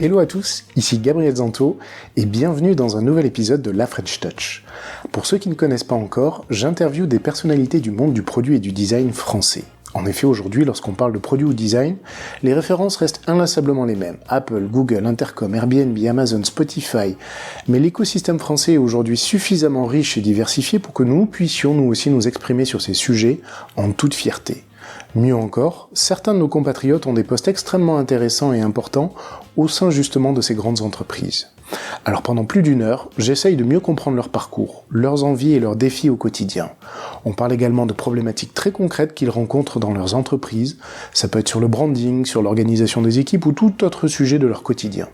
Hello à tous, ici Gabriel Zanto et bienvenue dans un nouvel épisode de La French Touch. Pour ceux qui ne connaissent pas encore, j'interviewe des personnalités du monde du produit et du design français. En effet, aujourd'hui, lorsqu'on parle de produit ou design, les références restent inlassablement les mêmes. Apple, Google, Intercom, Airbnb, Amazon, Spotify. Mais l'écosystème français est aujourd'hui suffisamment riche et diversifié pour que nous puissions nous aussi nous exprimer sur ces sujets en toute fierté. Mieux encore, certains de nos compatriotes ont des postes extrêmement intéressants et importants au sein justement de ces grandes entreprises. Alors pendant plus d'une heure, j'essaye de mieux comprendre leur parcours, leurs envies et leurs défis au quotidien. On parle également de problématiques très concrètes qu'ils rencontrent dans leurs entreprises. Ça peut être sur le branding, sur l'organisation des équipes ou tout autre sujet de leur quotidien.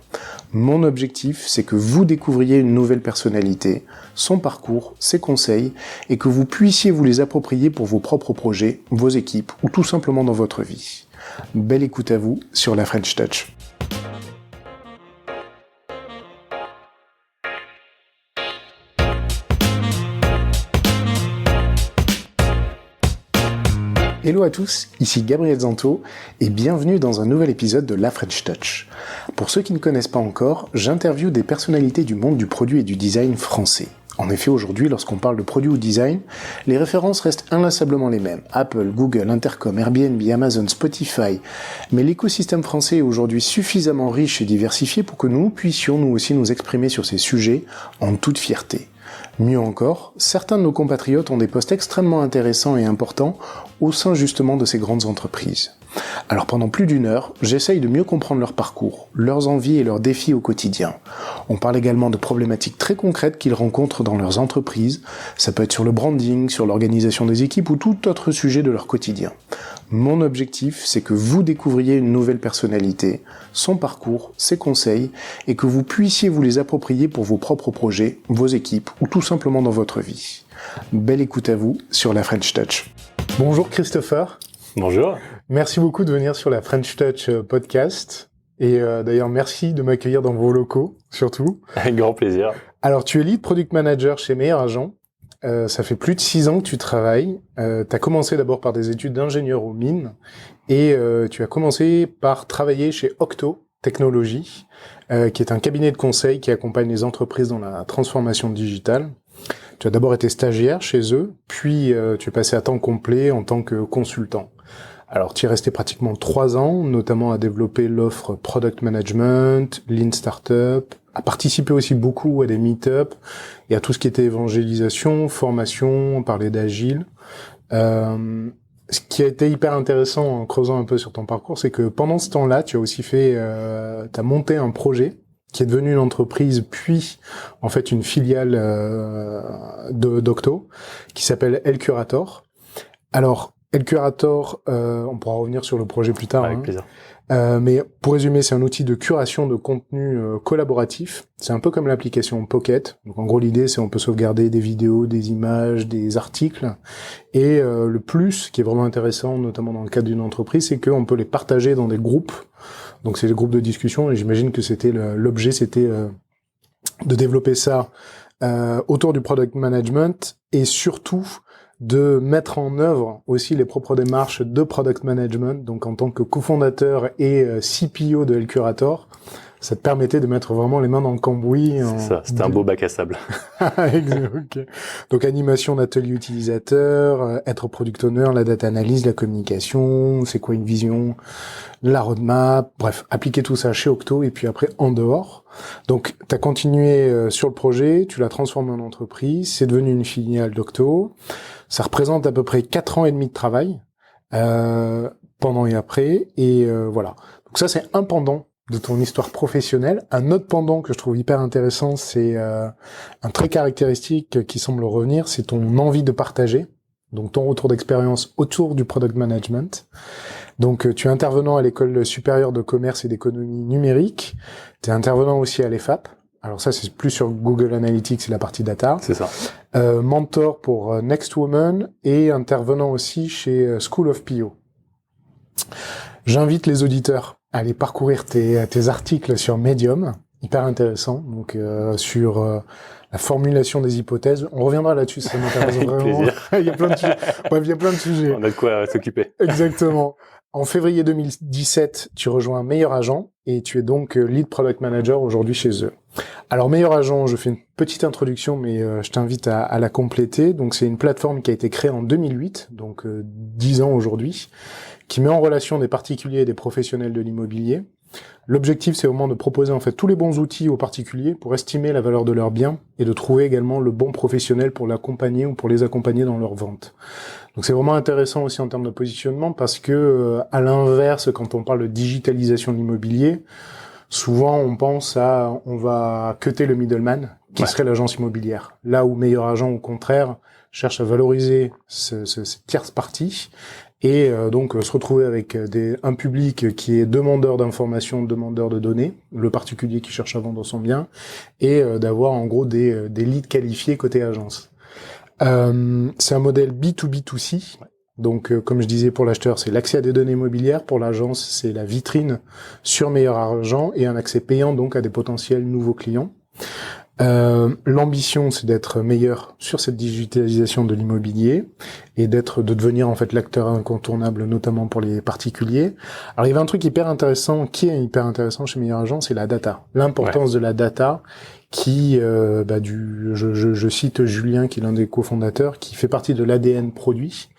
Mon objectif, c'est que vous découvriez une nouvelle personnalité, son parcours, ses conseils, et que vous puissiez vous les approprier pour vos propres projets, vos équipes ou tout simplement dans votre vie. Belle écoute à vous sur la French Touch. Hello à tous, ici Gabriel Zanto et bienvenue dans un nouvel épisode de La French Touch. Pour ceux qui ne connaissent pas encore, j'interviewe des personnalités du monde du produit et du design français. En effet, aujourd'hui, lorsqu'on parle de produit ou design, les références restent inlassablement les mêmes. Apple, Google, Intercom, Airbnb, Amazon, Spotify. Mais l'écosystème français est aujourd'hui suffisamment riche et diversifié pour que nous puissions nous aussi nous exprimer sur ces sujets en toute fierté. Mieux encore, certains de nos compatriotes ont des postes extrêmement intéressants et importants au sein justement de ces grandes entreprises. Alors pendant plus d'une heure, j'essaye de mieux comprendre leur parcours, leurs envies et leurs défis au quotidien. On parle également de problématiques très concrètes qu'ils rencontrent dans leurs entreprises. Ça peut être sur le branding, sur l'organisation des équipes ou tout autre sujet de leur quotidien. Mon objectif, c'est que vous découvriez une nouvelle personnalité, son parcours, ses conseils, et que vous puissiez vous les approprier pour vos propres projets, vos équipes ou tout simplement dans votre vie. Belle écoute à vous sur la French Touch. Bonjour Christopher. Bonjour. Merci beaucoup de venir sur la French Touch podcast. Et d'ailleurs, merci de m'accueillir dans vos locaux, surtout. Avec grand plaisir. Alors, tu es lead product manager chez Meilleur Agent. Ça fait plus de 6 ans que tu travailles. Tu as commencé d'abord par des études d'ingénieur aux mines et tu as commencé par travailler chez Octo Technologies, qui est un cabinet de conseil qui accompagne les entreprises dans la transformation digitale. Tu as d'abord été stagiaire chez eux, puis tu es passé à temps complet en tant que consultant. Alors, tu y es resté pratiquement 3 ans, notamment à développer l'offre Product Management, Lean Startup, à participer aussi beaucoup à des meet-up et à tout ce qui était évangélisation, formation, on parlait d'agile. Ce qui a été hyper intéressant en creusant un peu sur ton parcours, c'est que pendant ce temps-là, tu as aussi t'as monté un projet qui est devenu une entreprise, puis en fait une filiale d'Octo, qui s'appelle El Curator. Alors, El Curator, on pourra revenir sur le projet plus tard. Avec plaisir. Mais pour résumer, c'est un outil de curation de contenu collaboratif. C'est un peu comme l'application Pocket. Donc en gros, l'idée, c'est on peut sauvegarder des vidéos, des images, des articles. Et le plus, qui est vraiment intéressant, notamment dans le cadre d'une entreprise, c'est qu'on peut les partager dans des groupes. Donc c'est des groupes de discussion. Et j'imagine que l'objet, c'était de développer ça autour du product management et surtout de mettre en œuvre aussi les propres démarches de product management. Donc en tant que cofondateur et CPO de El Curator, ça te permettait de mettre vraiment les mains dans le cambouis. C'est ça, c'était un beau bac à sable. Okay. Donc animation d'atelier utilisateur, être product owner, la data analyse, la communication, c'est quoi une vision, la roadmap, bref, appliquer tout ça chez Octo et puis après en dehors. Donc tu as continué sur le projet, tu l'as transformé en entreprise, c'est devenu une filiale d'Octo. Ça représente à peu près 4 ans et demi de travail pendant et après. Et voilà. Donc ça, c'est un pendant de ton histoire professionnelle. Un autre pendant que je trouve hyper intéressant, c'est un trait caractéristique qui semble revenir, c'est ton envie de partager. Donc ton retour d'expérience autour du product management. Donc tu es intervenant à l'école supérieure de commerce et d'économie numérique. Tu es intervenant aussi à l'EFAP. Alors ça, c'est plus sur Google Analytics, c'est la partie data. C'est ça. Mentor pour Next Woman et intervenant aussi chez School of PO. J'invite les auditeurs à aller parcourir tes articles sur Medium, hyper intéressant, donc sur la formulation des hypothèses. On reviendra là-dessus, ça m'intéresse vraiment. Il y a plein de sujets. Bref, il y a plein de sujets. On a de quoi s'occuper. Exactement. En février 2017, tu rejoins Meilleur Agent et tu es donc Lead Product Manager aujourd'hui chez eux. Alors Meilleur Agent, je fais une petite introduction, mais je t'invite à la compléter. Donc c'est une plateforme qui a été créée en 2008, donc 10 ans aujourd'hui, qui met en relation des particuliers et des professionnels de l'immobilier. L'objectif, c'est vraiment de proposer en fait tous les bons outils aux particuliers pour estimer la valeur de leurs biens et de trouver également le bon professionnel pour l'accompagner ou pour les accompagner dans leur vente. Donc c'est vraiment intéressant aussi en termes de positionnement parce que à l'inverse, quand on parle de digitalisation de l'immobilier, souvent on va cutter le middleman qui serait l'agence immobilière. Là où Meilleur Agent, au contraire, cherche à valoriser cette tierce partie et donc se retrouver avec un public qui est demandeur d'informations, demandeur de données, le particulier qui cherche à vendre son bien, et d'avoir en gros des leads qualifiés côté agence. C'est un modèle B2B2C. Donc, comme je disais, pour l'acheteur, c'est l'accès à des données immobilières. Pour l'agence, c'est la vitrine sur Meilleur Agent et un accès payant donc à des potentiels nouveaux clients. L'ambition, c'est d'être meilleur sur cette digitalisation de l'immobilier et de devenir en fait l'acteur incontournable, notamment pour les particuliers. Alors, il y avait un truc qui est hyper intéressant chez Meilleur Agent, c'est la data. L'importance de la data qui, je cite Julien, qui est l'un des cofondateurs, qui fait partie de l'ADN produit.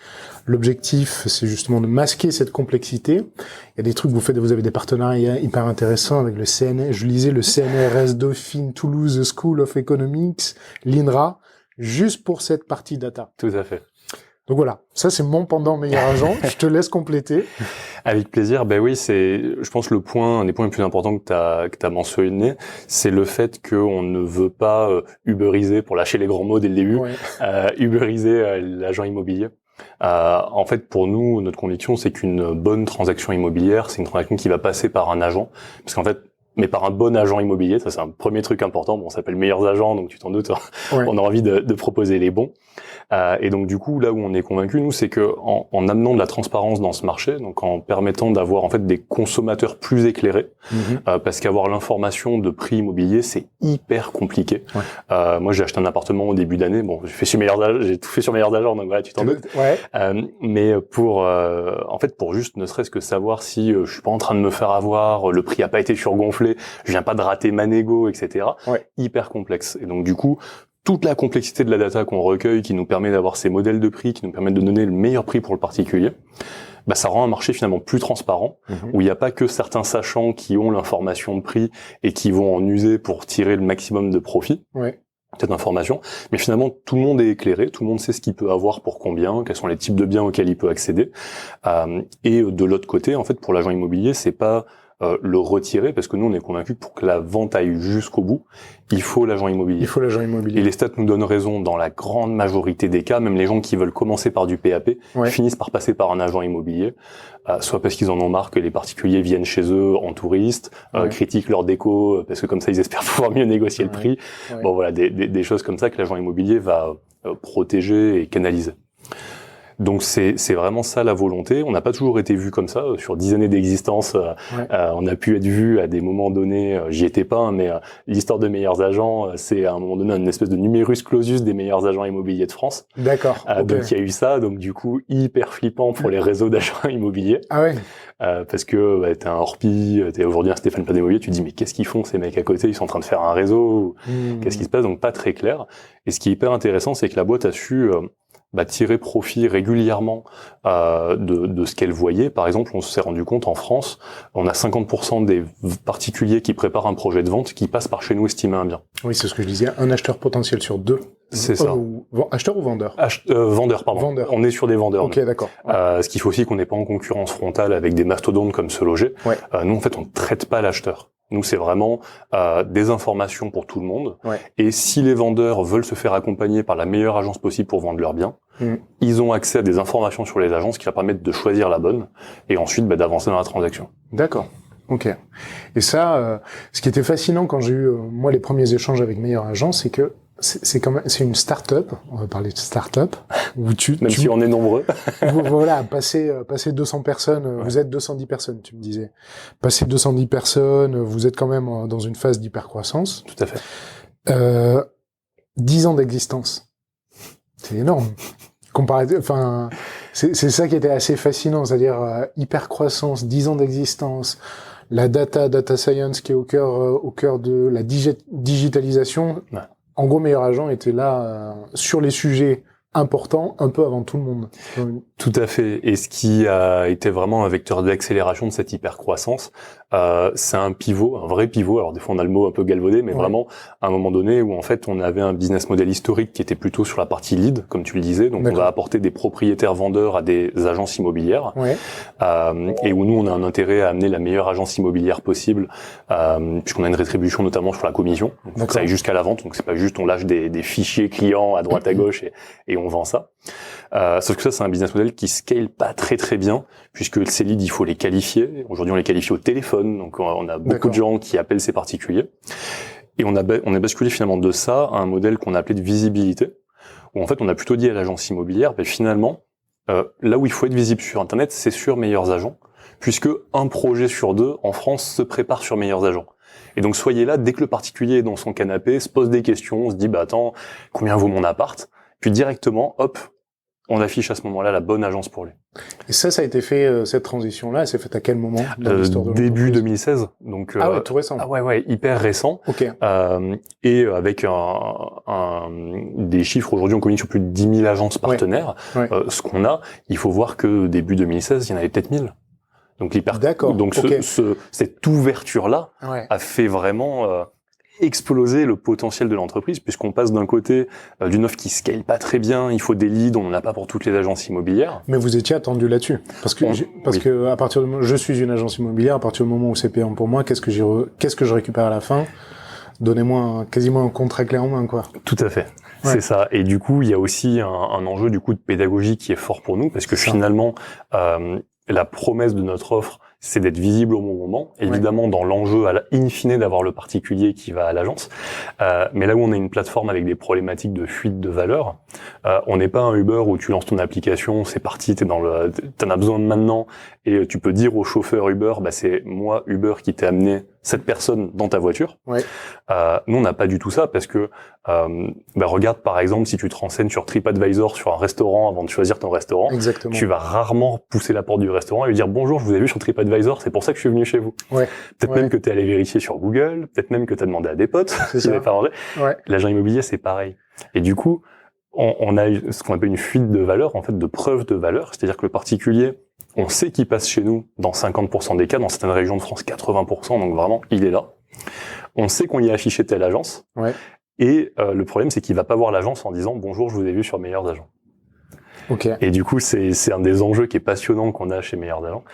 L'objectif, c'est justement de masquer cette complexité. Il y a des trucs vous avez des partenariats hyper intéressants avec le CNR. Je lisais le CNRS Dauphine, Toulouse School of Economics, l'INRA, juste pour cette partie data. Tout à fait. Donc voilà, ça c'est mon pendant Meilleur Agent. Je te laisse compléter. Avec plaisir. Ben oui, je pense un des points les plus importants que t'as mentionné, c'est le fait qu'on ne veut pas uberiser, pour lâcher les grands mots dès le début, uberiser l'agent immobilier. En fait, pour nous, notre conviction, c'est qu'une bonne transaction immobilière, c'est une transaction qui va passer par un agent, parce qu'en fait, mais par un bon agent immobilier, ça c'est un premier truc important. Bon, on s'appelle Meilleurs Agents, donc tu t'en doutes, on a envie de proposer les bons. Et donc du coup, là où on est convaincu, nous, c'est que en amenant de la transparence dans ce marché, donc en permettant d'avoir en fait des consommateurs plus éclairés, parce qu'avoir l'information de prix immobilier, c'est hyper compliqué. Moi, j'ai acheté un appartement au début d'année. Bon, j'ai tout fait sur Meilleurs Agents, donc voilà, tu t'en doutes. Mais pour juste ne serait-ce que savoir si je suis pas en train de me faire avoir, le prix a pas été surgonflé, je viens pas de rater ma négo, etc. Hyper complexe. Et donc du coup, toute la complexité de la data qu'on recueille, qui nous permet d'avoir ces modèles de prix, qui nous permettent de donner le meilleur prix pour le particulier, ça rend un marché finalement plus transparent, où il n'y a pas que certains sachants qui ont l'information de prix et qui vont en user pour tirer le maximum de profit. Cette information, mais finalement tout le monde est éclairé, tout le monde sait ce qu'il peut avoir pour combien, quels sont les types de biens auxquels il peut accéder. Et de l'autre côté, en fait, pour l'agent immobilier, c'est pas le retirer, parce que nous on est convaincus que pour que la vente aille jusqu'au bout, il faut l'agent immobilier. Et les stats nous donnent raison dans la grande majorité des cas. Même les gens qui veulent commencer par du PAP finissent par passer par un agent immobilier, soit parce qu'ils en ont marre que les particuliers viennent chez eux en touriste, critiquent leur déco parce que comme ça ils espèrent pouvoir mieux négocier le prix. Bon voilà, des choses comme ça que l'agent immobilier va protéger et canaliser. Donc c'est vraiment ça la volonté. On n'a pas toujours été vu comme ça sur 10 années d'existence. On a pu être vu à des moments donnés. J'y étais pas, mais l'histoire de Meilleurs Agents, c'est à un moment donné une espèce de numerus clausus des meilleurs agents immobiliers de France. D'accord. Donc il y a eu ça. Donc du coup hyper flippant pour les réseaux d'agents immobiliers. Parce que t'es un Orpi, t'es aujourd'hui un Stéphane Plaza Immobilier. Tu te dis mais qu'est-ce qu'ils font ces mecs à côté? Ils sont en train de faire un réseau. Qu'est-ce qui se passe? Donc pas très clair. Et ce qui est hyper intéressant, c'est que la boîte a su tirer profit régulièrement de ce qu'elle voyait. Par exemple, on s'est rendu compte en France, on a 50% des particuliers qui préparent un projet de vente qui passent par chez nous estimer un bien. Oui, c'est ce que je disais, un acheteur potentiel sur deux. C'est ça. Acheteur ou vendeur? Vendeur, pardon. Vendeur. On est sur des vendeurs. Ok, d'accord. Ce qu'il faut aussi qu'on n'est pas en concurrence frontale avec des mastodontes comme Se Loger. Nous, en fait, on ne traite pas l'acheteur. Nous, c'est vraiment des informations pour tout le monde. Et si les vendeurs veulent se faire accompagner par la meilleure agence possible pour vendre leurs biens, ils ont accès à des informations sur les agences qui leur permettent de choisir la bonne et ensuite d'avancer dans la transaction. D'accord. Ok. Et ça, ce qui était fascinant quand j'ai eu moi les premiers échanges avec Meilleur Agent, c'est que c'est une start-up, on va parler de start-up, où si on est nombreux. Voilà, passer 200 personnes, vous êtes 210 personnes, tu me disais. Passer 210 personnes, vous êtes quand même dans une phase d'hypercroissance. Tout à fait. 10 ans d'existence. C'est énorme. C'est ça qui était assez fascinant, c'est-à-dire hyper croissance, 10 ans d'existence, la data science qui est au cœur de la digitalisation. Ouais. En gros, Meilleur Agent était là sur les sujets importants un peu avant tout le monde. Tout à fait. Et ce qui a été vraiment un vecteur d'accélération de cette hypercroissance, c'est un pivot, un vrai pivot. Alors des fois on a le mot un peu galvaudé, mais vraiment à un moment donné où en fait on avait un business model historique qui était plutôt sur la partie lead, comme tu le disais. Donc on va apporter des propriétaires vendeurs à des agences immobilières, et où nous on a un intérêt à amener la meilleure agence immobilière possible, puisqu'on a une rétribution notamment sur la commission. Donc ça aille jusqu'à la vente. Donc c'est pas juste on lâche des fichiers clients à droite à gauche et on vend ça. Sauf que ça, c'est un business model qui scale pas très bien, puisque ces leads, il faut les qualifier. Aujourd'hui, on les qualifie au téléphone, donc on a beaucoup de gens qui appellent ces particuliers. Et on est basculé finalement de ça à un modèle qu'on a appelé de visibilité, où en fait, on a plutôt dit à l'agence immobilière, finalement, là où il faut être visible sur Internet, c'est sur Meilleurs Agents, puisque un projet sur 2 en France se prépare sur Meilleurs Agents. Et donc, soyez là dès que le particulier est dans son canapé, se pose des questions, on se dit, attends, combien vaut mon appart? Puis directement, hop, on affiche à ce moment-là la bonne agence pour lui. Et ça a été fait, cette transition-là, elle s'est faite à quel moment dans l'histoire de l'entreprise ? Début 2016. Donc, tout récent. Ah ouais, hyper récent. Ok. Et avec des chiffres, aujourd'hui on communique sur plus de 10 000 agences partenaires. Ouais. Ce qu'on a, il faut voir que début 2016, il y en avait peut-être 1000. Donc cette ouverture-là a fait vraiment exploser le potentiel de l'entreprise, puisqu'on passe d'un côté d'une offre qui scale pas très bien, il faut des leads, on n'en a pas pour toutes les agences immobilières. Mais vous étiez attendu là-dessus, parce que à partir du moment, je suis une agence immobilière, à partir du moment où c'est payant pour moi, qu'est-ce que je récupère à la fin ? Donnez-moi quasiment un contrat clé en main, quoi. Tout à fait. Ouais. C'est ça. Et du coup, il y a aussi un enjeu du coup de pédagogie qui est fort pour nous, parce que finalement, la promesse de notre offre, c'est d'être visible au bon moment. Évidemment, dans l'enjeu, in fine, d'avoir le particulier qui va à l'agence. Mais là où on a une plateforme avec des problématiques de fuite de valeur, on n'est pas un Uber où tu lances ton application, c'est parti, t'en as besoin de maintenant, et tu peux dire au chauffeur Uber, c'est moi, Uber, qui t'ai amené cette personne dans ta voiture. Nous, on n'a pas du tout ça, parce que regarde par exemple, si tu te renseignes sur TripAdvisor sur un restaurant avant de choisir ton restaurant, tu vas rarement pousser la porte du restaurant et lui dire bonjour, je vous ai vu sur TripAdvisor, c'est pour ça que je suis venu chez vous. Peut-être même que tu es allé vérifier sur Google, peut-être même que tu as demandé à des potes qui n'avaient pas rangé. L'agent immobilier, c'est pareil. Et du coup, on a ce qu'on appelle une fuite de valeur, en fait, de preuve de valeur, c'est-à-dire que le particulier, on sait qu'il passe chez nous dans 50% des cas, dans certaines régions de France 80%, donc vraiment, il est là. On sait qu'on y a affiché telle agence. Et le problème, c'est qu'il va pas voir l'agence en disant « Bonjour, je vous ai vu sur Meilleurs Agents ». Et du coup, c'est un des enjeux qui est passionnant qu'on a chez Meilleurs Agents,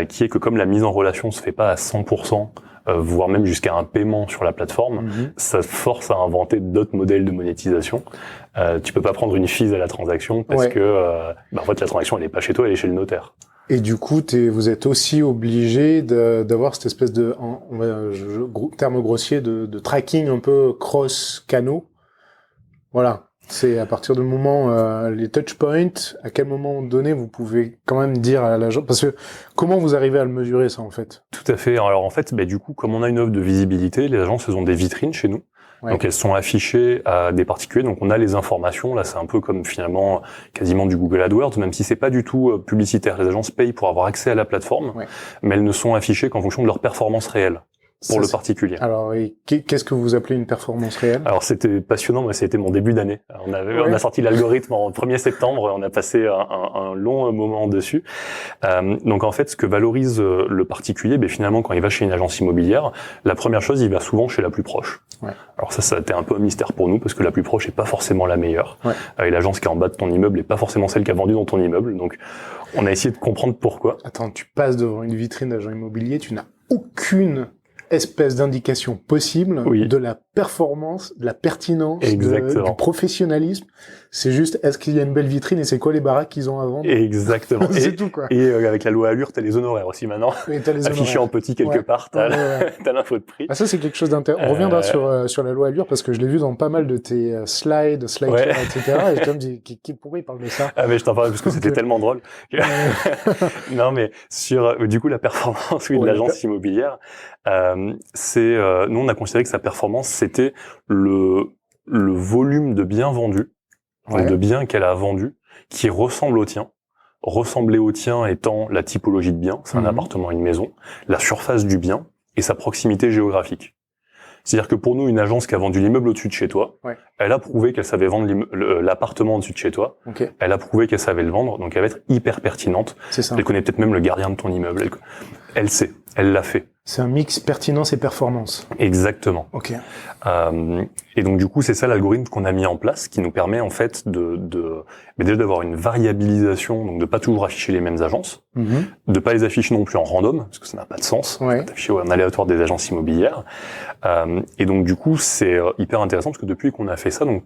qui est que comme la mise en relation se fait pas à 100%, voire même jusqu'à un paiement sur la plateforme, ça force à inventer d'autres modèles de monétisation. Tu peux pas prendre une FIS à la transaction parce que en fait la transaction elle est pas chez toi, elle est chez le notaire. Et du coup, vous êtes aussi obligé d'avoir cette espèce de, terme grossier, de tracking un peu cross-canaux. Voilà. C'est à partir du moment, les touch points, à quel moment donné vous pouvez quand même dire à l'agent, parce que comment vous arrivez à le mesurer ça en fait? Tout à fait. Alors en fait, du coup, comme on a une offre de visibilité, les agences ont des vitrines chez nous. Donc elles sont affichées à des particuliers, donc on a les informations. Là, c'est un peu comme finalement quasiment du Google AdWords, même si c'est pas du tout publicitaire. Les agences payent pour avoir accès à la plateforme, mais elles ne sont affichées qu'en fonction de leur performance réelle. Pour le particulier. Alors, qu'est-ce que vous appelez une performance réelle? Alors, c'était passionnant, mais c'était mon début d'année. On a sorti l'algorithme en 1er septembre, on a passé un long moment dessus. Donc, en fait, ce que valorise le particulier, finalement, quand il va chez une agence immobilière, la première chose, il va souvent chez la plus proche. Alors ça a été un peu un mystère pour nous, parce que la plus proche est pas forcément la meilleure. Et l'agence qui est en bas de ton immeuble est pas forcément celle qui a vendu dans ton immeuble. Donc, on a essayé de comprendre pourquoi. Attends, tu passes devant une vitrine d'agent immobilier, tu n'as aucune espèce d'indication possible de la performance, de la pertinence, du professionnalisme. C'est juste, est-ce qu'il y a une belle vitrine et c'est quoi les baraques qu'ils ont à vendre? Exactement. C'est tout, quoi. Et avec la loi Allure, t'as les honoraires aussi maintenant. Affichés en petit quelque part, t'as l'info de prix. Ah, ça, c'est quelque chose d'intéressant. On reviendra sur la loi Allure parce que je l'ai vu dans pas mal de tes slides, etc. Et je me dis, pourquoi ils parlent de ça? Ah, mais je t'en parlais parce que c'était tellement drôle. Non, mais sur, du coup, la performance, de l'agence immobilière, nous, on a considéré que sa performance, c'était le volume de biens vendus, de biens qu'elle a vendus, qui ressemble au tien. ressembler au tien étant la typologie de bien, c'est un appartement, une maison, la surface du bien et sa proximité géographique. C'est-à-dire que pour nous, une agence qui a vendu l'immeuble au-dessus de chez toi, elle a prouvé qu'elle savait vendre l'appartement au-dessus de chez toi. Elle a prouvé qu'elle savait le vendre, donc elle va être hyper pertinente. C'est ça. Elle connaît peut-être même le gardien de ton immeuble. Elle sait, elle l'a fait. C'est un mix pertinence et performance. Exactement. Ok. Et donc du coup, c'est ça l'algorithme qu'on a mis en place, qui nous permet en fait mais déjà d'avoir une variabilisation, donc de pas toujours afficher les mêmes agences, de pas les afficher non plus en random, parce que ça n'a pas de sens, d'afficher en aléatoire des agences immobilières. Et donc du coup, c'est hyper intéressant parce que depuis qu'on a fait ça, donc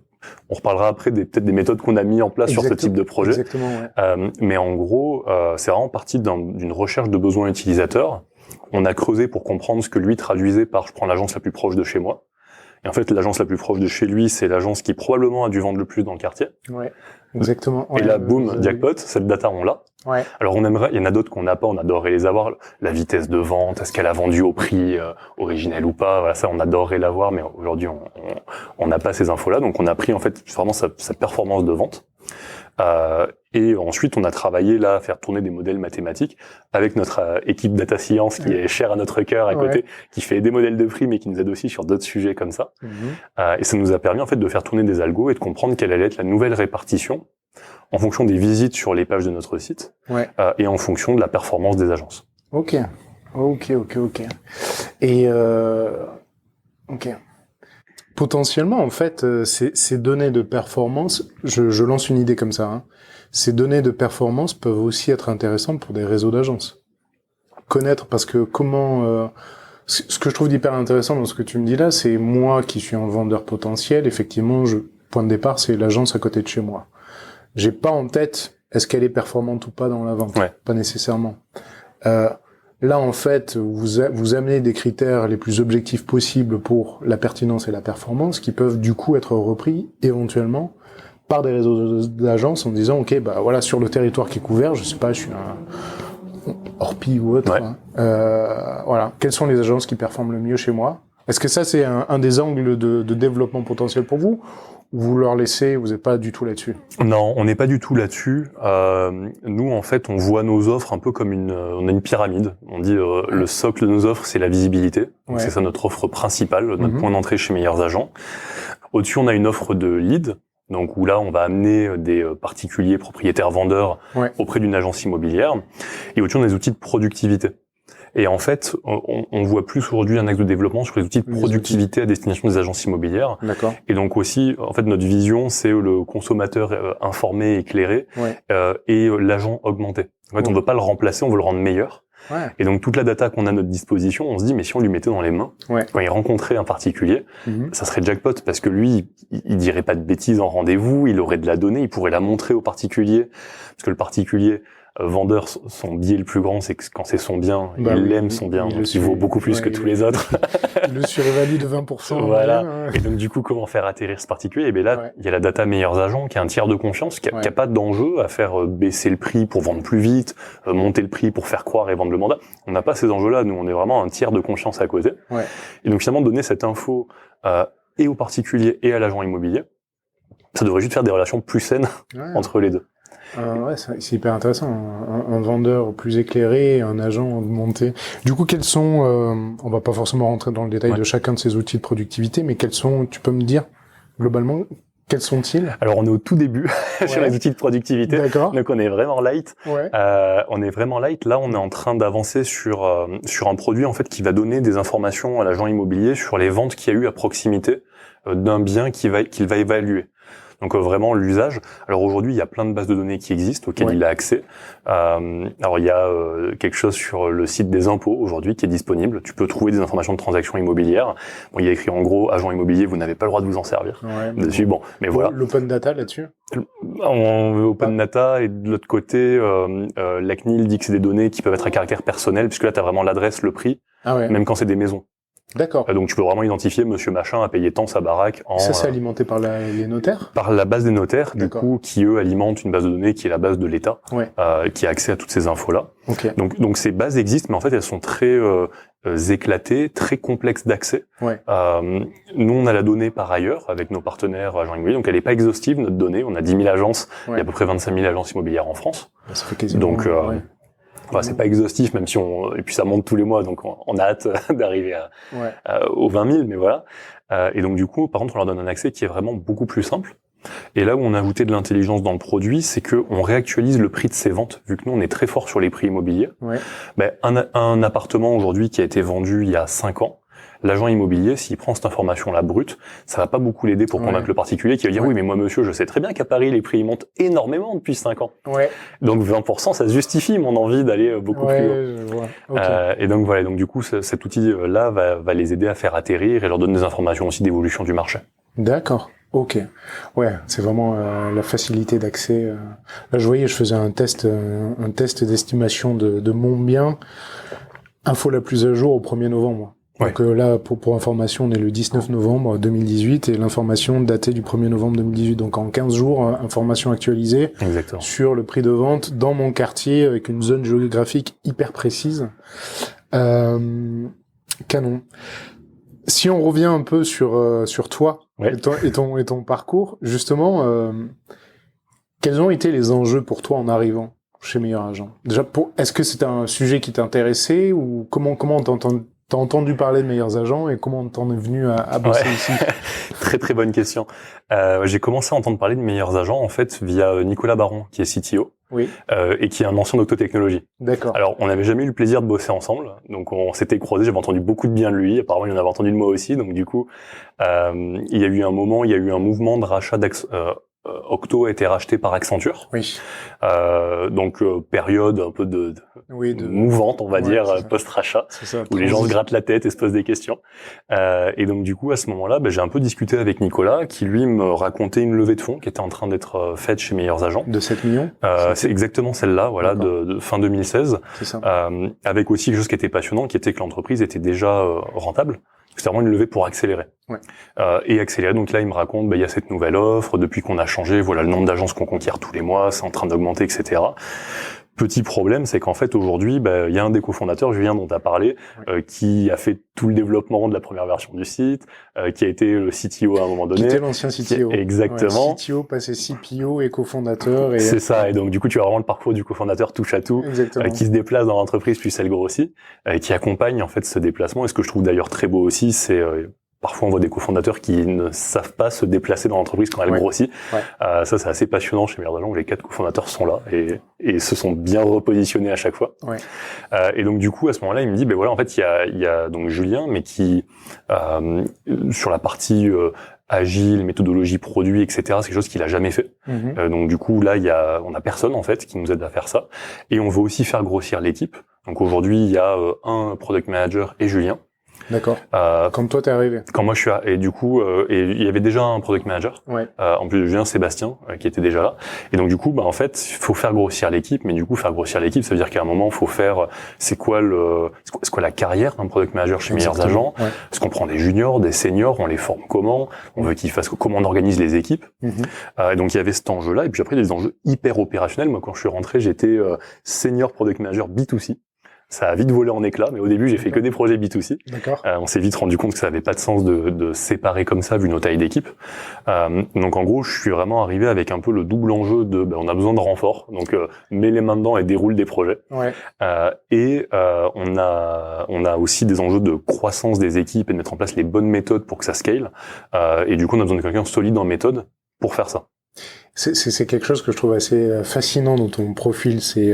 on reparlera après peut-être des méthodes qu'on a mis en place sur ce type de projet. Exactement. Ouais. Mais en gros, c'est vraiment parti d'une recherche de besoins utilisateurs. On a creusé pour comprendre ce que lui traduisait par « je prends l'agence la plus proche de chez moi ». Et en fait, l'agence la plus proche de chez lui, c'est l'agence qui probablement a dû vendre le plus dans le quartier. Ouais, exactement. Et là, boum, jackpot, cette data, on l'a. Ouais. Alors il y en a d'autres qu'on n'a pas, on adorerait les avoir. La vitesse de vente, est-ce qu'elle a vendu au prix originel ou pas, voilà, ça on adorerait l'avoir, mais aujourd'hui on n'a pas ces infos-là, donc on a pris en fait vraiment sa performance de vente. Et ensuite, on a travaillé là à faire tourner des modèles mathématiques avec notre équipe data science qui est chère à notre cœur à côté, qui fait des modèles de prix mais qui nous aide aussi sur d'autres sujets comme ça. Et ça nous a permis en fait de faire tourner des algos et de comprendre quelle allait être la nouvelle répartition en fonction des visites sur les pages de notre site et en fonction de la performance des agences. Ok. Et ok. Potentiellement, en fait, ces données de performance, je lance une idée comme ça, hein. Ces données de performance peuvent aussi être intéressantes pour des réseaux d'agences. Connaître, parce que ce que je trouve d'hyper intéressant dans ce que tu me dis là, c'est moi qui suis un vendeur potentiel, effectivement, point de départ, c'est l'agence à côté de chez moi. J'ai pas en tête, est-ce qu'elle est performante ou pas dans la vente? Pas nécessairement. Là, en fait, vous amenez des critères les plus objectifs possibles pour la pertinence et la performance qui peuvent du coup être repris éventuellement par des réseaux d'agences en disant ok, bah voilà, sur le territoire qui est couvert, je sais pas, je suis un Orpi ou autre, hein, voilà, quelles sont les agences qui performent le mieux chez moi? Est-ce que ça c'est un des angles de développement potentiel pour vous? Vous leur laissez, vous n'êtes pas du tout là-dessus? Non, on n'est pas du tout là-dessus. Nous, en fait, on voit nos offres un peu comme on a une pyramide. On dit le socle de nos offres, c'est la visibilité. Donc, c'est ça notre offre principale, notre point d'entrée chez Meilleurs Agents. Au-dessus, on a une offre de lead. Donc où là, on va amener des particuliers propriétaires vendeurs auprès d'une agence immobilière. Et au-dessus, on a des outils de productivité. Et en fait, on voit plus aujourd'hui un axe de développement sur les outils de productivité à destination des agences immobilières. D'accord. Et donc aussi, en fait, notre vision, c'est le consommateur informé, éclairé, et l'agent augmenté. En fait, on veut pas le remplacer, on veut le rendre meilleur. Et donc toute la data qu'on a à notre disposition, on se dit mais si on lui mettait dans les mains, quand il rencontrait un particulier, ça serait jackpot parce que lui, il dirait pas de bêtises en rendez-vous, il aurait de la donnée, il pourrait la montrer au particulier, parce que le particulier vendeur, son biais le plus grand, c'est que quand c'est son bien, il aime son bien, il vaut beaucoup plus que tous les autres. Il le surévalue de 20%. Voilà. Et donc du coup, comment faire atterrir ce particulier? Et bien là, il y a la data Meilleurs Agents, qui est un tiers de confiance, qui a pas d'enjeu à faire baisser le prix pour vendre plus vite, monter le prix pour faire croire et vendre le mandat. On n'a pas ces enjeux-là. Nous, on est vraiment un tiers de confiance à côté. Et donc finalement, donner cette info et au particulier et à l'agent immobilier, ça devrait juste faire des relations plus saines entre les deux. C'est hyper intéressant. Un vendeur plus éclairé, un agent augmenté. Du coup, quels sont, on va pas forcément rentrer dans le détail de chacun de ces outils de productivité, mais quels sont, tu peux me dire, globalement, quels sont-ils? Alors, on est au tout début sur les outils de productivité. D'accord. Donc, on est vraiment light. On est vraiment light. Là, on est en train d'avancer sur un produit, en fait, qui va donner des informations à l'agent immobilier sur les ventes qu'il y a eu à proximité d'un bien qu'il va évaluer. Donc vraiment l'usage. Alors aujourd'hui, il y a plein de bases de données qui existent auxquelles il a accès. Alors il y a quelque chose sur le site des impôts aujourd'hui qui est disponible. Tu peux trouver des informations de transactions immobilières. Bon, il y a écrit en gros agent immobilier, vous n'avez pas le droit de vous en servir dessus. Bon, mais voilà. L'open data là-dessus. On veut open data et de l'autre côté, la CNIL dit que c'est des données qui peuvent être à caractère personnel puisque là tu as vraiment l'adresse, le prix, même quand c'est des maisons. D'accord. Donc tu peux vraiment identifier monsieur machin a payé tant sa baraque en... Ça c'est alimenté par les notaires? Par la base des notaires, du coup, qui eux alimentent une base de données qui est la base de l'État, qui a accès à toutes ces infos-là. Donc ces bases existent, mais en fait elles sont très éclatées, très complexes d'accès. Ouais. Nous, on a la donnée par ailleurs avec nos partenaires agents immobiliers, donc elle n'est pas exhaustive notre donnée. On a 10 000 agences, il y a à peu près 25 000 agences immobilières en France. Ça fait quasiment. Donc c'est pas exhaustif, même si et puis ça monte tous les mois, donc on a hâte d'arriver aux 20 000, mais voilà. Et donc du coup, par contre, on leur donne un accès qui est vraiment beaucoup plus simple. Et là où on a ajouté de l'intelligence dans le produit, c'est que on réactualise le prix de ses ventes, vu que nous on est très fort sur les prix immobiliers. Ouais. Un appartement aujourd'hui qui a été vendu il y a 5 ans, l'agent immobilier, s'il prend cette information-là brute, ça va pas beaucoup l'aider pour convaincre le particulier qui va dire oui mais moi monsieur, je sais très bien qu'à Paris les prix montent énormément depuis 5 ans. Ouais. Donc 20% ça justifie mon envie d'aller beaucoup plus haut. Je vois. Okay. Et donc voilà, donc du coup cet outil-là va les aider à faire atterrir et leur donner des informations aussi d'évolution du marché. D'accord. Ok. Ouais, c'est vraiment la facilité d'accès. Là, je voyais, je faisais un test d'estimation de mon bien. Info la plus à jour au 1er novembre. Ouais. Donc là, pour information, on est le 19 novembre 2018 et l'information datée du 1er novembre 2018. Donc en 15 jours, information actualisée. Exactement. Sur le prix de vente dans mon quartier avec une zone géographique hyper précise. Canon. Si on revient un peu sur toi et ton parcours, justement, quels ont été les enjeux pour toi en arrivant chez Meilleur Agent? Déjà, est-ce que c'était un sujet qui t'intéressait ou comment t'as entendu parler de Meilleurs Agents et comment t'en es venu à bosser ici? Très très bonne question. J'ai commencé à entendre parler de Meilleurs Agents en fait via Nicolas Baron qui est CTO. Oui. Et qui est un ancien d'Octotechnologie. D'accord. Alors, on n'avait jamais eu le plaisir de bosser ensemble, donc on s'était croisés, j'avais entendu beaucoup de bien de lui, apparemment il en avait entendu de moi aussi, donc du coup, il y a eu un mouvement de rachat Octo a été racheté par Accenture. Oui. Donc période un peu de mouvante, on va dire, post-rachat, où les gens se grattent la tête et se posent des questions. Et donc du coup, à ce moment-là, j'ai un peu discuté avec Nicolas, qui lui me racontait une levée de fonds qui était en train d'être faite chez Meilleurs Agents. De 7 millions. C'est exactement celle-là, voilà, de fin 2016. C'est ça. Avec aussi quelque chose qui était passionnant, qui était que l'entreprise était déjà rentable. C'était vraiment une levée pour accélérer. Ouais. Et accélérer, donc là, il me raconte, il y a cette nouvelle offre, depuis qu'on a changé, voilà le nombre d'agences qu'on conquiert tous les mois, c'est en train d'augmenter, etc. Petit problème, c'est qu'en fait, aujourd'hui, il y a un des cofondateurs, Julien, dont tu as parlé, qui a fait tout le développement de la première version du site, qui a été le CTO à un moment donné. Qui était l'ancien CTO. Exactement. Ouais, CTO passé CPO et cofondateur. C'est ça. Et donc, du coup, tu as vraiment le parcours du cofondateur touche à tout, qui se déplace dans l'entreprise, puis elle grossit, qui accompagne, en fait, ce déplacement. Et ce que je trouve d'ailleurs très beau aussi, c'est, parfois, on voit des cofondateurs qui ne savent pas se déplacer dans l'entreprise quand elle grossit. Ouais. Ça, c'est assez passionnant chez Meilleurs Agents où les 4 cofondateurs sont là et se sont bien repositionnés à chaque fois. Ouais. Et donc, du coup, à ce moment-là, il me dit, voilà, en fait, il y a donc Julien, mais qui, sur la partie agile, méthodologie produit, etc., c'est quelque chose qu'il a jamais fait. Donc, du coup, là, on a personne, en fait, qui nous aide à faire ça. Et on veut aussi faire grossir l'équipe. Donc, aujourd'hui, il y a un product manager et Julien. D'accord. Quand toi t'es arrivé. Quand moi je suis et du coup et il y avait déjà un product manager. Ouais. En plus de Julien, Sébastien qui était déjà là. Et donc du coup en fait, il faut faire grossir l'équipe, mais du coup faire grossir l'équipe, ça veut dire qu'à un moment il faut faire c'est quoi la carrière d'un product manager chez Meilleurs Agents. Ouais. Est-ce qu'on prend des juniors, des seniors, on les forme comment? On veut qu'ils fassent comment on organise les équipes. Et donc il y avait cet enjeu-là et puis après il y a des enjeux hyper opérationnels. Moi quand je suis rentré, j'étais senior product manager B2C. Ça a vite volé en éclats, mais au début, j'ai fait que des projets B2C. On s'est vite rendu compte que ça avait pas de sens de séparer comme ça, vu nos tailles d'équipe. Donc, en gros, je suis vraiment arrivé avec un peu le double enjeu de, on a besoin de renfort. Donc, mets les mains dedans et déroule des projets. Ouais. On a aussi des enjeux de croissance des équipes et de mettre en place les bonnes méthodes pour que ça scale. Et du coup, on a besoin de quelqu'un solide en méthode pour faire ça. C'est quelque chose que je trouve assez fascinant dans ton profil. C'est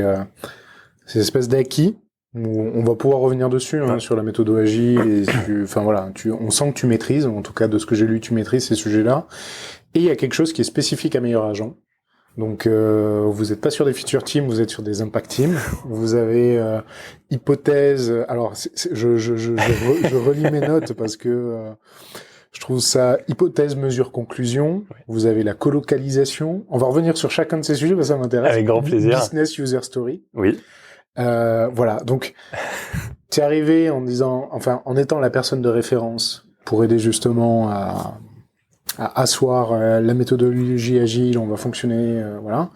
ces espèces d'acquis. On va pouvoir revenir dessus sur la méthode agile et on sent que tu maîtrises, en tout cas de ce que j'ai lu, tu maîtrises ces sujets-là. Et il y a quelque chose qui est spécifique à Meilleur Agent. Donc vous n'êtes pas sur des feature teams, vous êtes sur des impact teams. Vous avez hypothèse. Alors je relis mes notes parce que je trouve ça hypothèse, mesure, conclusion. Oui. Vous avez la colocalisation. On va revenir sur chacun de ces sujets parce que ça m'intéresse. Avec grand plaisir. Business user story. Oui. Voilà, donc t'es arrivé en étant la personne de référence pour aider justement à asseoir la méthodologie agile, on va fonctionner, voilà.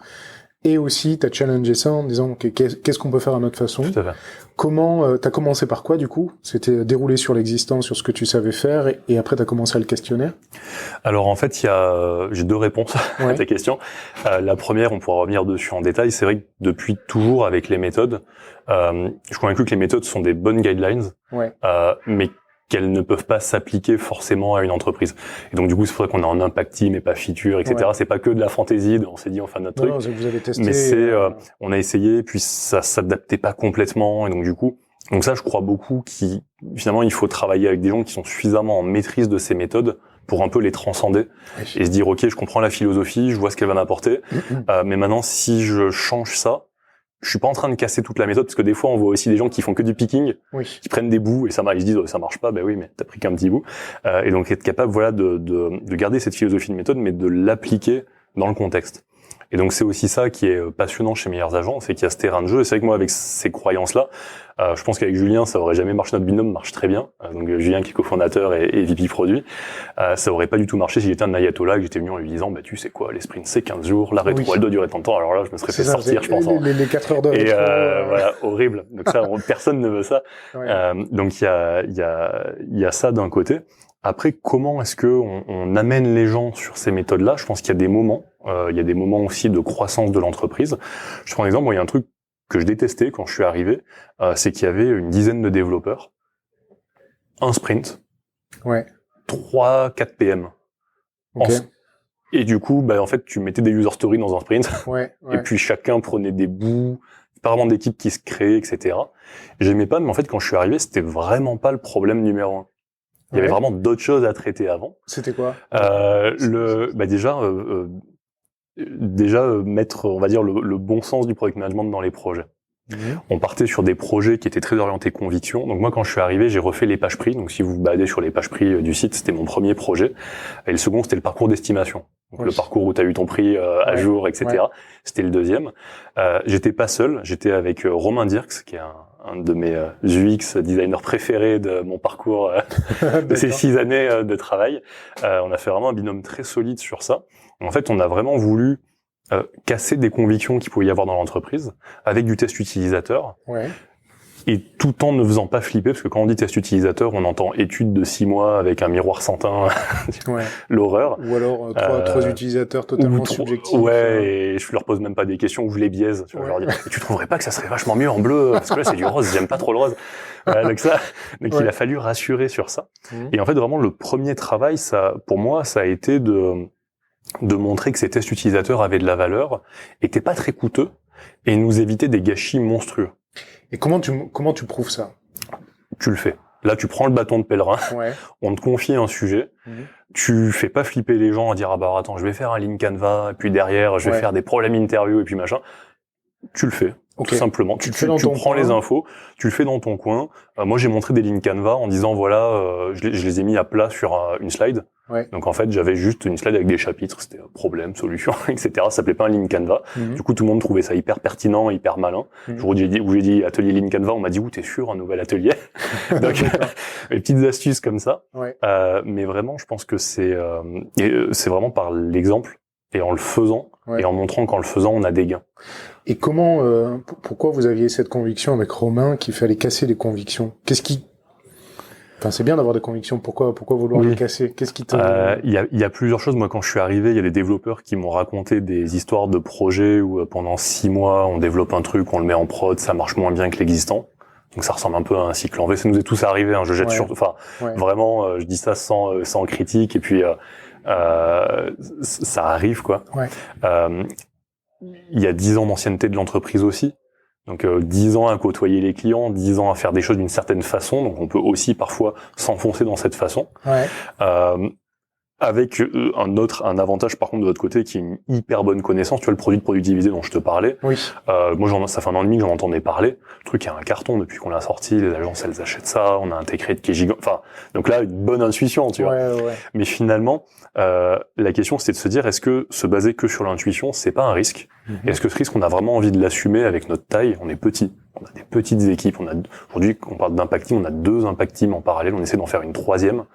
et aussi t'as challengé ça en disant okay, qu'est-ce qu'on peut faire à notre façon. Tout à fait. Comment t'as commencé par quoi du coup? C'était déroulé sur l'existant, sur ce que tu savais faire, et après t'as commencé à le questionner. Alors en fait, j'ai deux réponses à ta question. La première, on pourra revenir dessus en détail. C'est vrai que depuis toujours avec les méthodes, je suis convaincu que les méthodes sont des bonnes guidelines, mais qu'elles ne peuvent pas s'appliquer forcément à une entreprise. Et donc du coup, c'est pour ça qu'on est en impact team et pas feature, etc. C'est pas que de la fantaisie, on s'est dit on fait notre truc. Non, vous avez testé. Mais on a essayé, puis ça s'adaptait pas complètement, et donc du coup, ça je crois beaucoup finalement il faut travailler avec des gens qui sont suffisamment en maîtrise de ces méthodes pour un peu les transcender et se dire ok, je comprends la philosophie, je vois ce qu'elle va m'apporter, mais maintenant si je change ça, je suis pas en train de casser toute la méthode, parce que des fois on voit aussi des gens qui font que du picking, qui prennent des bouts et ils se disent ça marche pas, ben oui mais t'as pris qu'un petit bout, et donc être capable de garder cette philosophie de méthode mais de l'appliquer dans le contexte. Et donc c'est aussi ça qui est passionnant chez Meilleurs Agents, c'est qu'il y a ce terrain de jeu. Et c'est vrai que moi avec ces croyances-là, je pense qu'avec Julien ça aurait jamais marché, notre binôme marche très bien. Donc Julien qui est cofondateur et VP produit, ça aurait pas du tout si j'étais un ayatollah, que j'étais venu en lui disant tu sais quoi, les sprints c'est 15 jours, la rétro elle doit durer tant de temps. Alors là je me serais fait sortir je pense. Les 4 heures de rétro. Et voilà, horrible. Donc ça personne ne veut ça. Donc il y a ça d'un côté. Après, comment est-ce que on amène les gens sur ces méthodes-là? Je pense qu'il y a des moments. Il y a des moments aussi de croissance de l'entreprise. Je prends un exemple. Moi, il y a un truc que je détestais quand je suis arrivé, c'est qu'il y avait une dizaine de développeurs, un sprint, 3-4 PM. Et du coup, en fait, tu mettais des user stories dans un sprint, et puis chacun prenait des bouts, pas vraiment d'équipe qui se créait, etc. J'aimais pas, mais en fait, quand je suis arrivé, c'était vraiment pas le problème numéro un. Il y avait vraiment d'autres choses à traiter avant. C'était quoi? Déjà mettre, on va dire, le bon sens du product management dans les projets. On partait sur des projets qui étaient très orientés conviction. Donc moi, quand je suis arrivé, j'ai refait les pages prix. Donc si vous vous baladez sur les pages prix du site, c'était mon premier projet. Et le second, c'était le parcours d'estimation. Donc le parcours où tu as eu ton prix à jour, etc. C'était le deuxième. J'étais pas seul. J'étais avec Romain Dirks, qui est un de mes UX designers préférés de mon parcours de ces 6 années de travail. On a fait vraiment un binôme très solide sur ça. En fait, on a vraiment voulu casser des convictions qu'il pouvait y avoir dans l'entreprise avec du test utilisateur. Et tout en ne faisant pas flipper, parce que quand on dit test utilisateur, on entend étude de 6 mois avec un miroir sans teint, l'horreur. Ou alors 3 utilisateurs totalement subjectifs. Et je leur pose même pas des questions où je les biaise. Tu vois, je leur dis, tu trouverais pas que ça serait vachement mieux en bleu? Parce que là, c'est du rose, j'aime pas trop le rose. Donc il a fallu rassurer sur ça. Et en fait, vraiment, le premier travail, pour moi, ça a été de montrer que ces tests utilisateurs avaient de la valeur, étaient pas très coûteux, et nous évitaient des gâchis monstrueux. Et comment tu prouves ça? Tu le fais. Là, tu prends le bâton de pèlerin, on te confie un sujet, tu fais pas flipper les gens à dire attends, je vais faire un lean Canva, et puis derrière, je vais faire des problèmes interview, et puis machin. Tu le fais. Tout simplement. Tu prends les infos, tu le fais dans ton coin. Moi, j'ai montré des lignes Canva en disant je les ai mis à plat sur une slide. Donc en fait, j'avais juste une slide avec des chapitres, c'était problème, solution, etc. Ça s'appelait pas un ligne Canva. Du coup, tout le monde trouvait ça hyper pertinent, hyper malin. Le jour où j'ai dit atelier ligne Canva, on m'a dit t'es sûr, un nouvel atelier. Donc les petites astuces comme ça. Mais vraiment, je pense que c'est vraiment par l'exemple et en le faisant et en montrant qu'en le faisant, on a des gains. Et comment, pourquoi vous aviez cette conviction avec Romain qu'il fallait casser les convictions? C'est bien d'avoir des convictions. Pourquoi vouloir les casser? Qu'est-ce qui t'a... Il y a plusieurs choses. Moi, quand je suis arrivé, il y a des développeurs qui m'ont raconté des histoires de projets où pendant 6 mois, on développe un truc, on le met en prod, ça marche moins bien que l'existant. Donc ça ressemble un peu à un cycle en V. Ça nous est tous arrivé. Je jette vraiment, je dis ça sans critique. Et puis ça arrive quoi. Il y a 10 ans d'ancienneté de l'entreprise aussi. Donc 10 ans à côtoyer les clients, 10 ans à faire des choses d'une certaine façon, donc on peut aussi parfois s'enfoncer dans cette façon. Avec un avantage par contre de l'autre côté qui est une hyper bonne connaissance, tu vois le produit de productivité dont je te parlais. Moi ça fait 1 an et demi que j'en entendais parler. Le truc est un carton depuis qu'on l'a sorti, les agences elles achètent ça, on a intégré qui est gigant. Donc là une bonne intuition, tu vois. Mais finalement la question c'était de se dire est-ce que se baser que sur l'intuition c'est pas un risque? Est-ce que ce risque on a vraiment envie de l'assumer avec notre taille? On est petit, on a des petites équipes, aujourd'hui on parle d'impact team, on a 2 impact team en parallèle, on essaie d'en faire une 3e.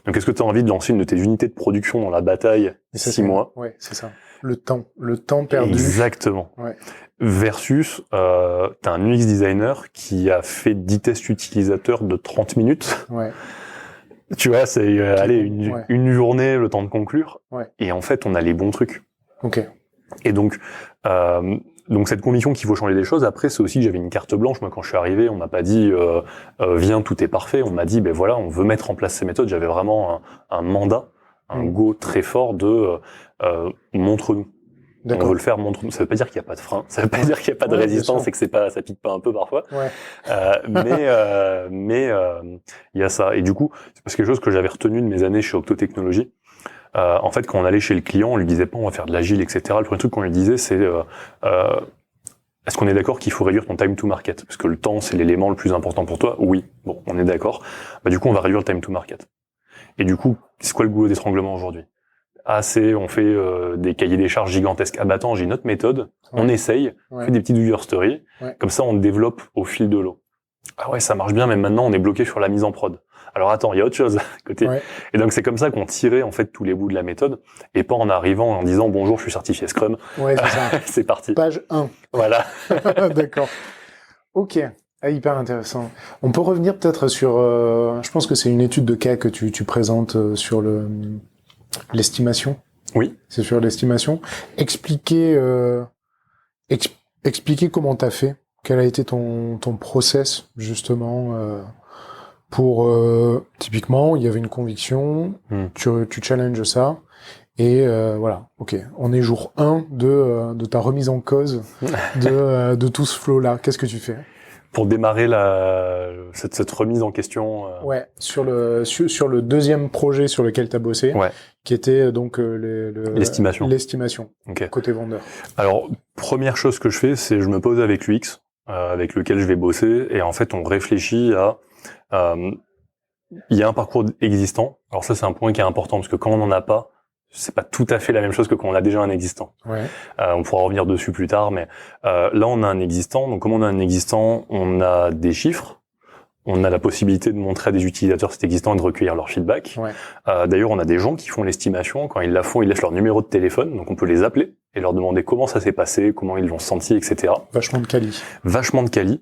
Donc est-ce que tu as envie de lancer une de tes unités de production dans la bataille 6 mois? C'est ça. Le temps perdu. Exactement. Ouais. Versus, t'as un UX designer qui a fait 10 tests utilisateurs de 30 minutes. Ouais. Tu vois, c'est une journée, le temps de conclure. Ouais. Et en fait, on a les bons trucs. Ok. Et donc cette conviction qu'il faut changer des choses. Après, c'est aussi que j'avais une carte blanche. Moi, quand je suis arrivé, on m'a pas dit viens, tout est parfait. On m'a dit ben voilà, on veut mettre en place ces méthodes. J'avais vraiment un mandat, un go très fort de montre-nous. D'accord. On veut le faire, montre-nous. Ça veut pas dire qu'il y a pas de frein. Ça veut pas dire qu'il y a pas de résistance et que ça pique pas un peu parfois. Ouais. Mais il y a ça. Et du coup, c'est quelque chose que j'avais retenu de mes années chez Octo Technologies. En fait, quand on allait chez le client, on lui disait pas on va faire de l'agile, etc. Le premier truc qu'on lui disait, c'est est-ce qu'on est d'accord qu'il faut réduire ton time to market? Parce que le temps, c'est l'élément le plus important pour toi. Oui. Bon, on est d'accord. Bah, du coup, on va réduire le time to market. Et du coup, c'est quoi le goulot d'étranglement aujourd'hui? On fait des cahiers des charges gigantesques. Ah bah attends, j'ai une autre méthode. On essaye, on fait des petites user stories. Comme ça, on développe au fil de l'eau. Ah ouais, ça marche bien, mais maintenant, on est bloqué sur la mise en prod. Alors attends, il y a autre chose à côté. Et donc, c'est comme ça qu'on tirait en fait tous les bouts de la méthode, et pas en arrivant en disant bonjour, je suis certifié Scrum. Ouais, c'est ça. C'est parti. Page 1. Voilà. D'accord. Ok. Ah, hyper intéressant. On peut revenir peut-être sur... je pense que c'est une étude de cas que tu présentes sur l'estimation. Oui. C'est sur l'estimation. Expliquer comment t'as fait. Quel a été ton process, justement, pour... typiquement, il y avait une conviction, tu challenges ça, et voilà, ok. On est jour 1 de ta remise en cause de tout ce flow-là. Qu'est-ce que tu fais? Pour démarrer cette remise en question. Ouais, sur le deuxième projet sur lequel tu as bossé, qui était donc l'estimation. Okay. Côté vendeur. Alors, première chose que je fais, c'est je me pose avec l'UX, avec lequel je vais bosser, et en fait, on réfléchit à... il y a un parcours existant. Alors ça, c'est un point qui est important, parce que quand on n'en a pas, c'est pas tout à fait la même chose que quand on a déjà un existant. On pourra revenir dessus plus tard, mais là, on a un existant. Donc, comme on a un existant, on a des chiffres. On a la possibilité de montrer à des utilisateurs cet existant et de recueillir leur feedback. D'ailleurs, on a des gens qui font l'estimation. Quand ils la font, ils laissent leur numéro de téléphone. Donc, on peut les appeler et leur demander comment ça s'est passé, comment ils l'ont senti, etc. Vachement de quali.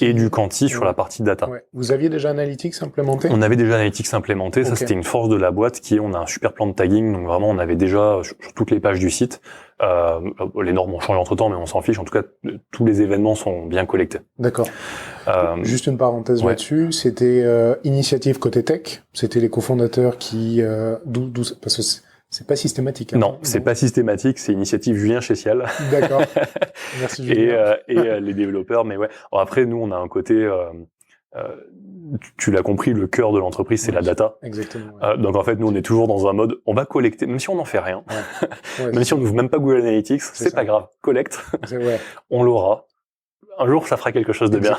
Et du quanti sur la partie data. Vous aviez déjà Analytics implémenté? On avait déjà Analytics implémenté. Ça, c'était une force de la boîte on a un super plan de tagging. Donc, vraiment, on avait déjà sur toutes les pages du site. Les normes ont changé entre temps, mais on s'en fiche. En tout cas, tous les événements sont bien collectés. D'accord. Juste une parenthèse là-dessus. C'était initiative côté tech. C'était les cofondateurs qui, parce que c'est pas systématique. Non, c'est pas systématique. C'est initiative Julien Chessial. D'accord. Merci Julien. et les développeurs. Mais ouais. Alors après, nous, on a un côté. Tu l'as compris, le cœur de l'entreprise, c'est la data. Exactement. Donc en fait, nous, on est toujours dans un mode, on va collecter, même si on n'en fait rien, même si on n'ouvre même pas Google Analytics, c'est pas grave, collecte, on l'aura. Un jour, ça fera quelque chose de bien.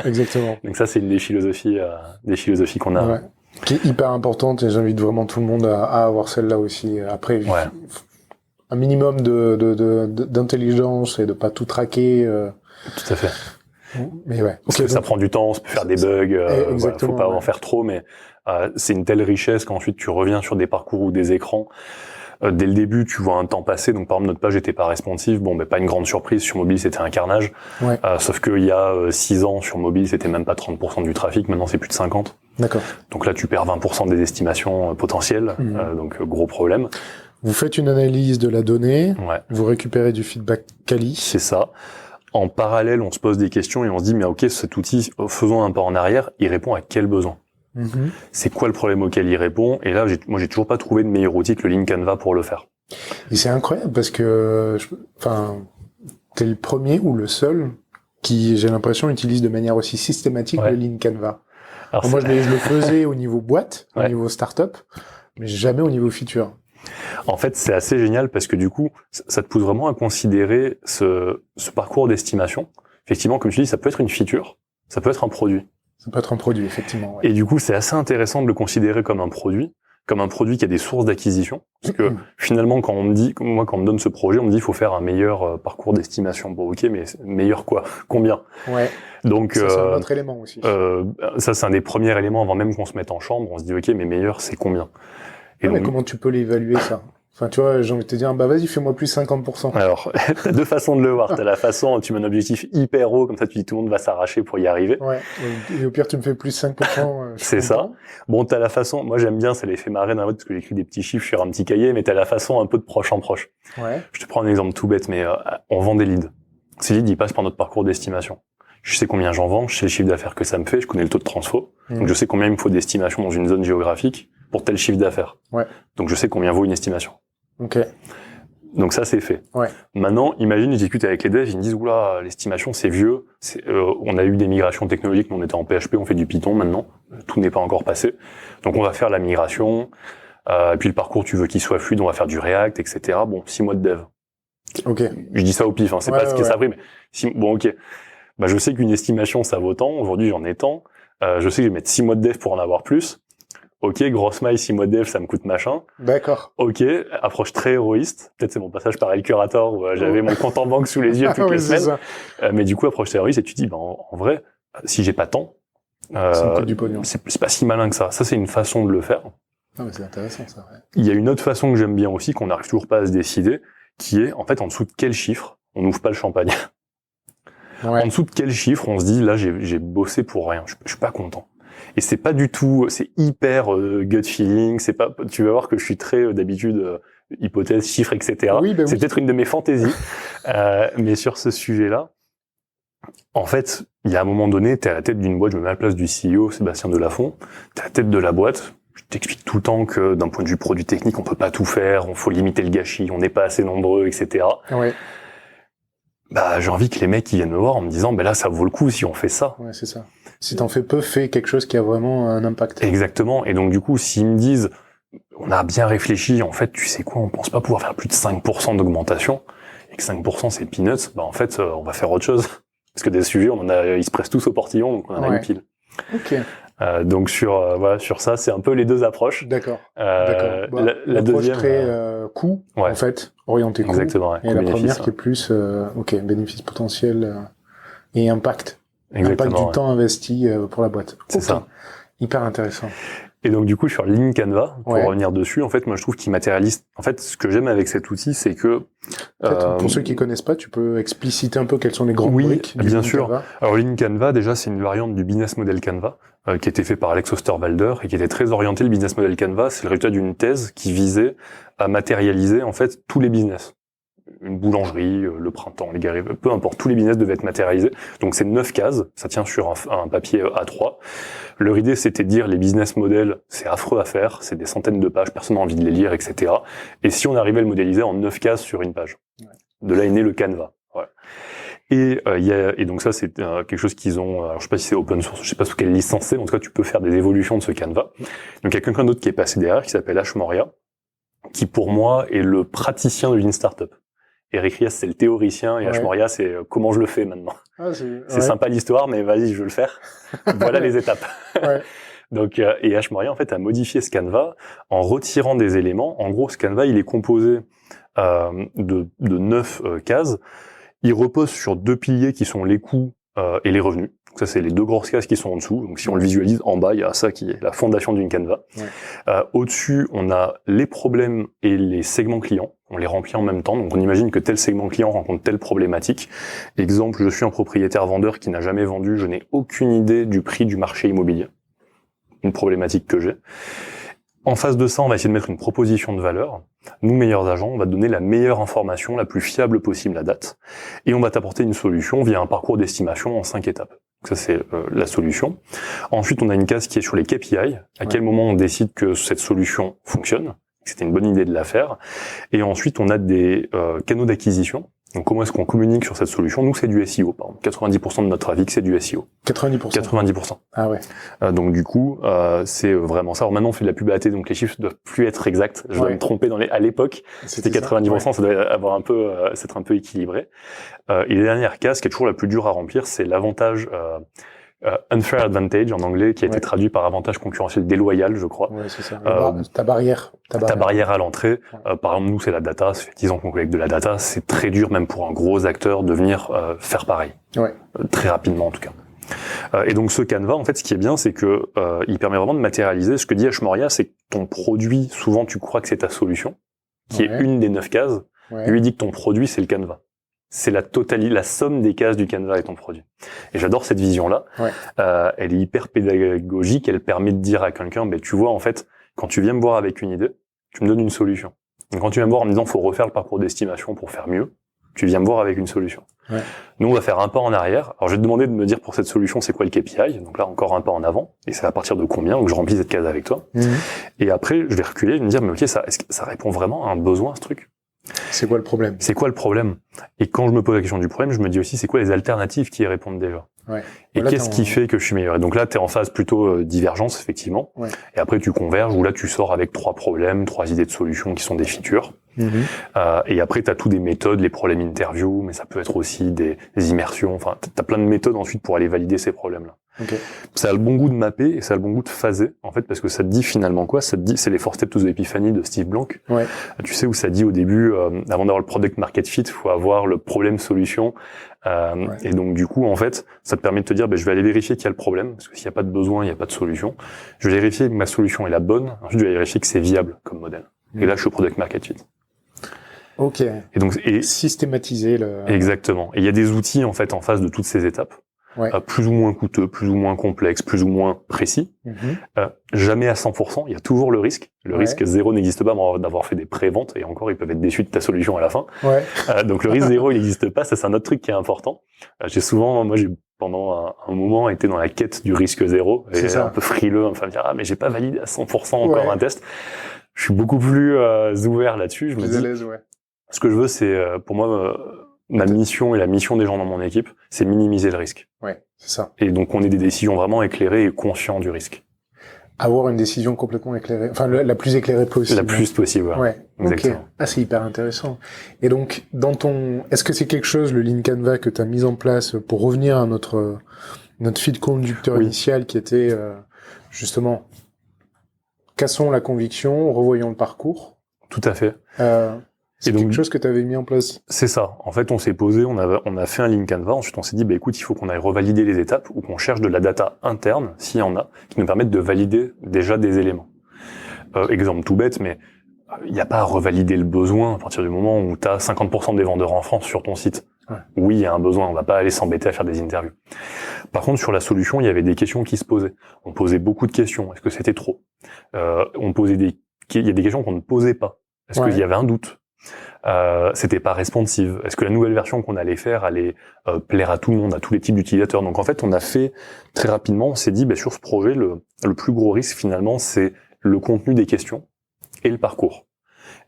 Exactement. Donc ça, c'est une des philosophies qu'on a. Ouais. Qui est hyper importante, et j'invite vraiment tout le monde à avoir celle-là aussi. Après, un minimum d'intelligence et de pas tout traquer. Tout à fait. Mais ouais. Parce que ça prend du temps, ça peut faire des bugs, faut pas en faire trop, mais c'est une telle richesse qu'ensuite tu reviens sur des parcours ou des écrans. Dès le début, tu vois un temps passer. Donc, par exemple, notre page était pas responsive. Bon, mais pas une grande surprise. Sur mobile, c'était un carnage. Sauf qu'il y a 6 ans, sur mobile, c'était même pas 30% du trafic. Maintenant, c'est plus de 50%. D'accord. Donc là, tu perds 20% des estimations potentielles. Donc, gros problème. Vous faites une analyse de la donnée. Vous récupérez du feedback quali. C'est ça. En parallèle, on se pose des questions et on se dit, mais ok, cet outil, faisons un pas en arrière, il répond à quel besoin? C'est quoi le problème auquel il répond? Et là, moi, j'ai toujours pas trouvé de meilleur outil que le Lean Canva pour le faire. Et c'est incroyable parce que, t'es le premier ou le seul qui, j'ai l'impression, utilise de manière aussi systématique le Lean Canva. Alors moi, je le faisais au niveau boîte, au niveau startup, mais jamais au niveau feature. En fait, c'est assez génial parce que du coup, ça te pousse vraiment à considérer ce parcours d'estimation. Effectivement, comme tu dis, ça peut être une feature, ça peut être un produit. Ça peut être un produit, effectivement. Et du coup, c'est assez intéressant de le considérer comme un produit qui a des sources d'acquisition. Parce que finalement, quand on me donne ce projet, on me dit il faut faire un meilleur parcours d'estimation. Bon, ok, mais meilleur quoi? Combien? Donc ça, c'est un autre élément aussi. Ça, c'est un des premiers éléments avant même qu'on se mette en chambre. On se dit ok, mais meilleur, c'est combien? Mais comment tu peux l'évaluer ça? Enfin, tu vois, j'ai envie de te dire, bah vas-y, fais-moi plus 50%. Alors, t'as deux façons de le voir. T'as la façon, tu mets un objectif hyper haut, comme ça tu dis tout le monde va s'arracher pour y arriver. Ouais. Et au pire, tu me fais plus 5%. C'est ça. Bon, t'as la façon, moi j'aime bien, ça les fait marrer dans la mode, parce que j'écris des petits chiffres sur un petit cahier, mais t'as la façon un peu de proche en proche. Ouais. Je te prends un exemple tout bête, mais on vend des leads. Ces leads, ils passent par notre parcours d'estimation. Je sais combien j'en vends, je sais le chiffre d'affaires que ça me fait, je connais le taux de transfo, donc je sais combien il me faut d'estimation dans une zone géographique pour tel chiffre d'affaires. Ouais. Donc je sais combien vaut une estimation. Ok. Donc ça, c'est fait. Ouais. Maintenant, imagine, je discute avec les devs, ils me disent, oula, l'estimation, c'est vieux. On a eu des migrations technologiques, mais on était en PHP, on fait du Python maintenant. Tout n'est pas encore passé. Donc on va faire la migration. Et puis le parcours, tu veux qu'il soit fluide, on va faire du React, etc. Bon, 6 mois de dev. Ok. Je dis ça au pif, hein, c'est pas ce que ça a pris, mais bon, ok. Bah, je sais qu'une estimation, ça vaut tant. Aujourd'hui, j'en ai tant. Je sais que je vais mettre 6 mois de dev pour en avoir plus. Ok, grosse maille, 6 mois de dev, ça me coûte machin. D'accord. Ok, approche très héroïste. Peut-être c'est mon passage par El Curator où j'avais mon compte en banque sous les yeux toutes les semaines. Mais du coup, approche très héroïste et tu dis, ben, en vrai, si j'ai pas tant, c'est pas si malin que ça. Ça, c'est une façon de le faire. Ah, mais c'est intéressant, ça, ouais. Il y a une autre façon que j'aime bien aussi, qu'on n'arrive toujours pas à se décider, qui est, en fait, en dessous de quel chiffre on n'ouvre pas le champagne. Ouais. En dessous de quel chiffre on se dit, là, j'ai bossé pour rien. Je suis pas content. Et c'est pas du tout, c'est hyper gut feeling, c'est pas, tu vas voir que je suis très d'habitude hypothèse, chiffres, etc. Oui, bah c'est oui. peut-être une de mes fantaisies, mais sur ce sujet-là, en fait, il y a un moment donné, t'es à la tête d'une boîte, je me mets à la place du CEO, Sébastien Delafont, t'es à la tête de la boîte, je t'explique tout le temps que d'un point de vue produit technique, on peut pas tout faire, on faut limiter le gâchis, on n'est pas assez nombreux, etc. Ouais. Bah, j'ai envie que les mecs ils viennent me voir en me disant, ben là, ça vaut le coup si on fait ça. Ouais, c'est ça. Si t'en fais peu, fais quelque chose qui a vraiment un impact. Exactement. Et donc, du coup, s'ils me disent, on a bien réfléchi, en fait, tu sais quoi, on pense pas pouvoir faire plus de 5% d'augmentation, et que 5% c'est peanuts, bah, en fait, on va faire autre chose. Parce que des sujets, ils se pressent tous au portillon, donc on en a une pile. Ok. Donc sur ça, c'est un peu les deux approches. D'accord. D'accord. Bah, la deuxième, très coût, en fait, orienté coût. Exactement. Ouais, et la première qui est plus, bénéfice potentiel et impact. Exactement. Impact du temps investi pour la boîte. C'est ça. Hyper intéressant. Et donc du coup sur Lean Canva, pour revenir dessus, en fait moi je trouve qu'il matérialise. En fait ce que j'aime avec cet outil, c'est que pour ceux qui connaissent pas, tu peux expliciter un peu quelles sont les grandes briques du bien Lean sûr. Canva. Alors Lean Canva déjà c'est une variante du business model Canva qui a été fait par Alex Osterwalder et qui était très orienté. Le business model Canva, c'est le résultat d'une thèse qui visait à matérialiser en fait tous les business. Une boulangerie, le printemps, les galeries, peu importe, tous les business devaient être matérialisés. Donc c'est 9 cases, ça tient sur un papier A3. Leur idée c'était de dire les business models, c'est affreux à faire, c'est des centaines de pages, personne n'a envie de les lire, etc. Et si on arrivait à le modéliser en 9 cases sur une page. De là est né le Canva. Voilà. Et donc ça c'est quelque chose qu'ils ont, alors je sais pas si c'est open source, je sais pas sous quelle licence c'est, en tout cas tu peux faire des évolutions de ce Canva. Donc il y a quelqu'un d'autre qui est passé derrière, qui s'appelle Ash Maurya, qui pour moi est le praticien de Lean Startup. Eric Ries, c'est le théoricien, et Ash Maurya, c'est comment je le fais maintenant. Ah, c'est sympa l'histoire, mais vas-y, je veux le faire. Voilà les étapes. Donc, et Ash Maurya, en fait, a modifié ce Canva en retirant des éléments. En gros, ce Canva, il est composé de 9 cases. Il repose sur 2 piliers qui sont les coûts et les revenus. Donc ça, c'est les 2 grosses cases qui sont en dessous. Donc si on le visualise, en bas, il y a ça qui est la fondation d'une Canva. Au-dessus, on a les problèmes et les segments clients. On les remplit en même temps. Donc on imagine que tel segment client rencontre telle problématique. Exemple, je suis un propriétaire vendeur qui n'a jamais vendu. Je n'ai aucune idée du prix du marché immobilier. Une problématique que j'ai. En face de ça, on va essayer de mettre une proposition de valeur. Nous, meilleurs agents, on va te donner la meilleure information, la plus fiable possible à date. Et on va t'apporter une solution via un parcours d'estimation en 5 étapes. Donc ça, c'est la solution. Ensuite, on a une case qui est sur les KPI. À quel moment on décide que cette solution fonctionne, que c'était une bonne idée de la faire. Et ensuite, on a des canaux d'acquisition. Donc comment est-ce qu'on communique sur cette solution? Nous, c'est du SEO, par exemple. 90% de notre trafic, c'est du SEO. 90%. 90%. Ah ouais. Donc du coup, c'est vraiment ça. Alors maintenant, on fait de la pub AT, donc les chiffres doivent plus être exacts. Je dois me tromper à l'époque. C'était 90%, ça doit avoir un peu, s'être un peu équilibré. Et la dernière case, qui est toujours la plus dure à remplir, c'est l'avantage, unfair advantage en anglais, qui a été traduit par avantage concurrentiel déloyal, je crois. Ouais, c'est ça. Ta barrière à l'entrée. Par exemple, nous, c'est la data. Ça fait 10 ans qu'on collecte de la data. C'est très dur, même pour un gros acteur, de venir faire pareil. Très rapidement, en tout cas. Et donc, ce Canva, en fait, ce qui est bien, c'est que il permet vraiment de matérialiser. Ce que dit Ash Maurya, c'est que ton produit, souvent, tu crois que c'est ta solution. qui est une des 9 cases, lui dit que ton produit, c'est le canevas. C'est la somme des cases du canevas est ton produit. Et j'adore cette vision-là. Elle est hyper pédagogique. Elle permet de dire à quelqu'un, ben, tu vois, en fait, quand tu viens me voir avec une idée, tu me donnes une solution. Donc, quand tu viens me voir en me disant, faut refaire le parcours d'estimation pour faire mieux, tu viens me voir avec une solution. Nous, on va faire un pas en arrière. Alors, je vais te demander de me dire pour cette solution, c'est quoi le KPI. Donc là, encore un pas en avant. Et c'est à partir de combien donc je remplis cette case avec toi. Et après, je vais reculer et me dire, mais ok, est-ce que ça répond vraiment à un besoin, ce truc? C'est quoi le problème? C'est quoi le problème? Et quand je me pose la question du problème, je me dis aussi, c'est quoi les alternatives qui y répondent déjà? Et voilà, qu'est-ce qui fait que je suis meilleur? Et donc là, tu es en phase plutôt divergence, effectivement. Et après, tu converges, où là, tu sors avec 3 problèmes, 3 idées de solutions qui sont des features. Et après, tu as tout des méthodes, les problèmes interview, mais ça peut être aussi des immersions. Enfin, tu as plein de méthodes ensuite pour aller valider ces problèmes-là. Ça a le bon goût de mapper et ça a le bon goût de phaser, en fait, parce que ça te dit finalement quoi? Ça te dit, c'est les 4 Steps to the Epiphany de Steve Blank. Tu sais où ça dit au début, avant d'avoir le product market fit, il faut avoir le problème-solution. Et donc, du coup, en fait, ça te permet de te dire, je vais aller vérifier qu'il y a le problème, parce que s'il n'y a pas de besoin, il n'y a pas de solution. Je vais vérifier que ma solution est la bonne. Ensuite, je vais vérifier que c'est viable comme modèle. Et là, je suis au product market fit. Et donc, systématiser le... Exactement. Et il y a des outils, en fait, en face de toutes ces étapes. Plus ou moins coûteux, plus ou moins complexes, plus ou moins précis. Jamais à 100%, il y a toujours le risque. Le risque zéro n'existe pas d'avoir fait des pré-ventes, et encore, ils peuvent être déçus de ta solution à la fin. Donc le risque zéro, il n'existe pas, ça c'est un autre truc qui est important. J'ai pendant un moment été dans la quête du risque zéro, et un peu frileux, enfin me dire, mais j'ai pas validé à 100% encore un test. Je suis beaucoup plus ouvert là-dessus. Je me dis, ce que je veux, c'est, pour moi, ma mission et la mission des gens dans mon équipe, c'est minimiser le risque. C'est ça. Et donc, on ait des décisions vraiment éclairées et conscients du risque. Avoir une décision complètement éclairée, enfin, la plus éclairée possible. La plus possible, exactement. Ah, c'est hyper intéressant. Et donc, est-ce que c'est quelque chose, le Lean Canvas, que tu as mis en place pour revenir à notre fil conducteur initial qui était, justement, cassons la conviction, revoyons le parcours? Tout à fait. C'est quelque chose que tu avais mis en place? C'est ça. En fait, on s'est posé, on a fait un Lean Canvas. Ensuite, on s'est dit, écoute, il faut qu'on aille revalider les étapes ou qu'on cherche de la data interne, s'il y en a, qui nous permettent de valider déjà des éléments. Exemple tout bête, mais il n'y a pas à revalider le besoin à partir du moment où tu as 50% des vendeurs en France sur ton site. Oui, il y a un besoin. On va pas aller s'embêter à faire des interviews. Par contre, sur la solution, il y avait des questions qui se posaient. On posait beaucoup de questions. Est-ce que c'était trop? Il y a des questions qu'on ne posait pas. Est-ce qu'il y avait un doute? C'était pas responsive. Est-ce que la nouvelle version qu'on allait faire allait plaire à tout le monde, à tous les types d'utilisateurs? Donc en fait, on a fait très rapidement, on s'est dit, sur ce projet, le plus gros risque finalement, c'est le contenu des questions et le parcours.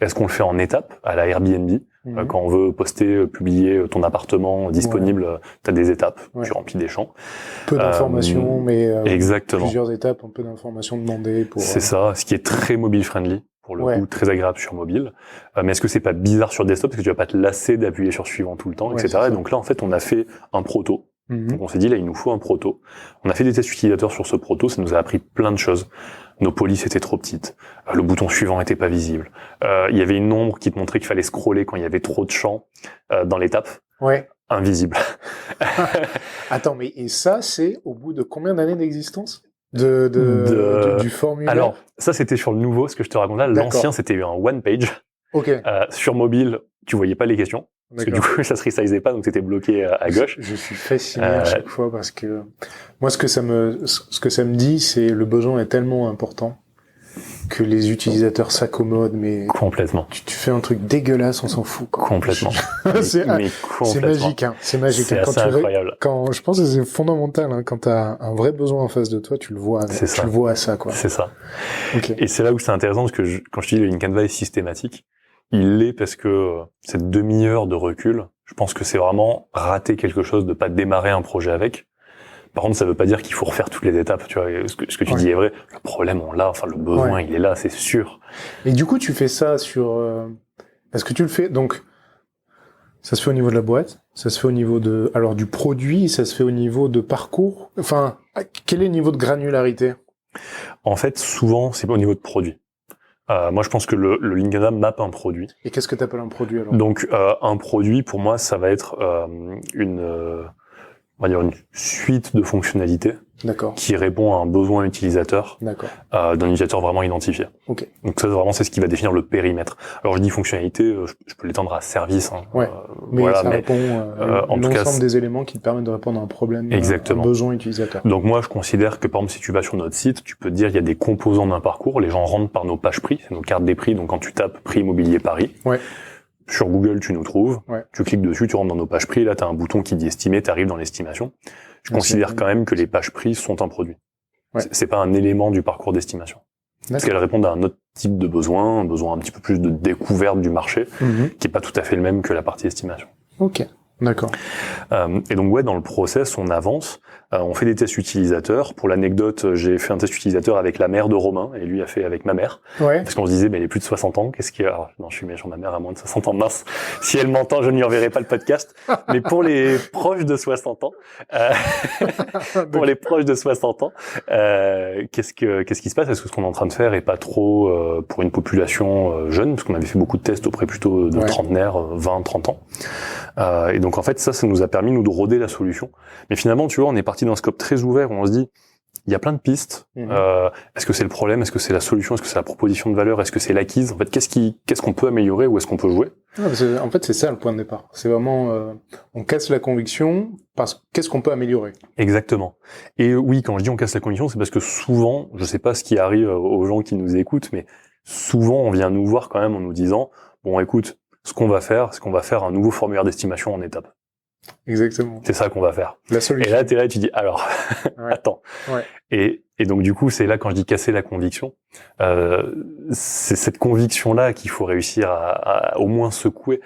Est-ce qu'on le fait en étapes, à la Airbnb? Quand on veut poster, publier ton appartement disponible, t'as des étapes, tu remplis des champs. Peu d'informations, mais exactement. Plusieurs étapes, un peu d'informations demandées pour... C'est ça, ce qui est très mobile friendly. Pour le coup, très agréable sur mobile. Mais est-ce que c'est pas bizarre sur desktop, parce que tu vas pas te lasser d'appuyer sur suivant tout le temps, etc. Et donc là, en fait, on a fait un proto. Donc on s'est dit, là, il nous faut un proto. On a fait des tests utilisateurs sur ce proto, ça nous a appris plein de choses. Nos polices étaient trop petites. Le bouton suivant était pas visible. Il y avait une ombre qui te montrait qu'il fallait scroller quand il y avait trop de champs dans l'étape. Invisible. Attends, mais et ça, c'est au bout de combien d'années d'existence du formulaire? Alors, ça, c'était sur le nouveau, ce que je te raconte là. L'ancien, c'était un one page. Sur mobile, tu voyais pas les questions. Parce que du coup, ça se resizait pas, donc c'était bloqué à gauche. Je suis fasciné à chaque fois parce que moi, ce que ça me dit, c'est le besoin est tellement important que les utilisateurs s'accommodent, mais complètement. Tu fais un truc dégueulasse, on s'en fout, quoi. Complètement. C'est magique, hein. C'est magique. C'est assez incroyable. Je pense que c'est fondamental, hein. Quand t'as un vrai besoin en face de toi, tu le vois. Tu le vois à ça, quoi. C'est ça. Et c'est là où c'est intéressant parce que quand je dis le Lean Canvas est systématique, il l'est parce que cette demi-heure de recul, je pense que c'est vraiment rater quelque chose de pas démarrer un projet avec. Par contre, ça veut pas dire qu'il faut refaire toutes les étapes, tu vois. Ce que tu dis est vrai. Le problème, on l'a, enfin, le besoin, il est là, c'est sûr. Et du coup, tu fais ça sur, est-ce que tu le fais, donc, ça se fait au niveau de la boîte, ça se fait au niveau du produit, ça se fait au niveau de parcours. Enfin, quel est le niveau de granularité? En fait, souvent, c'est pas au niveau de produit. Moi, je pense que le Lean Canvas mappe un produit. Et qu'est-ce que tu appelles un produit, alors? Donc, un produit, pour moi, ça va être on va dire une suite de fonctionnalités D'accord. qui répond à un besoin utilisateur D'accord. d'un utilisateur vraiment identifié. Ok. Donc ça, vraiment, c'est ce qui va définir le périmètre. Alors je dis fonctionnalité, je peux l'étendre à service. Hein, ouais. Mais voilà, ça répond en tout cas, l'ensemble des éléments qui te permettent de répondre à un problème, exactement. un besoin utilisateur. Donc moi, je considère que, par exemple, si tu vas sur notre site, tu peux te dire il y a des composants d'un parcours. Les gens rentrent par nos pages prix, c'est nos cartes des prix. Donc quand tu tapes prix immobilier Paris, ouais. sur Google, tu nous trouves. Ouais. Tu cliques dessus, tu rentres dans nos pages prix. Là, tu as un bouton qui dit estimer, tu arrives dans l'estimation. Je considère quand même que les pages prix sont un produit. Ouais. C'est pas un élément du parcours d'estimation. Parce qu'elles répondent à un autre type de besoin, un besoin un petit peu plus de découverte du marché, qui est pas tout à fait le même que la partie estimation. Ok, d'accord. Et donc ouais, dans le process, on avance, on fait des tests utilisateurs. Pour l'anecdote, j'ai fait un test utilisateur avec la mère de Romain, et lui a fait avec ma mère. Ouais. Parce qu'on se disait, mais elle est plus de 60 ans, qu'est-ce qu'il y a? Alors, non, je suis méchant, ma mère a moins de 60 ans, mince. Si elle m'entend, je ne lui enverrai pas le podcast. Mais pour les proches de 60 ans, pour les proches de 60 ans, qu'est-ce qui se passe? Est-ce que ce qu'on est en train de faire est pas trop pour une population jeune? Parce qu'on avait fait beaucoup de tests auprès plutôt de trentenaires, 20, 30 ans. Et donc en fait, ça nous a permis, nous, de roder la solution. Mais finalement, tu vois, on est parti d'un scope très ouvert où on se dit, il y a plein de pistes. Est-ce que c'est le problème? Est-ce que c'est la solution? Est-ce que c'est la proposition de valeur? Est-ce que c'est l'acquise? En fait, qu'est-ce qu'on peut améliorer? Où est-ce qu'on peut jouer? En fait, c'est ça le point de départ. C'est vraiment, on casse la conviction parce qu'est-ce qu'on peut améliorer? Exactement. Et oui, quand je dis on casse la conviction, c'est parce que souvent, je sais pas ce qui arrive aux gens qui nous écoutent, mais souvent, on vient nous voir quand même en nous disant, bon, écoute, ce qu'on va faire, c'est qu'on va faire un nouveau formulaire d'estimation en étapes. Exactement. C'est ça qu'on va faire. La solution. Et là, t'es là et tu dis, alors, attends. Ouais. Et donc, du coup, c'est là quand je dis casser la conviction, c'est cette conviction-là qu'il faut réussir à au moins secouer.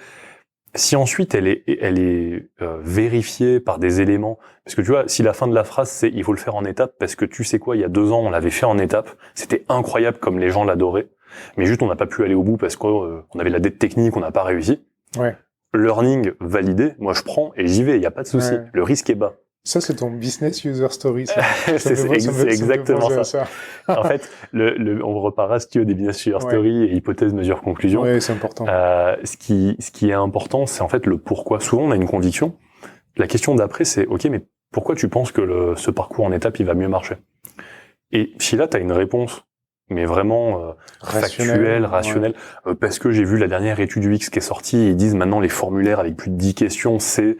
Si ensuite elle est vérifiée par des éléments, parce que tu vois, si la fin de la phrase c'est il faut le faire en étapes, parce que tu sais quoi, il y a 2 ans on l'avait fait en étapes, c'était incroyable comme les gens l'adoraient, mais juste on n'a pas pu aller au bout parce qu'on avait la dette technique, on n'a pas réussi. Ouais. Learning validé, moi je prends et j'y vais, il y a pas de souci, le risque est bas. Ça, c'est ton business user story. Ça. c'est exactement ça. En fait, on reparlera si tu veux des business user story et hypothèse, mesure, conclusion. Oui, c'est important. Ce qui est important, c'est en fait le pourquoi. Souvent, on a une conviction. La question d'après, c'est ok, mais pourquoi tu penses que ce parcours en étape, il va mieux marcher? Et si là, tu as une réponse, mais vraiment factuelle, rationnelle, parce que j'ai vu la dernière étude UX qui est sortie et ils disent maintenant les formulaires avec plus de 10 questions, c'est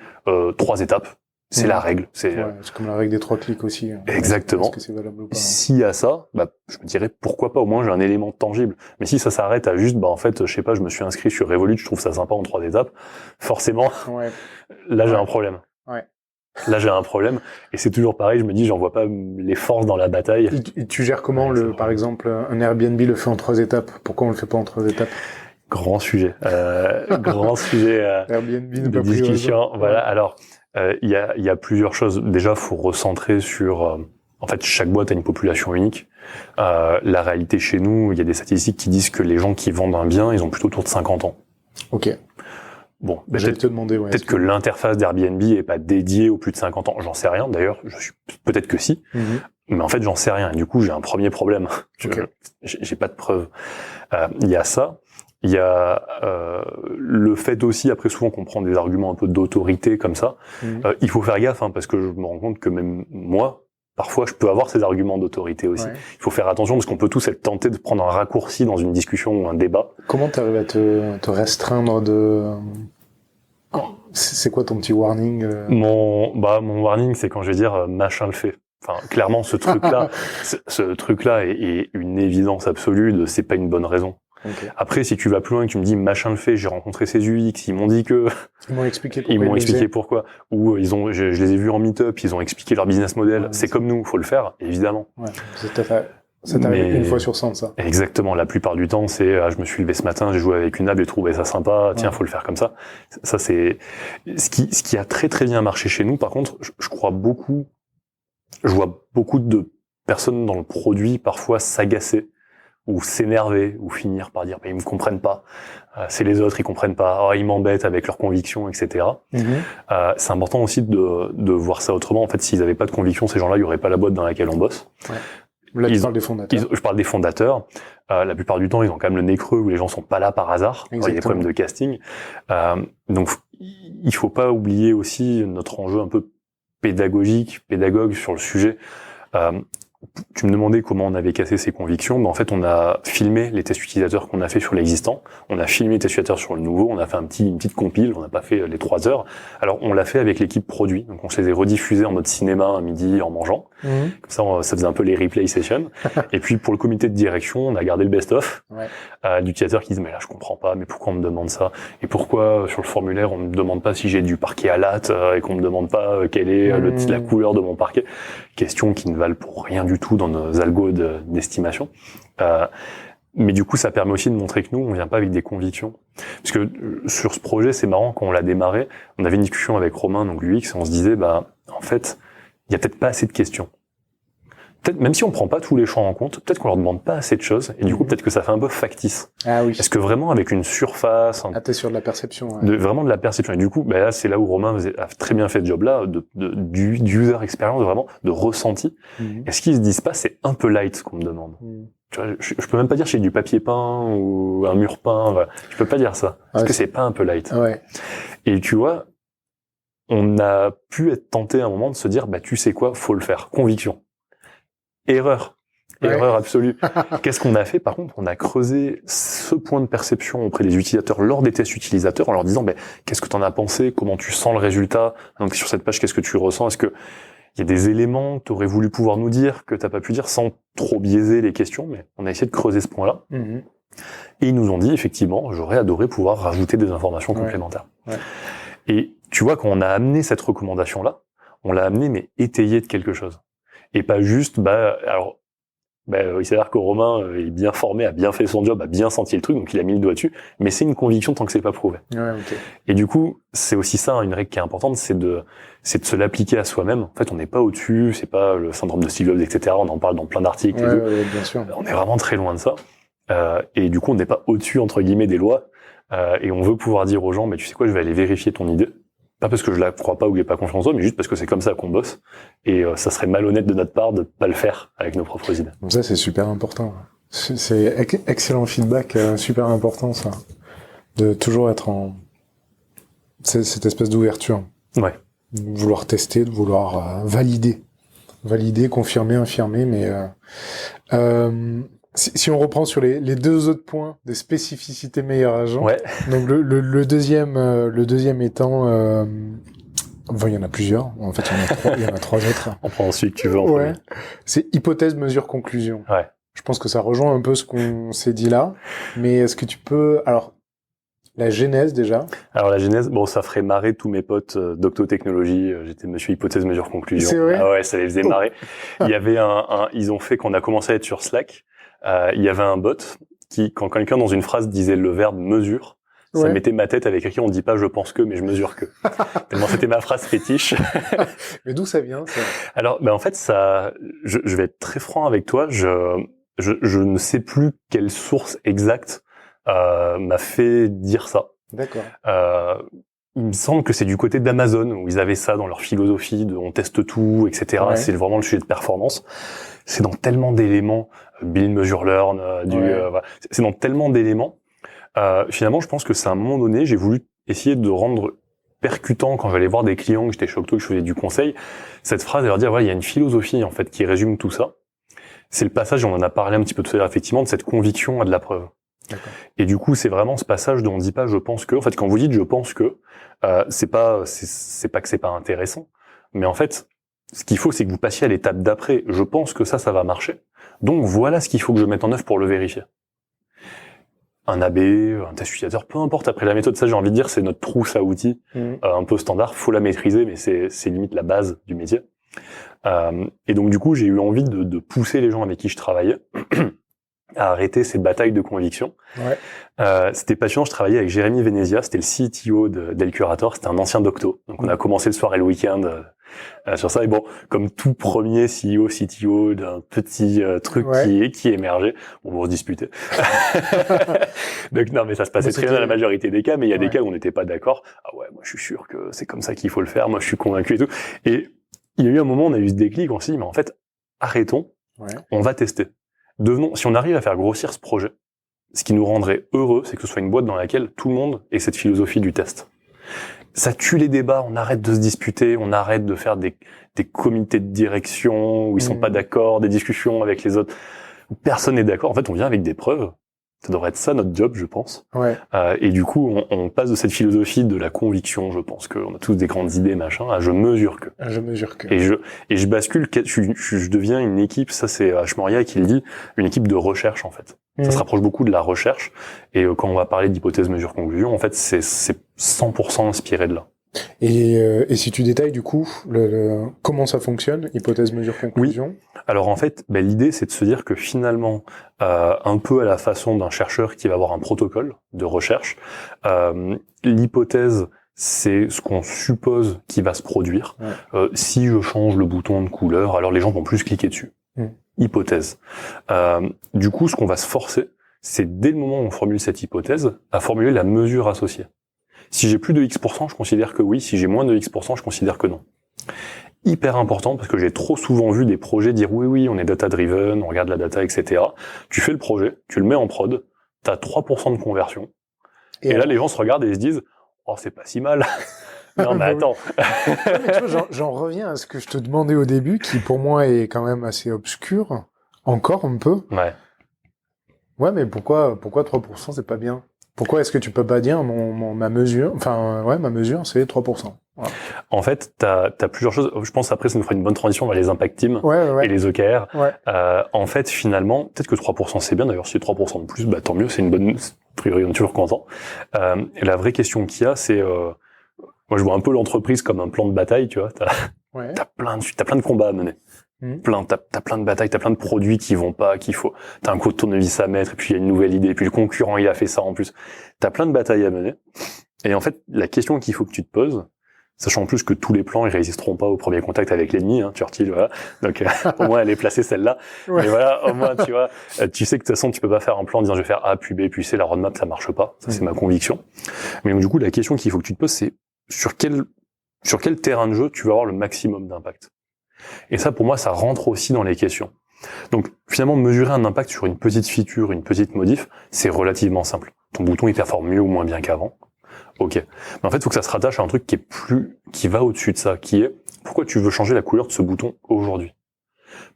3 étapes. C'est la règle. C'est comme la règle des 3 clics aussi. Exactement. Est-ce que c'est valable ou pas? S'il y a ça, je me dirais pourquoi pas, au moins j'ai un élément tangible. Mais si ça s'arrête à juste, en fait, je sais pas, je me suis inscrit sur Revolut, je trouve ça sympa en 3 étapes, forcément, là j'ai un problème. Là j'ai un problème. Et c'est toujours pareil, je me dis, j'en vois pas les forces dans la bataille. Et tu gères comment par exemple, un Airbnb le fait en 3 étapes? Pourquoi on le fait pas en 3 étapes? Grand sujet. Grand sujet Airbnb de discussion. Voilà, alors... Il y a plusieurs choses. Déjà, faut recentrer sur. En fait, chaque boîte a une population unique. La réalité chez nous, il y a des statistiques qui disent que les gens qui vendent un bien, ils ont plutôt autour de 50 ans. Ok. Bon, j'allais te demander. Peut-être que l'interface d'Airbnb est pas dédiée aux plus de 50 ans. J'en sais rien. D'ailleurs, peut-être que si. Mais en fait, j'en sais rien. Et du coup, j'ai un premier problème. J'ai pas de preuves. Il y a ça. Il y a le fait aussi, après souvent qu'on prend des arguments un peu d'autorité comme ça, il faut faire gaffe, parce que je me rends compte que même moi, parfois je peux avoir ces arguments d'autorité aussi. Il faut faire attention parce qu'on peut tous être tentés de prendre un raccourci dans une discussion ou un débat. Comment tu arrives à te restreindre de... C'est quoi ton petit warning Mon warning, c'est quand je vais dire machin le fait. Enfin, clairement, ce truc-là est une évidence absolue de c'est pas une bonne raison. Okay. Après, si tu vas plus loin et que tu me dis machin le fait, j'ai rencontré ces UX, ils m'ont dit que ils m'ont expliqué pourquoi, ou je les ai vus en meet-up, ils ont expliqué leur business model. C'est comme nous, faut le faire, évidemment. Ça t'arrive une fois sur 100, ça. Exactement. La plupart du temps, c'est je me suis levé ce matin, j'ai joué avec une app, j'ai trouvé ça sympa. Tiens, faut le faire comme ça. Ça c'est ce qui a très très bien marché chez nous. Par contre, je vois beaucoup de personnes dans le produit parfois s'agacer ou s'énerver, ou finir par dire ils me comprennent pas, c'est les autres, ils comprennent pas, ils m'embêtent avec leurs convictions, etc. C'est important aussi de voir ça autrement. En fait, s'ils avaient pas de conviction, ces gens-là, il y aurait pas la boîte dans laquelle on bosse. Là, tu parles des fondateurs. Je parle des fondateurs. La plupart du temps, ils ont quand même le nez creux où les gens sont pas là par hasard. Il y a des problèmes de casting. Donc, il faut pas oublier aussi notre enjeu un peu pédagogue sur le sujet. Tu me demandais comment on avait cassé ces convictions. En fait, on a filmé les tests utilisateurs qu'on a fait sur l'existant. On a filmé les tests utilisateurs sur le nouveau. On a fait une petite compile. On n'a pas fait les 3 heures. Alors, on l'a fait avec l'équipe produit. Donc, on se les a rediffusés en mode cinéma à midi en mangeant. Comme ça, ça faisait un peu les replay sessions. Et puis, pour le comité de direction, on a gardé le best-of d'utilisateurs qui disent, mais là, je comprends pas. Mais pourquoi on me demande ça? Et pourquoi, sur le formulaire, on me demande pas si j'ai du parquet à latte et qu'on me demande pas quelle est la couleur de mon parquet? Questions qui ne valent pour rien du tout dans nos algos d'estimation. Mais du coup, ça permet aussi de montrer que nous, on vient pas avec des convictions. Parce que sur ce projet, c'est marrant, quand on l'a démarré, on avait une discussion avec Romain, donc l'UX, et on se disait, en fait, il y a peut-être pas assez de questions. Peut-être, même si on prend pas tous les champs en compte, peut-être qu'on leur demande pas assez de choses, et du coup, peut-être que ça fait un peu factice. Ah oui. Est-ce que vraiment avec une surface... t'es sur de la perception. Vraiment de la perception. Et du coup, là, c'est là où Romain a très bien fait ce job-là, du user experience, vraiment, de ressenti. Est-ce qu'ils se disent pas, c'est un peu light ce qu'on me demande? Tu vois, je peux même pas dire j'ai du papier peint ou un mur peint, voilà. Je peux pas dire ça. Parce que c'est pas un peu light. Ouais. Et tu vois, on a pu être tenté à un moment de se dire, tu sais quoi, faut le faire. Conviction. Erreur absolue. Qu'est-ce qu'on a fait? Par contre, on a creusé ce point de perception auprès des utilisateurs lors des tests utilisateurs en leur disant, qu'est-ce que t'en as pensé? Comment tu sens le résultat? Donc, sur cette page, qu'est-ce que tu ressens? Est-ce que il y a des éléments que t'aurais voulu pouvoir nous dire, que t'as pas pu dire sans trop biaiser les questions? Mais on a essayé de creuser ce point-là. Et ils nous ont dit, effectivement, j'aurais adoré pouvoir rajouter des informations complémentaires. Et tu vois, quand on a amené cette recommandation-là, on l'a amené, mais étayée de quelque chose. Et pas juste, il s'avère que Romain est bien formé, a bien fait son job, a bien senti le truc, donc il a mis le doigt dessus, mais c'est une conviction tant que c'est pas prouvé. Et du coup, c'est aussi ça, une règle qui est importante, c'est de se l'appliquer à soi-même. En fait, on n'est pas au-dessus, c'est pas le syndrome de Steve Jobs, etc. On en parle dans plein d'articles et tout. Bien sûr. On est vraiment très loin de ça. Et du coup, on n'est pas au-dessus, entre guillemets, des lois. Et on veut pouvoir dire aux gens, tu sais quoi, je vais aller vérifier ton idée. Pas parce que je la crois pas ou que j'ai pas confiance en toi, mais juste parce que c'est comme ça qu'on bosse. Et ça serait malhonnête de notre part de pas le faire avec nos propres idées. Donc ça, c'est super important. C'est excellent feedback, super important ça. De toujours être en cette espèce d'ouverture. Ouais. De vouloir tester, de vouloir valider, confirmer, infirmer, mais si on reprend sur les 2 autres points des spécificités meilleur agent, donc le deuxième étant, il y en a plusieurs, en fait il y en a 3 autres. On prend celui que tu veux en premier. C'est hypothèse, mesure, conclusion. Je pense que ça rejoint un peu ce qu'on s'est dit là, mais est-ce que tu peux, alors, la genèse déjà. Alors la genèse, ça ferait marrer tous mes potes d'Octotechnologie. J'étais monsieur hypothèse, mesure, conclusion. C'est vrai? Ah ouais, ça les faisait marrer. Il y avait ils ont fait, quand on a commencé à être sur Slack, il y avait un bot qui, quand quelqu'un dans une phrase disait le verbe mesure, ça mettait ma tête avec écrit, on dit pas je pense que, mais je mesure que. Tellement c'était ma phrase fétiche. Mais d'où ça vient, ça? Alors, en fait, je vais être très franc avec toi, je ne sais plus quelle source exacte m'a fait dire ça. D'accord. Il me semble que c'est du côté d'Amazon où ils avaient ça dans leur philosophie de on teste tout, etc. C'est vraiment le sujet de performance. C'est dans tellement d'éléments, build, measure, learn, c'est dans tellement d'éléments. Finalement, je pense que c'est à un moment donné, j'ai voulu essayer de rendre percutant quand j'allais voir des clients, que j'étais chez Octo, que je faisais du conseil, cette phrase et leur dire il y a une philosophie en fait qui résume tout ça. C'est le passage, on en a parlé un petit peu tout à l'heure effectivement, de cette conviction à de la preuve. D'accord. Et du coup, c'est vraiment ce passage dont on dit pas je pense que. En fait, quand vous dites je pense que, c'est pas que c'est pas intéressant, mais en fait, ce qu'il faut, c'est que vous passiez à l'étape d'après. Je pense que ça va marcher. Donc voilà ce qu'il faut que je mette en œuvre pour le vérifier. Un AB, un test utilisateur, peu importe. Après la méthode, ça j'ai envie de dire, c'est notre trousse à outils, un peu standard. Faut la maîtriser, mais c'est limite la base du métier. Et donc du coup, j'ai eu envie de pousser les gens avec qui je travaillais à arrêter ces batailles de conviction. C'était passionnant, je travaillais avec Jérémy Venezia, c'était le CTO d'Elcurator, c'était un ancien d'Octo. Donc on a commencé le soir et le week-end sur ça. Et comme tout premier CEO, CTO d'un petit truc qui émergeait, on se disputait. Donc non, mais ça se passait très bien dans la majorité des cas, mais il y a des cas où on n'était pas d'accord. Ah ouais, moi je suis sûr que c'est comme ça qu'il faut le faire, moi je suis convaincu et tout. Et il y a eu un moment, on a eu ce déclic, on s'est dit, mais en fait, arrêtons, on va tester. Si on arrive à faire grossir ce projet, ce qui nous rendrait heureux, c'est que ce soit une boîte dans laquelle tout le monde ait cette philosophie du test. ça tue les débats, on arrête de se disputer, on arrête de faire des comités de direction où ils sont pas d'accord, des discussions avec les autres où personne n'est d'accord. En fait, on vient avec des preuves. Ça devrait être ça notre job, je pense. Ouais. Et du coup, on passe de cette philosophie de la conviction, je pense qu'on a tous des grandes idées, machin, à je mesure que. Je mesure que. Et je bascule, je deviens une équipe, ça c'est Ashmoria qui le dit, une équipe de recherche en fait. Ça se rapproche beaucoup de la recherche. Et quand on va parler d'hypothèse, mesure, conclusion, en fait, c'est 100% inspiré de là. Et si tu détailles du coup comment ça fonctionne, hypothèse, mesure, conclusion. Oui. Alors en fait, l'idée c'est de se dire que finalement, un peu à la façon d'un chercheur qui va avoir un protocole de recherche, l'hypothèse c'est ce qu'on suppose qui va se produire. Ouais. Si je change le bouton de couleur, alors les gens vont plus cliquer dessus. Hypothèse. Du coup, ce qu'on va se forcer, c'est dès le moment où on formule cette hypothèse, à formuler la mesure associée. Si j'ai plus de X%, je considère que oui. Si j'ai moins de X%, je considère que non. Hyper important, parce que j'ai trop souvent vu des projets dire oui, on est data-driven, on regarde la data, etc. Tu fais le projet, tu le mets en prod, t'as 3% de conversion. Et là, les gens se regardent et ils se disent « Oh, c'est pas si mal !» Non, mais attends. Mais tu vois, j'en reviens à ce que je te demandais au début, qui pour moi est quand même assez obscur. Encore un peu. Ouais. Ouais, mais pourquoi 3% c'est pas bien? Pourquoi est-ce que tu peux pas dire ma mesure, ma mesure c'est 3%. Voilà. En fait, t'as plusieurs choses. Je pense après ça nous fera une bonne transition vers les impact teams et les OKR. Ouais. En fait, finalement, peut-être que 3% c'est bien. D'ailleurs, si c'est 3% de plus, tant mieux. C'est une bonne. A priori, on est toujours content. Et la vraie question qu'il y a, c'est moi, je vois un peu l'entreprise comme un plan de bataille, tu vois. T'as plein de combats à mener. T'as plein de batailles, t'as plein de produits qui vont pas, t'as un coup de tournevis à mettre, et puis il y a une nouvelle idée, et puis le concurrent, il a fait ça en plus. T'as plein de batailles à mener. Et en fait, la question qu'il faut que tu te poses, sachant en plus que tous les plans, ils résisteront pas au premier contact avec l'ennemi, Churchill, voilà. Donc, au moins, elle est placée celle-là. Ouais. Mais voilà, au moins, tu vois, tu sais que de toute façon, tu peux pas faire un plan en disant je vais faire A, puis B, puis C, la roadmap, ça marche pas. Ça, c'est ma conviction. Mais donc, du coup, la question qu'il faut que tu te poses, c'est sur quel terrain de jeu tu vas avoir le maximum d'impact. Et ça, pour moi, ça rentre aussi dans les questions. Donc, finalement, mesurer un impact sur une petite feature, une petite modif, c'est relativement simple. Ton bouton, il performe mieux ou moins bien qu'avant. Ok. Mais en fait, il faut que ça se rattache à un truc qui va au-dessus de ça, qui est, pourquoi tu veux changer la couleur de ce bouton aujourd'hui?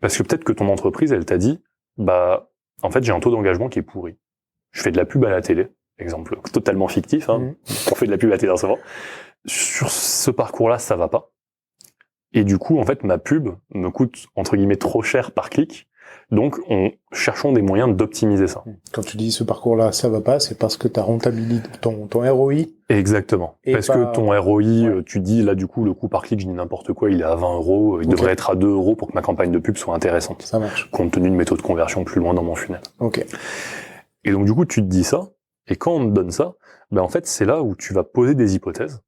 Parce que peut-être que ton entreprise, elle t'a dit, en fait, j'ai un taux d'engagement qui est pourri. Je fais de la pub à la télé, exemple totalement fictif, on fait de la pub à la télé en ce moment. Sur ce parcours-là, ça va pas. Et du coup, en fait, ma pub me coûte, entre guillemets, trop cher par clic. Donc, cherchons des moyens d'optimiser ça. Quand tu dis ce parcours-là, ça va pas, c'est parce que ta rentabilité, ton ROI. Exactement. Parce que ton ROI, tu dis, là, du coup, le coût par clic, je dis n'importe quoi, il est à 20 €. Il devrait être à 2 € pour que ma campagne de pub soit intéressante. Ça marche. Compte tenu de mes taux de conversion plus loin dans mon funnel. Ok. Et donc, du coup, tu te dis ça. Et quand on te donne ça, en fait, c'est là où tu vas poser des hypothèses.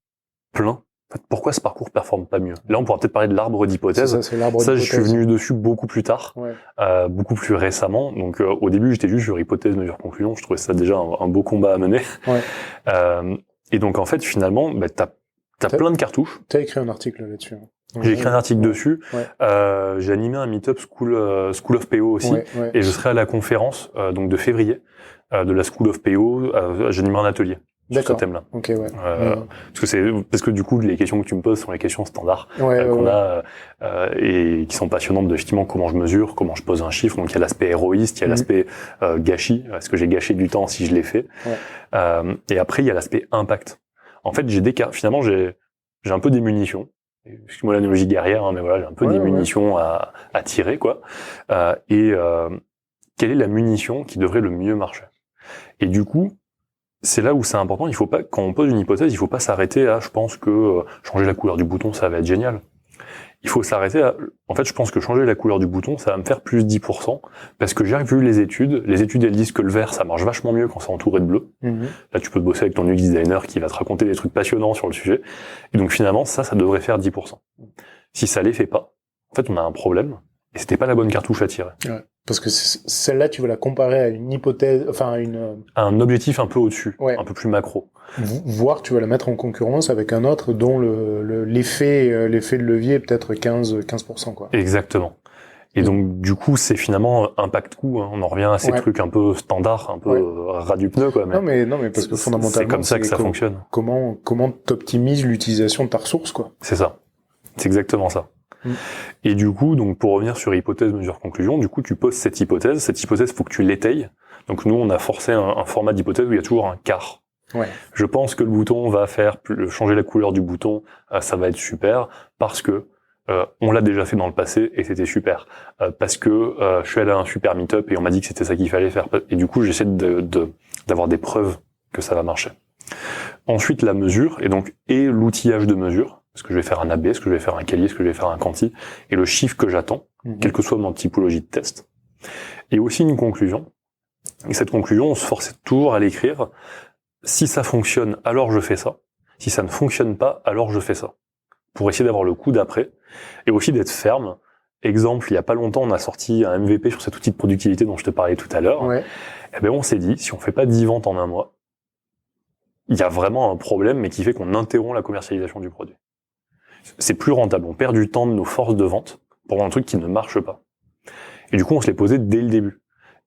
Plein. En fait, pourquoi ce parcours performe pas mieux? Là, on pourra peut-être parler de l'arbre d'hypothèses. Ça, je suis venu dessus beaucoup plus tard, beaucoup plus récemment. Donc, au début, j'étais juste sur hypothèse, mesure, conclusion. Je trouvais ça déjà un beau combat à mener. Ouais. Et donc, en fait, finalement, t'as plein de cartouches. T'as écrit un article là-dessus. J'ai écrit un article dessus. Ouais. J'ai animé un meet-up School of PO aussi. Et je serai à la conférence donc de février de la School of PO. J'anime un atelier. Sur ce thème-là. Okay, ouais. Parce que du coup, les questions que tu me poses sont les questions standards qu'on a et qui sont passionnantes de effectivement comment je mesure, comment je pose un chiffre. Donc il y a l'aspect héroïste, il y a l'aspect gâchis. Est-ce que j'ai gâché du temps si je l'ai fait? Et après il y a l'aspect impact. En fait, finalement j'ai un peu des munitions. Excuse-moi l'analogie guerrière, mais voilà, j'ai un peu des munitions à tirer, quoi. Quelle est la munition qui devrait le mieux marcher? Et du coup, c'est là où c'est important. Il faut pas, quand on pose une hypothèse, il faut pas s'arrêter à, je pense que changer la couleur du bouton, ça va être génial. Il faut s'arrêter à, en fait, je pense que changer la couleur du bouton, ça va me faire plus 10%, parce que j'ai vu les études. Les études, elles disent que le vert, ça marche vachement mieux quand c'est entouré de bleu. Là, tu peux te bosser avec ton UX designer qui va te raconter des trucs passionnants sur le sujet. Et donc, finalement, ça devrait faire 10%. Si ça les fait pas, en fait, on a un problème. Et c'était pas la bonne cartouche à tirer. Ouais. Parce que celle-là, tu veux la comparer à une hypothèse, un objectif un peu au-dessus, un peu plus macro. Voire tu vas la mettre en concurrence avec un autre dont l'effet de levier est peut-être 15%, quoi. Exactement. Et donc, du coup, c'est finalement impact coût. Hein. On en revient à ces trucs un peu standards, un peu ras du pneu, quoi. Mais non, mais parce que fondamentalement, c'est comme ça que ça fonctionne. Comment t'optimises l'utilisation de ta ressource, quoi. C'est ça. C'est exactement ça. Et du coup, donc, pour revenir sur hypothèse, mesure, conclusion, du coup, tu poses cette hypothèse. Cette hypothèse, faut que tu l'étayes. Donc, nous, on a forcé un format d'hypothèse où il y a toujours un quart. Ouais. Je pense que le bouton va changer la couleur du bouton, ça va être super, parce que on l'a déjà fait dans le passé et c'était super. Parce que je suis allé à un super meet-up et on m'a dit que c'était ça qu'il fallait faire. Et du coup, j'essaie d'avoir des preuves que ça va marcher. Ensuite, la mesure et l'outillage de mesure. Est-ce que je vais faire un AB, est-ce que je vais faire un quali, est-ce que je vais faire un quanti, et le chiffre que j'attends, quelle que soit mon typologie de test. Et aussi une conclusion. Et cette conclusion, on se force toujours à l'écrire. Si ça fonctionne, alors je fais ça. Si ça ne fonctionne pas, alors je fais ça. Pour essayer d'avoir le coup d'après. Et aussi d'être ferme. Exemple, il y a pas longtemps, on a sorti un MVP sur cet outil de productivité dont je te parlais tout à l'heure. Ouais. Eh ben, on s'est dit, si on fait pas 10 ventes en un mois, il y a vraiment un problème, mais qui fait qu'on interrompt la commercialisation du produit. C'est plus rentable. On perd du temps de nos forces de vente pour un truc qui ne marche pas. Et du coup, on se l'est posé dès le début.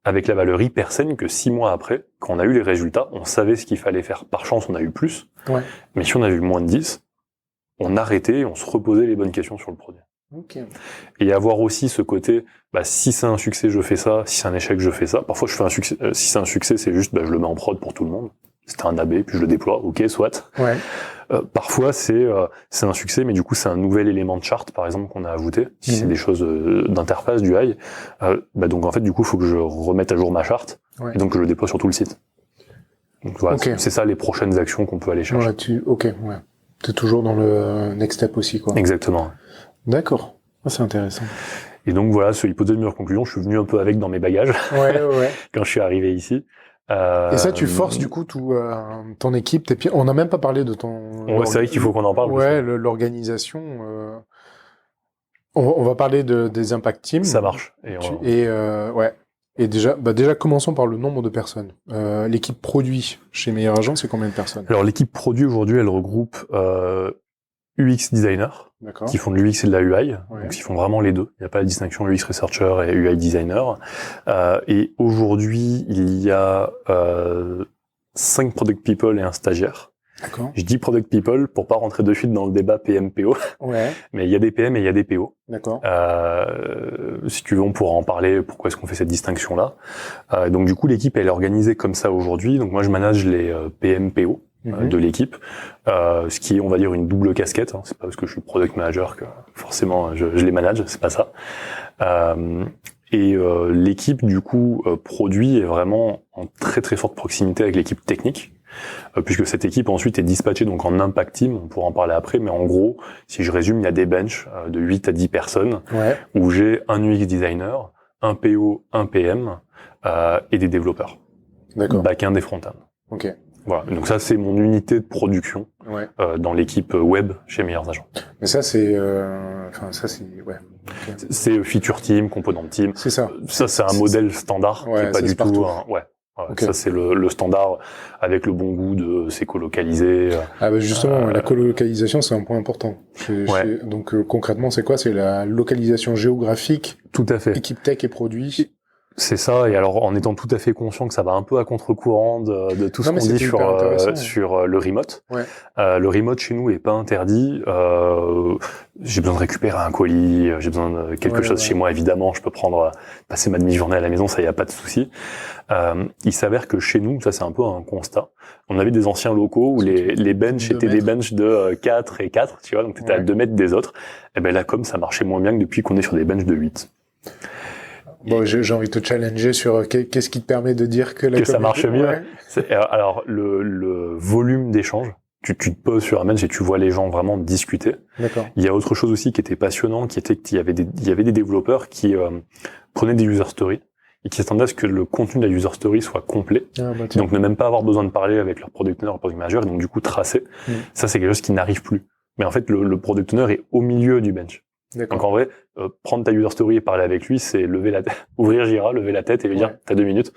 Avec la valeur hyper saine que 6 mois après, quand on a eu les résultats, on savait ce qu'il fallait faire. Par chance, on a eu plus. Ouais. Mais si on a eu moins de 10, on arrêtait et on se reposait les bonnes questions sur le produit. Okay. Et avoir aussi ce côté, si c'est un succès, je fais ça. Si c'est un échec, je fais ça. Parfois, je fais un succès. Si c'est un succès, c'est juste, je le mets en prod pour tout le monde. C'était un AB, puis je le déploie. Ok, soit. Ouais. Parfois, c'est un succès, mais du coup, c'est un nouvel élément de charte, par exemple, qu'on a ajouté. Si c'est des choses d'interface, du UI. Donc, en fait, du coup, il faut que je remette à jour ma charte. Ouais. Et donc, que je le déploie sur tout le site. Donc, voilà, c'est ça les prochaines actions qu'on peut aller chercher. Ouais, T'es toujours dans le next step aussi, quoi. Exactement. D'accord. C'est intéressant. Et donc, voilà, ce hypothèse de meilleure conclusion, je suis venu un peu avec dans mes bagages. Ouais. Quand je suis arrivé ici. Et ça, tu forces du coup ton équipe. On n'a même pas parlé de ton. Ouais, c'est vrai qu'il faut qu'on en parle. Ouais, l'organisation. On va parler des impact teams. Ça marche. Et déjà, commençons par le nombre de personnes. L'équipe produit chez Meilleur Agent, c'est combien de personnes? Alors, l'équipe produit aujourd'hui, elle regroupe UX designers qui font de l'UX et de la UI, donc ils font vraiment les deux. Il n'y a pas la distinction UX researcher et UI designer. Et aujourd'hui, il y a 5 product people et un stagiaire. D'accord. Je dis product people pour pas rentrer de suite dans le débat PM-PO. Ouais. Mais il y a des PM et il y a des PO. D'accord. Si tu veux, on pourra en parler. Pourquoi est-ce qu'on fait cette distinction-là? Donc du coup, l'équipe elle est organisée comme ça aujourd'hui. Donc moi, je manage les PM-PO. De l'équipe, ce qui est, on va dire, une double casquette. Hein. C'est pas parce que je suis product manager que forcément je les manage, c'est pas ça. L'équipe, du coup, produit est vraiment en très très forte proximité avec l'équipe technique, puisque cette équipe ensuite est dispatchée donc en impact team, on pourra en parler après, mais en gros, si je résume, il y a des benches de 8 à 10 personnes, où j'ai un UX designer, un PO, un PM, et des développeurs. D'accord. Back-end et front-end. Ok. Voilà, donc ça c'est mon unité de production dans l'équipe web chez Meilleurs Agents. Mais ça c'est, C'est feature team, component team. C'est ça. Ça c'est un modèle standard qui est pas du tout. Okay. Ça c'est le standard avec le bon goût de c'est colocalisé. Justement, la colocalisation c'est un point important. Donc concrètement c'est quoi? C'est la localisation géographique. Tout à fait. Équipe tech et produit. C'est ça, et alors en étant tout à fait conscient que ça va un peu à contre-courant de tout ce qu'on dit sur le remote. Ouais. Le remote chez nous est pas interdit. J'ai besoin de récupérer un colis, j'ai besoin de quelque chose chez moi, évidemment, je peux passer ma demi-journée à la maison, ça y a pas de souci. Il s'avère que chez nous, ça c'est un peu un constat. On avait des anciens locaux où les benches étaient des benches de 4 et 4, tu vois, donc t'étais à 2 mètres des autres. Et ben là, comme ça marchait moins bien que depuis qu'on est sur des benches de 8. Bon, j'ai envie de te challenger sur qu'est-ce qui te permet de dire que ça marche mieux. Alors, le volume d'échange. Tu te poses sur un bench et tu vois les gens vraiment discuter. D'accord. Il y a autre chose aussi qui était passionnant, qui était qu'il y avait des développeurs qui prenaient des user stories et qui s'attendaient à ce que le contenu de la user story soit complet. Donc ne même pas avoir besoin de parler avec leur product owner, leur product manager, et donc du coup tracer. Ça c'est quelque chose qui n'arrive plus. Mais en fait, le product owner est au milieu du bench. D'accord. Donc en vrai, prendre ta user story et parler avec lui, c'est ouvrir Jira, lever la tête et lui dire t'as 2 minutes.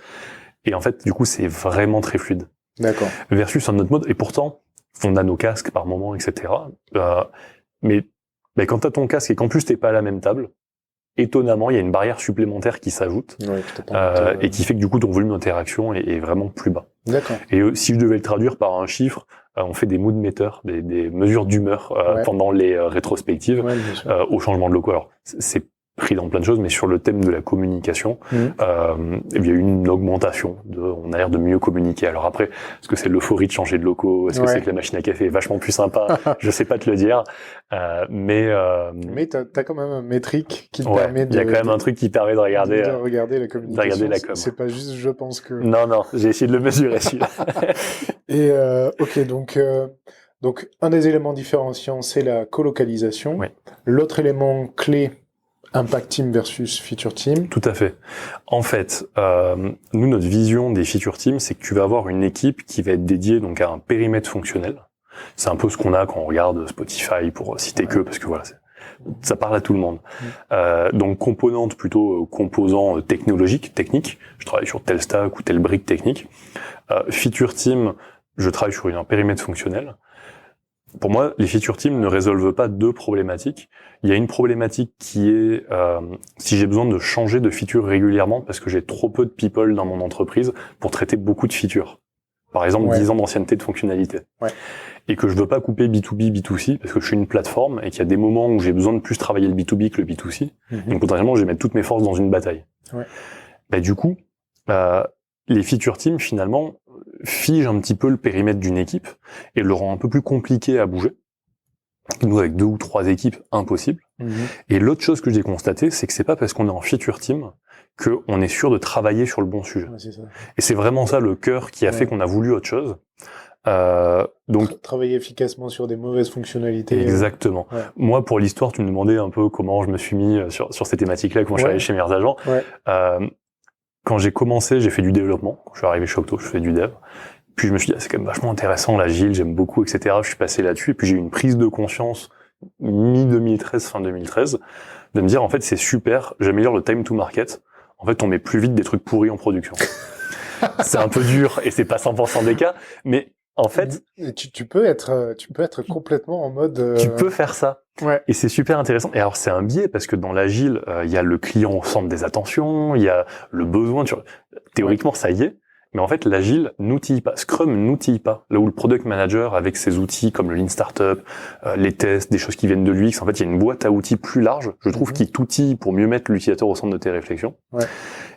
Et en fait, du coup, c'est vraiment très fluide. D'accord. Versus un autre mode. Et pourtant, on a nos casques par moment, etc. Mais quand t'as ton casque et qu'en plus t'es pas à la même table, étonnamment, il y a une barrière supplémentaire qui s'ajoute et qui fait que du coup ton volume d'interaction est vraiment plus bas. D'accord. Et si je devais le traduire par un chiffre, on fait des mood meters, des mesures d'humeur pendant les rétrospectives au changement de locaux. Alors c'est pris dans plein de choses, mais sur le thème de la communication, il y a eu une augmentation. On a l'air de mieux communiquer. Alors après, est-ce que c'est l'euphorie de changer de locaux? Est-ce que c'est que la machine à café est vachement plus sympa? Je sais pas te le dire. Mais t'as quand même un métrique qui te permet de... Il y a quand même un truc qui permet de regarder la communication. La com. C'est pas juste je pense que... Non, j'ai essayé de le mesurer celui-là. Et ok, donc un des éléments différenciants, c'est la colocalisation. Oui. L'autre élément clé, Impact Team versus Feature Team. Tout à fait. En fait, nous, notre vision des Feature Teams, c'est que tu vas avoir une équipe qui va être dédiée donc à un périmètre fonctionnel. C'est un peu ce qu'on a quand on regarde Spotify, pour citer que, parce que voilà, ça parle à tout le monde. Donc composante plutôt composant technique. Je travaille sur tel stack ou telle brique technique. Feature Team, je travaille sur un périmètre fonctionnel. Pour moi, les feature teams ne résolvent pas deux problématiques. Il y a une problématique qui est si j'ai besoin de changer de feature régulièrement parce que j'ai trop peu de people dans mon entreprise pour traiter beaucoup de features. Par exemple, 10 ans d'ancienneté de fonctionnalité. Et que je veux pas couper B2B, B2C parce que je suis une plateforme et qu'il y a des moments où j'ai besoin de plus travailler le B2B que le B2C. Donc potentiellement, je vais mettre toutes mes forces dans une bataille. Du coup, les feature teams, finalement, figent un petit peu le périmètre d'une équipe et le rend un peu plus compliqué à bouger. Nous, avec 2 ou 3 équipes, impossible. Et l'autre chose que j'ai constaté, c'est que c'est pas parce qu'on est en feature team qu'on est sûr de travailler sur le bon sujet. C'est ça. Et c'est vraiment ça le cœur qui a fait qu'on a voulu autre chose. Donc travailler efficacement sur des mauvaises fonctionnalités. Exactement. Moi, pour l'histoire, tu me demandais un peu comment je me suis mis sur ces thématiques-là, comment je suis arrivé chez Meilleurs Agents. Quand j'ai commencé, j'ai fait du développement. Quand je suis arrivé chez Octo, je fais du dev. Puis je me suis dit, c'est quand même vachement intéressant, l'agile, j'aime beaucoup, etc. Je suis passé là-dessus. Et puis j'ai eu une prise de conscience mi-2013, fin 2013, de me dire, en fait, c'est super, j'améliore le time to market. En fait, on met plus vite des trucs pourris en production. C'est un peu dur et c'est pas 100% des cas, mais en fait... Tu peux être complètement en mode... Tu peux faire ça. Et c'est super intéressant. Et alors, c'est un biais parce que dans l'agile, il y a le client au centre des attentions, il y a le besoin. Théoriquement, ça y est. Mais en fait, l'agile n'outille pas. Scrum n'outille pas. Là où le product manager, avec ses outils comme le Lean Startup, les tests, des choses qui viennent de l'UX, en fait, il y a une boîte à outils plus large, je trouve, qui t'outille pour mieux mettre l'utilisateur au centre de tes réflexions. Et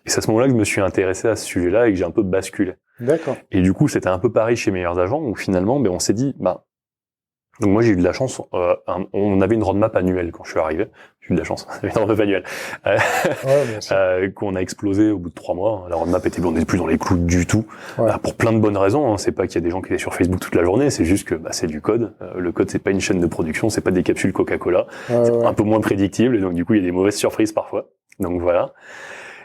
c'est à ce moment-là que je me suis intéressé à ce sujet-là et que j'ai un peu basculé. D'accord. Et du coup, c'était un peu pareil chez Meilleurs Agents, où finalement, on s'est dit, donc moi j'ai eu de la chance, on avait une roadmap annuelle quand je suis arrivé. J'ai eu de la chance, on avait une roadmap annuelle qu'on a explosé au bout de 3 mois. La roadmap était, on n'était plus dans les clous du tout, pour plein de bonnes raisons. C'est pas qu'il y a des gens qui étaient sur Facebook toute la journée, c'est juste que c'est du code. Le code c'est pas une chaîne de production, c'est pas des capsules Coca-Cola, c'est un peu moins prédictible et donc du coup il y a des mauvaises surprises parfois. Donc voilà.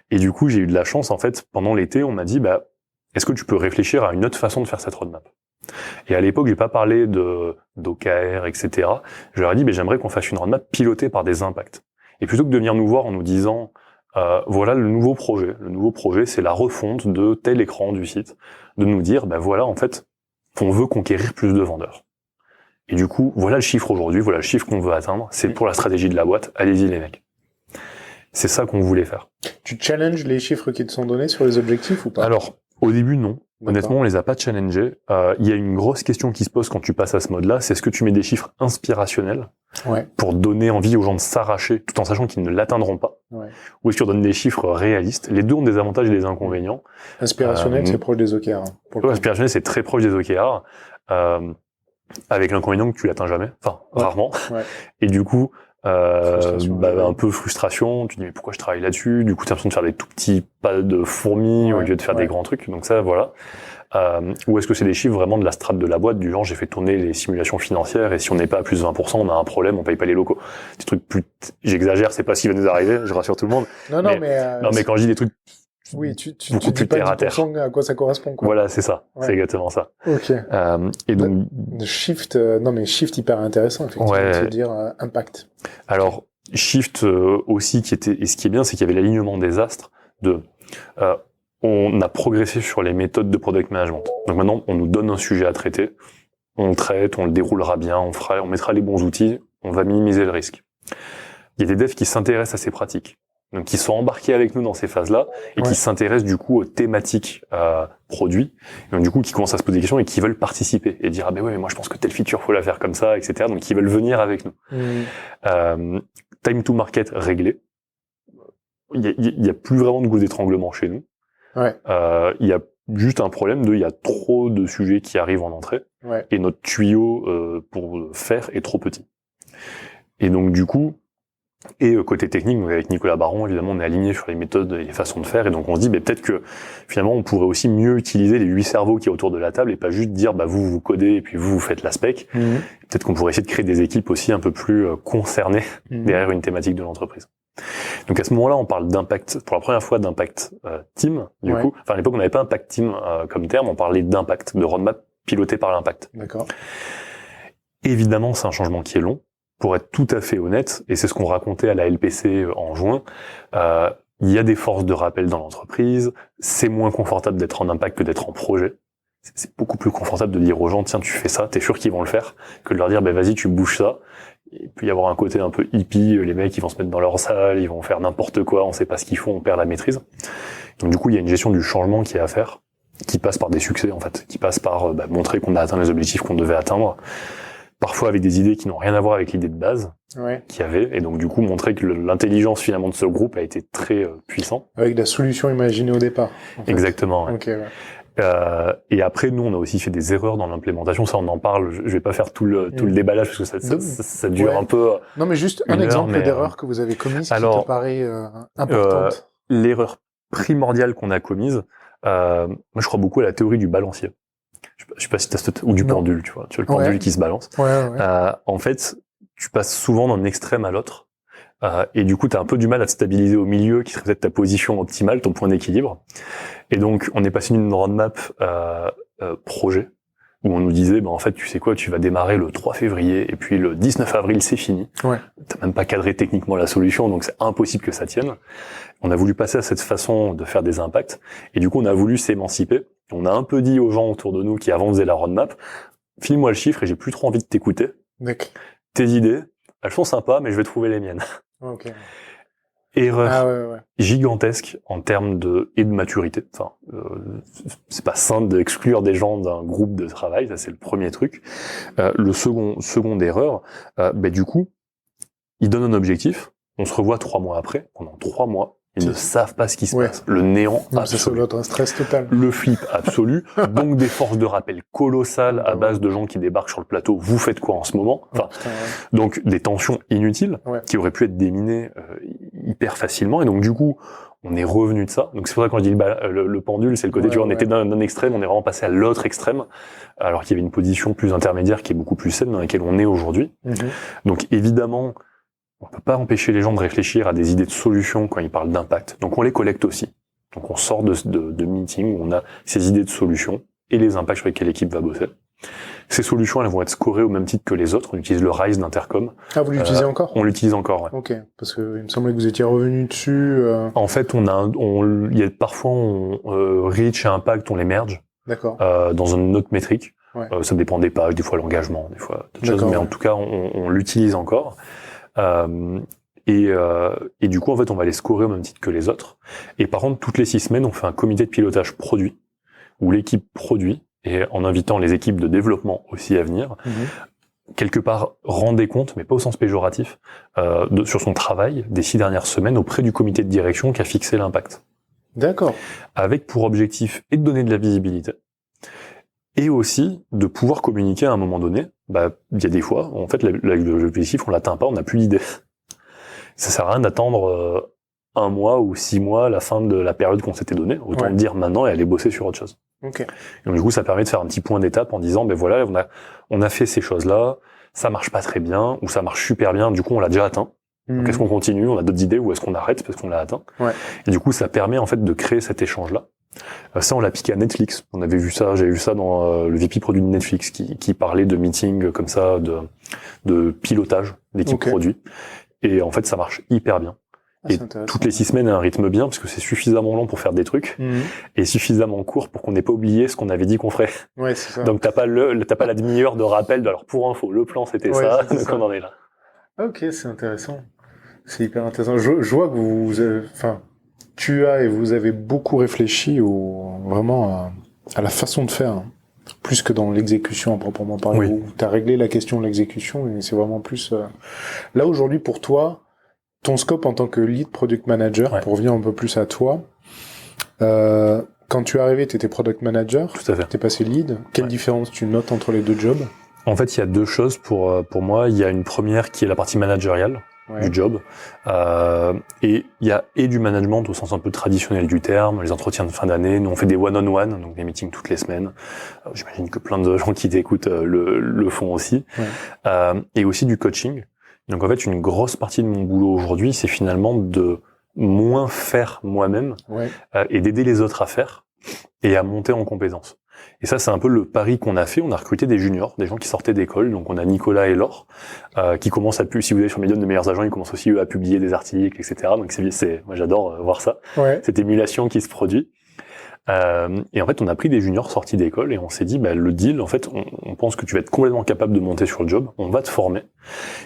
Et du coup j'ai eu de la chance en fait pendant l'été, on m'a dit est-ce que tu peux réfléchir à une autre façon de faire cette roadmap? Et à l'époque, j'ai pas parlé d'OKR, etc. Je leur ai dit, j'aimerais qu'on fasse une roadmap pilotée par des impacts. Et plutôt que de venir nous voir en nous disant, voilà le nouveau projet. Le nouveau projet, c'est la refonte de tel écran du site. De nous dire, voilà, en fait, on veut conquérir plus de vendeurs. Et du coup, voilà le chiffre aujourd'hui, voilà le chiffre qu'on veut atteindre. C'est pour la stratégie de la boîte. Allez-y, les mecs. C'est ça qu'on voulait faire. Tu challenges les chiffres qui te sont donnés sur les objectifs ou pas? Alors, au début, non. Honnêtement, on les a pas challengés. Il y a une grosse question qui se pose quand tu passes à ce mode-là, c'est est-ce que tu mets des chiffres inspirationnels pour donner envie aux gens de s'arracher tout en sachant qu'ils ne l'atteindront pas, ou est-ce que tu donnes des chiffres réalistes? Les deux ont des avantages et des inconvénients. Inspirationnel, c'est proche des OKR. Inspirationnel, c'est très proche des OKR, avec l'inconvénient que tu l'atteins jamais, rarement. Et du coup, un peu frustration, tu dis mais pourquoi je travaille là-dessus, du coup t'as l'impression de faire des tout petits pas de fourmis au lieu de faire des grands trucs, donc ça voilà. Ou est-ce que c'est des chiffres vraiment de la strate de la boîte, du genre j'ai fait tourner les simulations financières et si on n'est pas à plus de 20%, on a un problème, on paye pas les locaux. Des trucs plus, j'exagère, c'est pas ce qui va nous arriver, je rassure tout le monde. Mais quand je dis des trucs tu beaucoup dis plus pas terre à terre. 10% à quoi ça correspond, quoi. Voilà, c'est ça. C'est exactement ça. Ok. Et donc. Shift, shift hyper intéressant, effectivement, de se dire impact. Alors, Shift aussi, et ce qui est bien, c'est qu'il y avait l'alignement des astres on a progressé sur les méthodes de product management. Donc maintenant, on nous donne un sujet à traiter, on le traite, on le déroulera bien, on mettra les bons outils, on va minimiser le risque. Il y a des devs qui s'intéressent à ces pratiques. donc qui sont embarqués avec nous dans ces phases-là et qui s'intéressent du coup aux thématiques produits, et donc du coup qui commencent à se poser des questions et qui veulent participer et dire ah ben ouais mais moi je pense que telle feature faut la faire comme ça, etc. Donc qui veulent venir avec nous. Time to market réglé. Il y a plus vraiment de goût d'étranglement chez nous. Il y a juste un problème il y a trop de sujets qui arrivent en entrée et notre tuyau pour faire est trop petit. Et donc du coup, côté technique, donc avec Nicolas Baron, évidemment, on est aligné sur les méthodes et les façons de faire, et donc on se dit, peut-être que finalement, on pourrait aussi mieux utiliser les 8 cerveaux qui y a autour de la table et pas juste dire, vous codez et puis vous faites la spec. Peut-être qu'on pourrait essayer de créer des équipes aussi un peu plus concernées derrière une thématique de l'entreprise. Donc à ce moment-là, on parle d'impact, pour la première fois d'impact team, du coup. Enfin, à l'époque, on n'avait pas impact team comme terme, on parlait d'impact, de roadmap piloté par l'impact. D'accord. Évidemment, c'est un changement qui est long. Pour être tout à fait honnête, et c'est ce qu'on racontait à la LPC en juin, il y a des forces de rappel dans l'entreprise, c'est moins confortable d'être en impact que d'être en projet. C'est beaucoup plus confortable de dire aux gens, tiens, tu fais ça, t'es sûr qu'ils vont le faire, que de leur dire, vas-y, tu bouges ça. Il peut y avoir un côté un peu hippie, les mecs, ils vont se mettre dans leur salle, ils vont faire n'importe quoi, on sait pas ce qu'ils font, on perd la maîtrise. Donc du coup, il y a une gestion du changement qui est à faire, qui passe par des succès, en fait, qui passe par montrer qu'on a atteint les objectifs qu'on devait atteindre, parfois avec des idées qui n'ont rien à voir avec l'idée de base qu'il y avait, et donc du coup montrer que l'intelligence finalement de ce groupe a été très puissant. Avec la solution imaginée au départ. En fait. Exactement. Okay, et après, nous, on a aussi fait des erreurs dans l'implémentation. Ça, on en parle. Je vais pas faire tout le déballage parce que ça dure un peu. Non, mais juste un exemple d'erreur que vous avez commise qui te paraît importante. L'erreur primordiale qu'on a commise, moi, je crois beaucoup à la théorie du balancier. Je sais pas si ou du pendule, tu vois le pendule qui se balance. En fait, tu passes souvent d'un extrême à l'autre. Et du coup, tu as un peu du mal à te stabiliser au milieu, qui serait peut-être ta position optimale, ton point d'équilibre. Et donc, on est passé d'une roadmap projet, où on nous disait, en fait, tu sais quoi, tu vas démarrer le 3 février, et puis le 19 avril, c'est fini. T'as même pas cadré techniquement la solution, donc c'est impossible que ça tienne. On a voulu passer à cette façon de faire des impacts, et du coup, on a voulu s'émanciper. On a un peu dit aux gens autour de nous qui avant faisaient la roadmap, file-moi le chiffre et j'ai plus trop envie de t'écouter. Tes idées, elles sont sympas, mais je vais trouver les miennes. Erreur gigantesque en termes de maturité. Enfin, c'est pas sain d'exclure des gens d'un groupe de travail, ça c'est le premier truc. Le second erreur, du coup, ils donnent un objectif, on se revoit 3 mois après, pendant 3 mois, ils ne savent pas ce qui se passe. Le néant absolu. Ça doit être un stress total. Le flip absolu. Donc des forces de rappel colossales à base de gens qui débarquent sur le plateau. Vous faites quoi en ce moment? Enfin, donc des tensions inutiles qui auraient pu être déminées hyper facilement. Et donc du coup, on est revenu de ça. Donc c'est pour ça que quand je dis le pendule, c'est le côté, tu vois, on était d'un extrême, on est vraiment passé à l'autre extrême, alors qu'il y avait une position plus intermédiaire qui est beaucoup plus saine dans laquelle on est aujourd'hui. Donc évidemment, on peut pas empêcher les gens de réfléchir à des idées de solutions quand ils parlent d'impact. Donc on les collecte aussi. Donc on sort de meetings où on a ces idées de solutions et les impacts sur lesquels l'équipe va bosser. Ces solutions, elles vont être scorées au même titre que les autres. On utilise le RISE d'Intercom. Ah, vous l'utilisez encore? On l'utilise encore, ouais. Ok, parce que il me semblait que vous étiez revenu dessus. En fait, il y a parfois Reach et Impact, on les merge. D'accord. Dans une autre métrique. Ça dépend des pages, des fois l'engagement, des fois d'autres choses, mais en tout cas, on l'utilise encore. Et du coup, en fait, on va les scorer au même titre que les autres. Et par contre, toutes les 6 semaines, on fait un comité de pilotage produit, où l'équipe produit, et en invitant les équipes de développement aussi à venir, quelque part rend des comptes, mais pas au sens péjoratif, sur son travail des 6 dernières semaines auprès du comité de direction qui a fixé l'impact. D'accord. Avec pour objectif et de donner de la visibilité, et aussi de pouvoir communiquer à un moment donné. Il y a des fois, en fait, l'objectif, on l'atteint pas, on n'a plus d'idée. Ça sert à rien d'attendre 1 mois ou 6 mois la fin de la période qu'on s'était donnée. Autant le dire maintenant et aller bosser sur autre chose. Okay. Et donc, du coup, ça permet de faire un petit point d'étape en disant, voilà, on a fait ces choses-là, ça marche pas très bien, ou ça marche super bien, du coup, on l'a déjà atteint. Donc, est-ce qu'on continue, on a d'autres idées, ou est-ce qu'on arrête parce qu'on l'a atteint? Et du coup, ça permet, en fait, de créer cet échange-là. Ça, on l'a piqué à Netflix. J'avais vu ça dans le VP produit de Netflix qui parlait de meetings comme ça, de pilotage d'équipe produit. Et en fait, ça marche hyper bien. Et toutes les 6 semaines, à un rythme bien, parce que c'est suffisamment long pour faire des trucs, et suffisamment court pour qu'on n'ait pas oublié ce qu'on avait dit qu'on ferait. Ouais, c'est ça. Donc t'as pas la demi-heure de rappel alors pour info, le plan c'était ça, donc on en est là. Ok, c'est intéressant. C'est hyper intéressant. Je vois que tu as et vous avez beaucoup réfléchi vraiment à la façon de faire, hein, plus que dans l'exécution à proprement parler. Oui. Tu as réglé la question de l'exécution et c'est vraiment plus... Là, aujourd'hui, pour toi, ton scope en tant que lead product manager, pour revenir un peu plus à toi, quand tu es arrivé, tu étais product manager, tout à fait. Tu es passé lead. Quelle différence tu notes entre les deux jobs? En fait, il y a deux choses pour moi. Il y a une première qui est la partie managériale du job, et il y a du management au sens un peu traditionnel du terme, les entretiens de fin d'année. Nous, on fait des one-on-one, donc des meetings toutes les semaines. J'imagine que plein de gens qui t'écoutent le font aussi. Et aussi du coaching. Donc en fait, une grosse partie de mon boulot aujourd'hui, c'est finalement de moins faire moi-même et d'aider les autres à faire et à monter en compétences. Et ça, c'est un peu le pari qu'on a fait. On a recruté des juniors, des gens qui sortaient d'école. Donc, on a Nicolas et Laure, qui commencent à si vous allez sur Medium de meilleurs agents, ils commencent aussi eux, à publier des articles, etc. Donc, moi, j'adore voir ça. Cette émulation qui se produit. Et en fait, on a pris des juniors sortis d'école et on s'est dit, le deal, en fait, on pense que tu vas être complètement capable de monter sur le job. On va te former.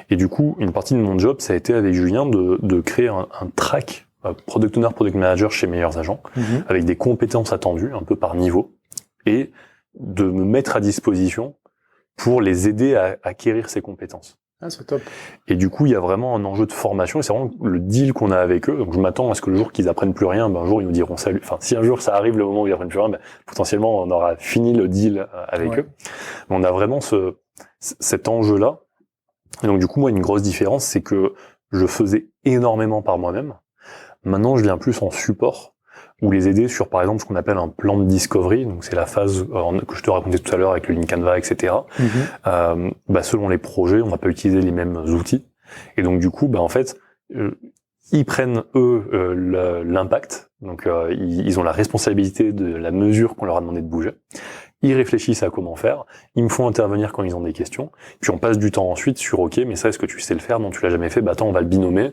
Et du coup, une partie de mon job, ça a été avec Julien de créer un track Product Owner, Product Manager chez Meilleurs Agents, avec des compétences attendues, un peu par niveau, et de me mettre à disposition pour les aider à acquérir ces compétences. Ah, c'est top. Et du coup, il y a vraiment un enjeu de formation, et c'est vraiment le deal qu'on a avec eux. Donc, je m'attends à ce que le jour qu'ils apprennent plus rien, un jour, ils nous diront salut. Enfin, si un jour ça arrive, le moment où ils apprennent plus rien, potentiellement, on aura fini le deal avec eux. Mais on a vraiment cet enjeu-là. Et donc, du coup, moi, une grosse différence, c'est que je faisais énormément par moi-même. Maintenant, je viens plus en support, ou les aider sur, par exemple, ce qu'on appelle un plan de discovery. Donc, c'est la phase que je te racontais tout à l'heure avec le Lean Canva, etc. Selon les projets, on va pas utiliser les mêmes outils. Et donc, du coup, en fait, ils prennent, eux, l'impact. Donc, ils ont la responsabilité de la mesure qu'on leur a demandé de bouger. Ils réfléchissent à comment faire. Ils me font intervenir quand ils ont des questions. Puis on passe du temps ensuite sur OK, mais ça, est-ce que tu sais le faire? Non, tu l'as jamais fait. Attends, on va le binômer.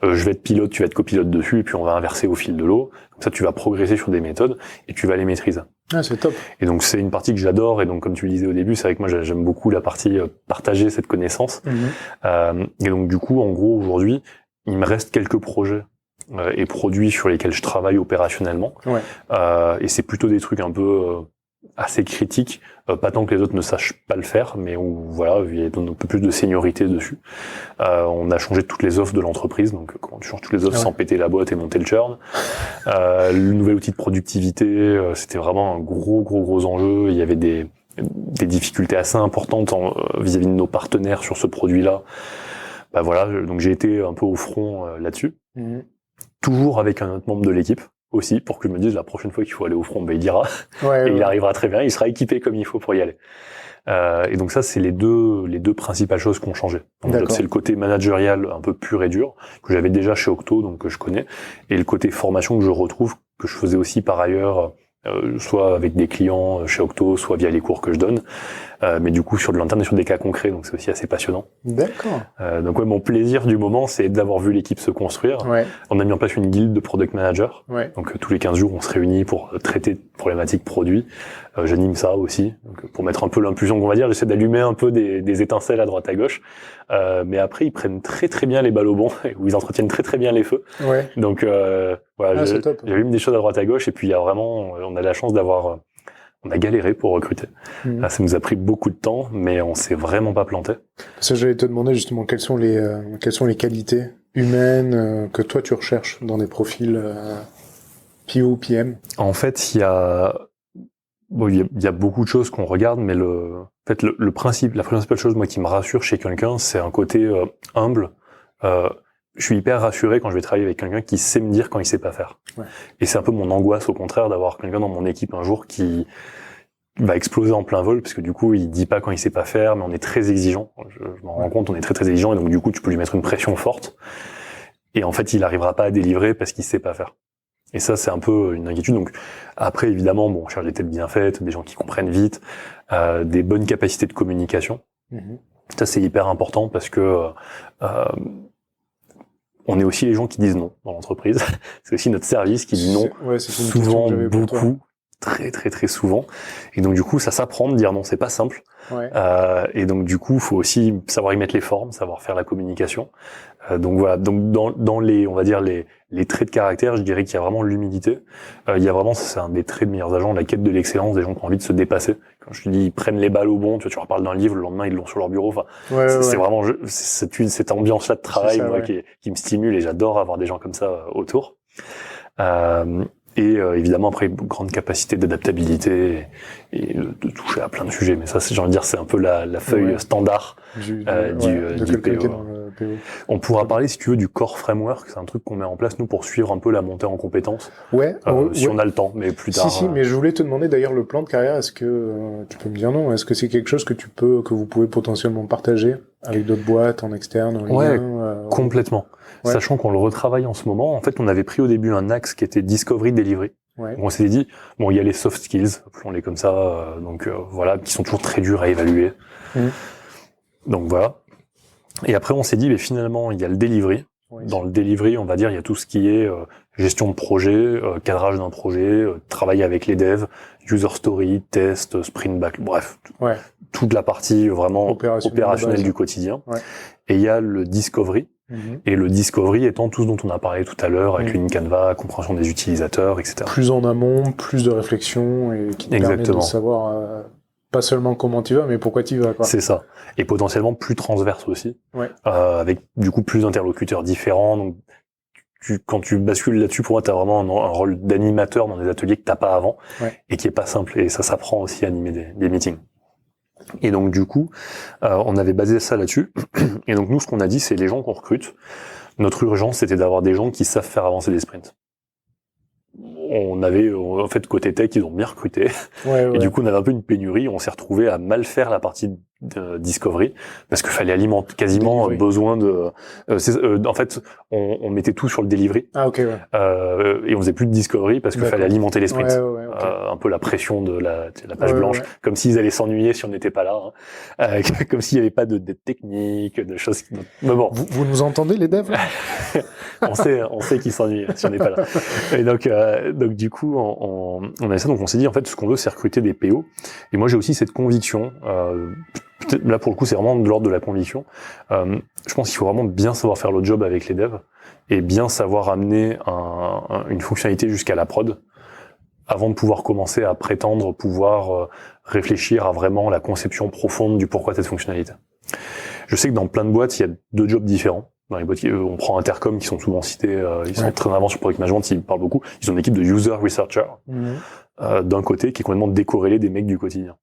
Je vais être pilote, tu vas être copilote dessus, et puis on va inverser au fil de l'eau. Comme ça, tu vas progresser sur des méthodes et tu vas les maîtriser. Ah, c'est top. Et donc, c'est une partie que j'adore. Et donc, comme tu le disais au début, c'est vrai que moi, j'aime beaucoup la partie partager cette connaissance. Et donc, du coup, en gros, aujourd'hui, il me reste quelques projets et produits sur lesquels je travaille opérationnellement. Et c'est plutôt des trucs un peu assez critique, pas tant que les autres ne sachent pas le faire, mais où voilà, il y a un peu plus de seniorité dessus. On a changé toutes les offres de l'entreprise, donc comment tu changes toutes les offres sans péter la boîte et monter le churn. Le nouvel outil de productivité, c'était vraiment un gros enjeu. Il y avait des difficultés assez importantes vis-à-vis de nos partenaires sur ce produit-là. Donc j'ai été un peu au front là-dessus. Toujours avec un autre membre de l'équipe aussi, pour que je me dise la prochaine fois qu'il faut aller au front, il dira. Et il arrivera très bien, il sera équipé comme il faut pour y aller. Et donc ça, c'est les deux principales choses qui ont changé. C'est le côté managérial un peu pur et dur, que j'avais déjà chez Octo, donc que je connais, et le côté formation que je retrouve, que je faisais aussi par ailleurs, soit avec des clients chez Octo, soit via les cours que je donne, mais du coup sur de l'interne et sur des cas concrets, donc c'est aussi assez passionnant. D'accord. Donc mon plaisir du moment, c'est d'avoir vu l'équipe se construire. On a mis en place une guilde de product manager. Donc tous les 15 jours, on se réunit pour traiter de problématiques produits. J'anime ça aussi, donc, pour mettre un peu l'impulsion qu'on va dire. J'essaie d'allumer un peu des étincelles à droite à gauche. Mais après, ils prennent très bien les balles au bon, ou ils entretiennent très bien les feux. Donc j'ai eu des choses à droite à gauche, et puis il y a vraiment, on a la chance d'avoir, on a galéré pour recruter. Ça nous a pris beaucoup de temps, mais on s'est vraiment pas planté. Parce que j'allais te demander justement quelles sont les qualités humaines que toi tu recherches dans des profils PO, PM. En fait, il y a beaucoup de choses qu'on regarde, mais la principale chose moi qui me rassure chez quelqu'un, c'est un côté humble. Je suis hyper rassuré quand je vais travailler avec quelqu'un qui sait me dire quand il sait pas faire. Et c'est un peu mon angoisse, au contraire, d'avoir quelqu'un dans mon équipe un jour qui va exploser en plein vol, parce que du coup, il dit pas quand il sait pas faire, mais on est très exigeant. Je m'en rends compte, on est très exigeant, et donc du coup, tu peux lui mettre une pression forte. Et en fait, il arrivera pas à délivrer parce qu'il sait pas faire. Et ça, c'est un peu une inquiétude. Donc après, évidemment, on cherche des têtes bien faites, des gens qui comprennent vite, des bonnes capacités de communication. Ça, c'est hyper important parce que on est aussi les gens qui disent non dans l'entreprise. C'est aussi notre service qui dit non, souvent beaucoup. très très très souvent. Et donc du coup, ça s'apprend de dire non, c'est pas simple. Ouais. Et donc du coup, faut aussi savoir y mettre les formes, savoir faire la communication. Donc voilà. Donc dans les, on va dire les traits de caractère, je dirais qu'il y a vraiment l'humilité. Il y a vraiment, c'est un des traits de meilleurs agents, la quête de l'excellence, des gens qui ont envie de se dépasser. Quand je te dis, ils prennent les balles au bon, tu leur parles d'un livre, le lendemain ils l'ont sur leur bureau. Enfin, c'est vraiment cette ambiance-là de travail, ça, moi, qui me stimule, et j'adore avoir des gens comme ça autour. Et évidemment après grande capacité d'adaptabilité et de toucher à plein de sujets, mais ça j'ai envie de dire c'est un peu la feuille standard du PO. On pourra parler si tu veux du core framework, c'est un truc qu'on met en place nous pour suivre un peu la montée en compétences. Si on a le temps, mais plus tard. Si, mais je voulais te demander d'ailleurs le plan de carrière, est-ce que tu peux me dire non, est-ce que c'est quelque chose que vous pouvez potentiellement partager avec d'autres boîtes en externe, en lien, complètement. Ouais. Sachant qu'on le retravaille en ce moment. En fait, on avait pris au début un axe qui était Discovery Delivery. Ouais. On s'est dit, bon, il y a les soft skills, appelons-les comme ça, voilà, qui sont toujours très durs à évaluer. Donc voilà. Et après, on s'est dit, mais finalement, il y a le delivery. Ouais. Dans le delivery, on va dire, il y a tout ce qui est gestion de projet, cadrage d'un projet, travail avec les devs, user story, test, sprint back, bref, toute la partie vraiment opérationnelle du quotidien. Ouais. Et il y a le discovery. Et le discovery étant tout ce dont on a parlé tout à l'heure, avec l'Union Canva, compréhension des utilisateurs, etc. Plus en amont, plus de réflexion, et qui te permet de savoir pas seulement comment tu vas, mais pourquoi tu vas, quoi. C'est ça. Et potentiellement plus transverse aussi, avec du coup plus d'interlocuteurs différents. Donc quand tu bascules là-dessus, pour moi, t'as vraiment un rôle d'animateur dans des ateliers que t'as pas avant, et qui est pas simple. Et ça s'apprend aussi à animer des meetings. Et donc du coup, on avait basé ça là-dessus. Et donc nous, ce qu'on a dit, c'est les gens qu'on recrute. Notre urgence, c'était d'avoir des gens qui savent faire avancer des sprints. On avait, en fait, côté tech, ils ont bien recruté. Et du coup, on avait un peu une pénurie. On s'est retrouvé à mal faire la partie de discovery parce qu'il fallait alimenter quasiment besoin de. En fait, on mettait tout sur le delivery. Et on faisait plus de discovery parce qu'il fallait alimenter les sprints. Un peu la pression de la page blanche, comme s'ils allaient s'ennuyer si on n'était pas là. Comme s'il n'y avait pas de technique, de choses. Mais bon. Vous nous entendez, les devs là? on sait qu'ils s'ennuient si on n'est pas là. Et donc du coup, on a ça. Donc on s'est dit en fait, ce qu'on veut, c'est recruter des PO. Et moi, j'ai aussi cette conviction. Là, pour le coup, c'est vraiment de l'ordre de la conviction. Je pense qu'il faut vraiment bien savoir faire le job avec les devs et bien savoir amener une fonctionnalité jusqu'à la prod avant de pouvoir commencer à prétendre pouvoir réfléchir à vraiment la conception profonde du pourquoi de cette fonctionnalité. Je sais que dans plein de boîtes, il y a deux jobs différents. Dans les boîtes, on prend Intercom, qui sont souvent cités, ils sont très en avance sur Product Management, ils parlent beaucoup. Ils ont une équipe de user researcher, d'un côté, qui est complètement décorrélée des mecs du quotidien.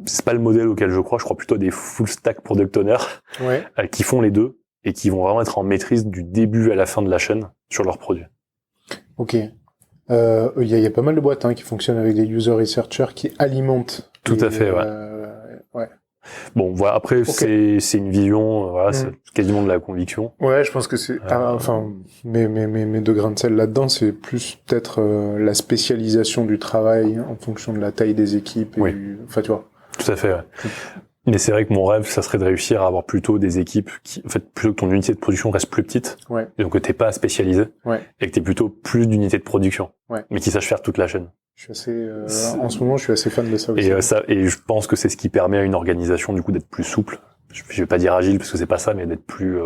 C'est pas le modèle auquel je crois plutôt à des full stack product owners, qui font les deux, et qui vont vraiment être en maîtrise du début à la fin de la chaîne sur leurs produits. Ok. Il y a pas mal de boîtes qui fonctionnent avec des user researchers qui alimentent. Tout à fait, Bon, voilà. Après, c'est une vision, c'est quasiment de la conviction. Ouais, je pense que c'est, mes deux grains de sel là-dedans, c'est plus peut-être la spécialisation du travail en fonction de la taille des équipes. Et enfin, tu vois. Tout à fait. Mais c'est vrai que mon rêve, ça serait de réussir à avoir plutôt des équipes qui, en fait, plutôt que ton unité de production reste plus petite, et donc que t'es pas spécialisé, et que t'es plutôt plus d'unités de production, mais qui sachent faire toute la chaîne. Je suis assez, en ce moment, je suis assez fan de ça aussi. Et je pense que c'est ce qui permet à une organisation, du coup, d'être plus souple. Je vais pas dire agile parce que c'est pas ça, mais d'être plus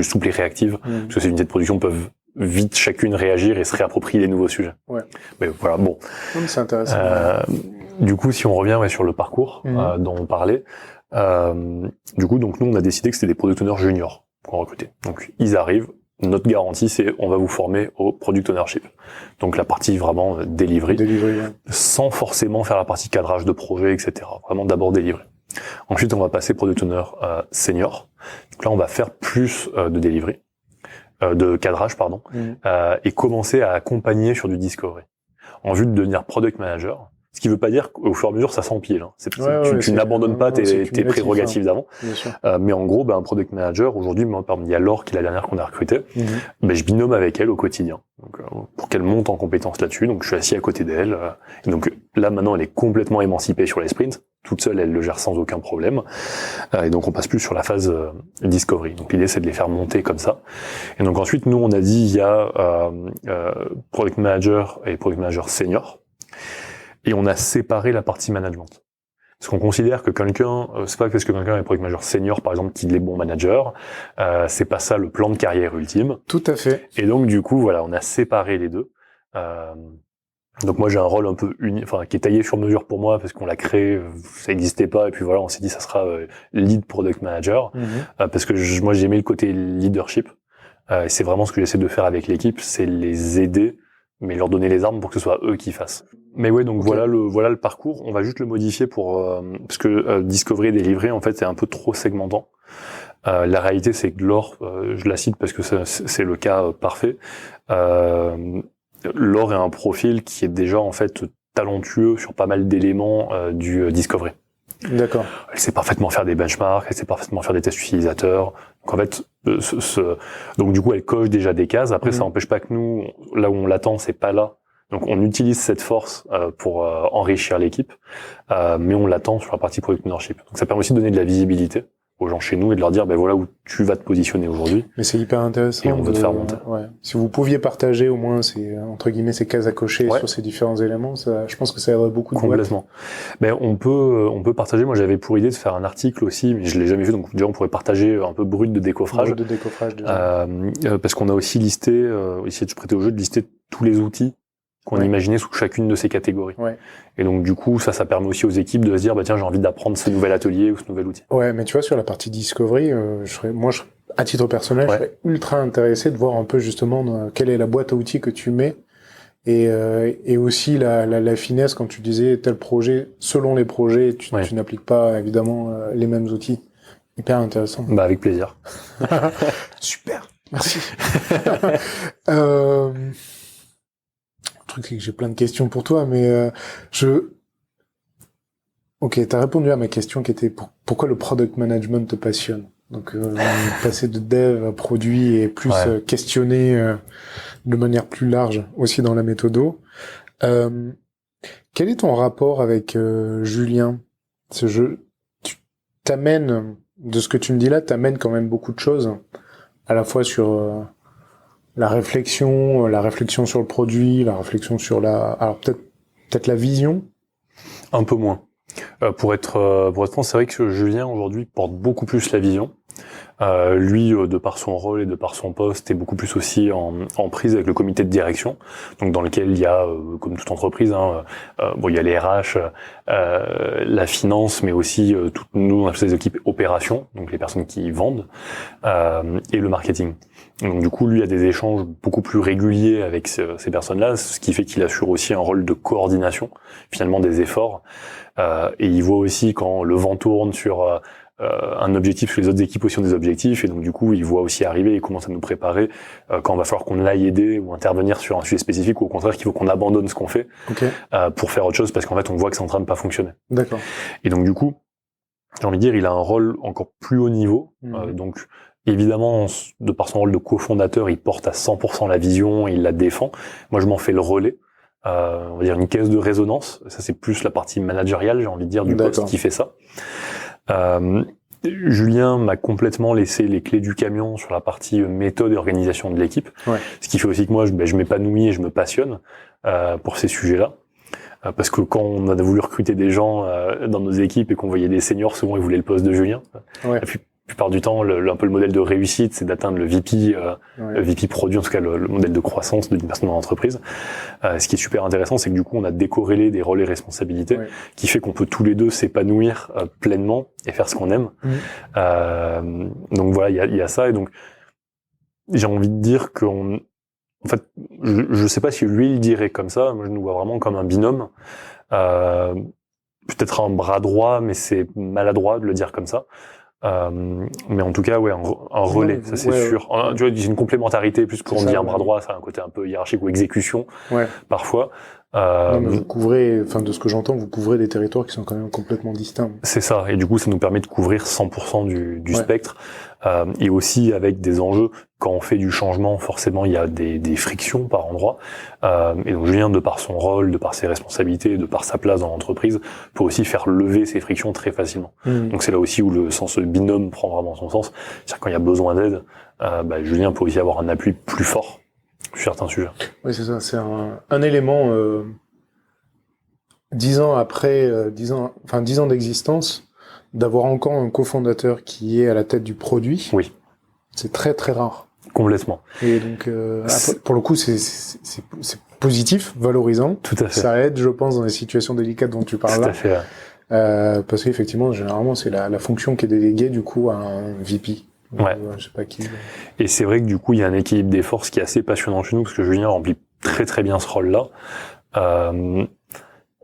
souple et réactive. Parce que ces unités de production peuvent vite chacune réagir et se réapproprier les nouveaux sujets. Mais voilà, bon. C'est intéressant. Du coup, si on revient sur le parcours dont on parlait, du coup, donc nous, on a décidé que c'était des product owners juniors qu'on recrutait. Donc, ils arrivent. Notre garantie, c'est on va vous former au product ownership. Donc la partie vraiment delivery, sans forcément faire la partie cadrage de projet, etc. Vraiment d'abord delivery. Ensuite, on va passer product owner senior. Donc là, on va faire plus de delivery, de cadrage, pardon, et commencer à accompagner sur du discovery, en vue de devenir product manager. Ce qui veut pas dire qu'au fur et à mesure, ça s'empile. Tu n'abandonnes pas tes prérogatives d'avant. Mais en gros, un product manager, aujourd'hui, moi, par exemple, il y a Laure, qui est la dernière qu'on a recrutée, je binôme avec elle au quotidien. Donc, pour qu'elle monte en compétence là-dessus. Donc, je suis assis à côté d'elle. Et donc, là, maintenant, elle est complètement émancipée sur les sprints. Toute seule, elle le gère sans aucun problème. Et donc, on passe plus sur la phase discovery. Donc, l'idée, c'est de les faire monter comme ça. Et donc, ensuite, nous, on a dit, il y a product manager et product manager senior. et on a séparé la partie management. Parce qu'on considère que quelqu'un, c'est pas parce que quelqu'un est product manager senior, par exemple, qu'il est bon manager. C'est pas ça le plan de carrière ultime. Tout à fait. Et donc, du coup, voilà, on a séparé les deux. Donc moi, j'ai un rôle un peu qui est taillé sur mesure pour moi, parce qu'on l'a créé, ça n'existait pas, et puis voilà, on s'est dit, ça sera lead product manager. Parce que moi, j'ai aimé le côté leadership. Et c'est vraiment ce que j'essaie de faire avec l'équipe, c'est les aider, mais leur donner les armes pour que ce soit eux qui fassent. Mais ouais, donc voilà le parcours. On va juste le modifier parce que Discovery et Delivery, en fait, c'est un peu trop segmentant. La réalité, c'est que Laure, je la cite parce que c'est le cas parfait. Laure est un profil qui est déjà en fait talentueux sur pas mal d'éléments du Discovery. D'accord. Elle sait parfaitement faire des benchmarks, elle sait parfaitement faire des tests utilisateurs. Donc en fait, donc du coup, elle coche déjà des cases. Après, ça n'empêche pas que nous, là où on l'attend, c'est pas là. Donc on utilise cette force pour enrichir l'équipe, mais on l'attend sur la partie product ownership. Donc ça permet aussi de donner de la visibilité aux gens chez nous et de leur dire, ben voilà où tu vas te positionner aujourd'hui. Mais c'est hyper intéressant. Et on veut te faire monter. Ouais. Si vous pouviez partager au moins entre guillemets ces cases à cocher sur ces différents éléments, ça, je pense que ça aiderait beaucoup de complètement. Ben on peut partager. Moi j'avais pour idée de faire un article aussi, mais je l'ai jamais fait. Donc déjà on pourrait partager un peu brut de décoffrage. Brut de décoffrage déjà. Parce qu'on a aussi listé, essayé de se prêter au jeu, de lister tous les outils qu'on imaginait sous chacune de ces catégories. Ouais. Et donc du coup, ça permet aussi aux équipes de se dire, bah tiens, j'ai envie d'apprendre ce nouvel atelier ou ce nouvel outil. Ouais, mais tu vois, sur la partie Discovery, à titre personnel, je serais ultra intéressé de voir un peu justement quelle est la boîte à outils que tu mets et aussi la finesse quand tu disais tel projet, selon les projets, tu n'appliques pas évidemment les mêmes outils. Hyper intéressant. Bah avec plaisir. Super, merci. Le truc, c'est que j'ai plein de questions pour toi, mais Ok, t'as répondu à ma question qui était pourquoi le product management te passionne. Donc, passer de dev à produit et plus questionner de manière plus large aussi dans la méthodo. Quel est ton rapport avec Julien? Ce jeu, tu t'amènes, de ce que tu me dis là, t'amènes quand même beaucoup de choses, à la fois sur la réflexion sur le produit, la réflexion sur alors peut-être la vision. Un peu moins. Pour être franc, c'est vrai que Julien aujourd'hui porte beaucoup plus la vision. Lui, de par son rôle et de par son poste, est beaucoup plus aussi en prise avec le comité de direction, donc dans lequel il y a, comme toute entreprise, il y a les RH, la finance, mais aussi toutes nous, on a ces équipes opérations, donc les personnes qui vendent, et le marketing. Donc du coup, lui a des échanges beaucoup plus réguliers avec ces personnes-là, ce qui fait qu'il assure aussi un rôle de coordination, finalement, des efforts. Et il voit aussi quand le vent tourne sur un objectif, que les autres équipes aussi ont des objectifs, et donc du coup il voit aussi arriver et commence à nous préparer quand il va falloir qu'on aille aider ou intervenir sur un sujet spécifique, ou au contraire qu'il faut qu'on abandonne ce qu'on fait pour faire autre chose, parce qu'en fait on voit que c'est en train de pas fonctionner. D'accord. Et donc du coup, j'ai envie de dire, il a un rôle encore plus haut niveau, donc évidemment, de par son rôle de cofondateur, il porte à 100% la vision et il la défend. Moi je m'en fais le relais. On va dire une caisse de résonance, ça c'est plus la partie managériale, j'ai envie de dire, du poste qui fait ça. Julien m'a complètement laissé les clés du camion sur la partie méthode et organisation de l'équipe, ce qui fait aussi que moi je m'épanouis et je me passionne pour ces sujets-là, parce que quand on a voulu recruter des gens dans nos équipes et qu'on voyait des seniors, souvent ils voulaient le poste de Julien. Et puis la plupart du temps, un peu le modèle de réussite, c'est d'atteindre le VP, le VP produit, en tout cas le modèle de croissance d'une personne dans l'entreprise. Ce qui est super intéressant, c'est que du coup, on a décorrélé des rôles et responsabilités, qui fait qu'on peut tous les deux s'épanouir pleinement et faire ce qu'on aime. Donc voilà, il y a ça, et donc j'ai envie de dire en fait, je sais pas si lui il dirait comme ça. Moi, je nous vois vraiment comme un binôme. Peut-être un bras droit, mais c'est maladroit de le dire comme ça. Mais en tout cas, un relais, ça c'est sûr. Tu vois, c'est une complémentarité, plus qu'on dit un bras droit, ça a un côté un peu hiérarchique ou exécution, parfois. Non, mais vous couvrez, de ce que j'entends, vous couvrez des territoires qui sont quand même complètement distincts. C'est ça, et du coup, ça nous permet de couvrir 100% du spectre, et aussi avec des enjeux. Quand on fait du changement, forcément, il y a des frictions par endroit, et donc Julien, de par son rôle, de par ses responsabilités, de par sa place dans l'entreprise, peut aussi faire lever ces frictions très facilement. Donc c'est là aussi où le sens binôme prend vraiment son sens. C'est-à-dire quand il y a besoin d'aide, Julien peut aussi avoir un appui plus fort sur certains sujets. Oui, c'est ça, c'est un élément 10 ans après, 10 ans d'existence, d'avoir encore un cofondateur qui est à la tête du produit, oui, c'est très très rare. complètement. Et donc, pour le coup, c'est positif, valorisant. Tout à fait. Ça aide, je pense, dans les situations délicates dont tu parles Tout là. à fait. Parce qu'effectivement, généralement, c'est la fonction qui est déléguée du coup à un VP. Donc, Ouais. Je sais pas qui. Et c'est vrai que du coup, il y a un équilibre des forces qui est assez passionnant chez nous, parce que Julien remplit très très bien ce rôle-là.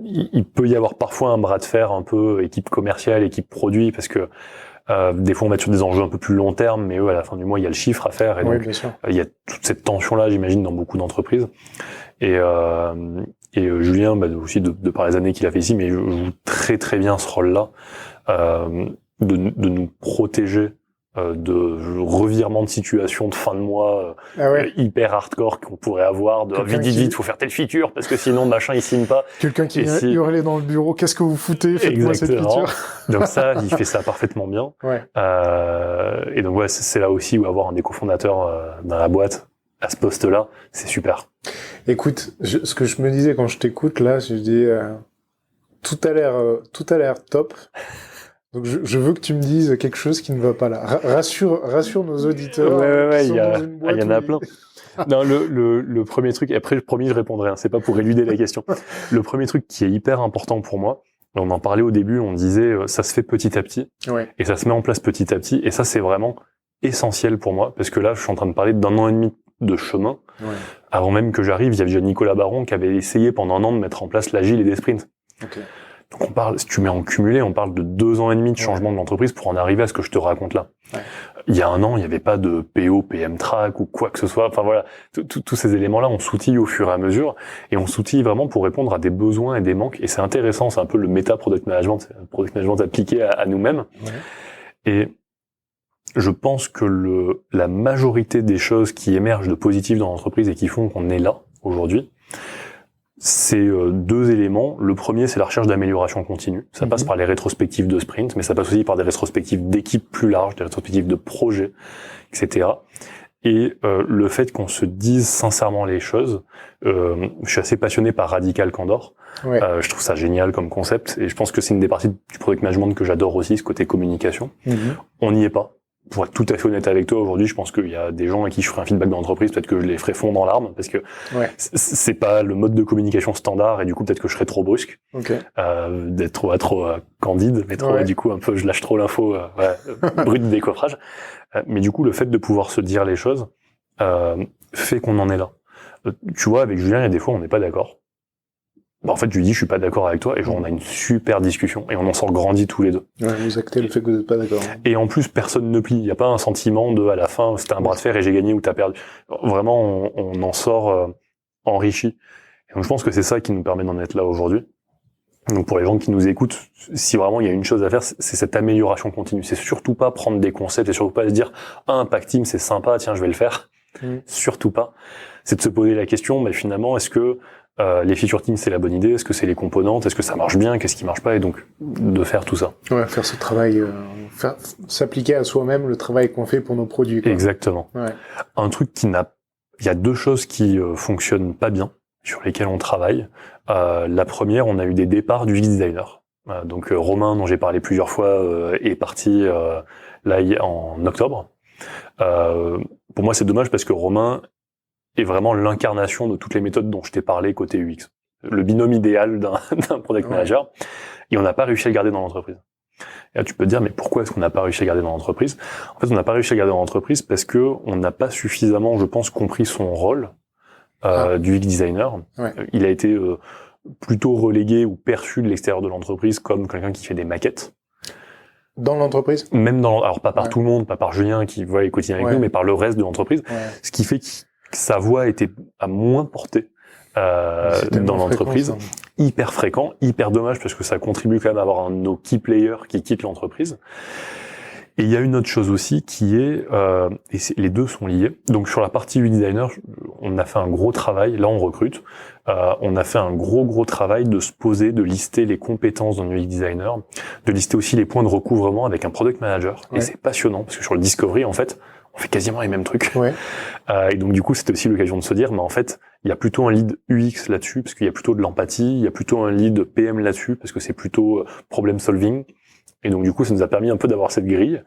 Il peut y avoir parfois un bras de fer un peu équipe commerciale, équipe produit, parce que des fois on va être sur des enjeux un peu plus long terme, mais eux à la fin du mois il y a le chiffre à faire, et Oui, donc bien sûr. il y a toute cette tension-là, j'imagine, dans beaucoup d'entreprises. Et Julien, aussi de par les années qu'il a fait ici, mais il joue très très bien ce rôle-là, de nous protéger de revirements de situation de fin de mois hyper hardcore qu'on pourrait avoir, de vite, faut faire telle feature parce que sinon machin il signe pas. Quelqu'un qui vient hurler dans le bureau, qu'est-ce que vous foutez, faites-moi cette feature. Donc ça, il fait ça parfaitement bien. Ouais. Et donc ouais, c'est là aussi où avoir un des cofondateurs dans la boîte à ce poste-là, c'est super. Écoute, ce que je me disais quand je t'écoute là, je dis tout a l'air top. Donc je veux que tu me dises quelque chose qui ne va pas là. Rassure nos auditeurs. Ouais, il y en a plein. Non, le premier truc, et après promis je répondrai, hein, c'est pas pour éluder la question. Le premier truc qui est hyper important pour moi, on en parlait au début, on disait ça se fait petit à petit, et ça se met en place petit à petit, et ça c'est vraiment essentiel pour moi, parce que là je suis en train de parler d'1 an et demi de chemin. Avant même que j'arrive, il y avait déjà Nicolas Baron qui avait essayé pendant 1 an de mettre en place l'agile et des sprints. Donc on parle, si tu mets en cumulé, on parle de 2 ans et demi de changement de l'entreprise pour en arriver à ce que je te raconte là. Il y a 1 an, il n'y avait pas de PO, PM track ou quoi que ce soit. Enfin voilà, tous ces éléments-là, on s'outille au fur et à mesure, et on s'outille vraiment pour répondre à des besoins et des manques. Et c'est intéressant, c'est un peu le méta product management appliqué à nous-mêmes. Et je pense que la majorité des choses qui émergent de positif dans l'entreprise et qui font qu'on est là aujourd'hui, c'est 2 éléments. Le premier, c'est la recherche d'amélioration continue. Ça passe par les rétrospectives de sprint, mais ça passe aussi par des rétrospectives d'équipes plus larges, des rétrospectives de projets, etc. Et le fait qu'on se dise sincèrement les choses. Je suis assez passionné par Radical Candor. Je trouve ça génial comme concept, et je pense que c'est une des parties du product management que j'adore aussi, ce côté communication. On n'y est pas. Pour être tout à fait honnête avec toi, aujourd'hui, je pense qu'il y a des gens à qui je ferai un feedback dans l'entreprise, peut-être que je les ferai fondre en larmes, parce que c'est pas le mode de communication standard, et du coup, peut-être que je serai trop brusque, d'être trop candide, mais trop, du coup, un peu, je lâche trop l'info, brut de décoffrage. Mais du coup, le fait de pouvoir se dire les choses, fait qu'on en est là. Tu vois, avec Julien, il y a des fois, on n'est pas d'accord. En fait, je lui dis, je suis pas d'accord avec toi, et genre, on a une super discussion, et on en sort grandi tous les deux. Vous actez le fait que vous n'êtes pas d'accord. Et en plus, personne ne plie. Il n'y a pas un sentiment de, à la fin, c'était un bras de fer et j'ai gagné ou t'as perdu. Vraiment, on en sort enrichi. Et donc, je pense que c'est ça qui nous permet d'en être là aujourd'hui. Donc, pour les gens qui nous écoutent, si vraiment il y a une chose à faire, c'est cette amélioration continue. C'est surtout pas prendre des concepts, et surtout pas se dire, un pack team, c'est sympa, tiens, je vais le faire. Surtout pas. C'est de se poser la question, mais finalement, est-ce que les feature teams c'est la bonne idée, est-ce que c'est les componentes, est-ce que ça marche bien, qu'est-ce qui marche pas, et donc de faire tout ça. Faire ce travail, s'appliquer à soi-même le travail qu'on fait pour nos produits. Exactement. Un truc il y a 2 choses qui fonctionnent pas bien, sur lesquelles on travaille. La première, on a eu des départs du UX designer. Donc Romain, dont j'ai parlé plusieurs fois, est parti là en octobre. Pour moi c'est dommage parce que Romain est vraiment l'incarnation de toutes les méthodes dont je t'ai parlé côté UX. Le binôme idéal d'un product manager. Et on n'a pas réussi à le garder dans l'entreprise. Et là, tu peux te dire, mais pourquoi est-ce qu'on n'a pas réussi à le garder dans l'entreprise? En fait, on n'a pas réussi à le garder dans l'entreprise parce que on n'a pas suffisamment, je pense, compris son rôle du UX designer. Il a été plutôt relégué ou perçu de l'extérieur de l'entreprise comme quelqu'un qui fait des maquettes. Dans l'entreprise? Même alors pas par tout le monde, pas par Julien qui voit les quotidiens avec nous, mais par le reste de l'entreprise. Ce qui fait que sa voix était à moins portée dans l'entreprise. Hyper fréquent, hyper dommage parce que ça contribue quand même à avoir un de nos key players qui quitte l'entreprise. Et il y a une autre chose aussi qui est, et les 2 sont liés. Donc sur la partie UX designer, on a fait un gros travail. Là, on recrute. On a fait un gros travail de se poser, de lister les compétences d'un UX designer, de lister aussi les points de recouvrement avec un product manager. Et c'est passionnant parce que sur le discovery, en fait, on fait quasiment les mêmes trucs. Ouais. Et donc du coup, c'était aussi l'occasion de se dire, mais en fait, il y a plutôt un lead UX là-dessus, parce qu'il y a plutôt de l'empathie, il y a plutôt un lead PM là-dessus, parce que c'est plutôt problem solving. Et donc du coup, ça nous a permis un peu d'avoir cette grille.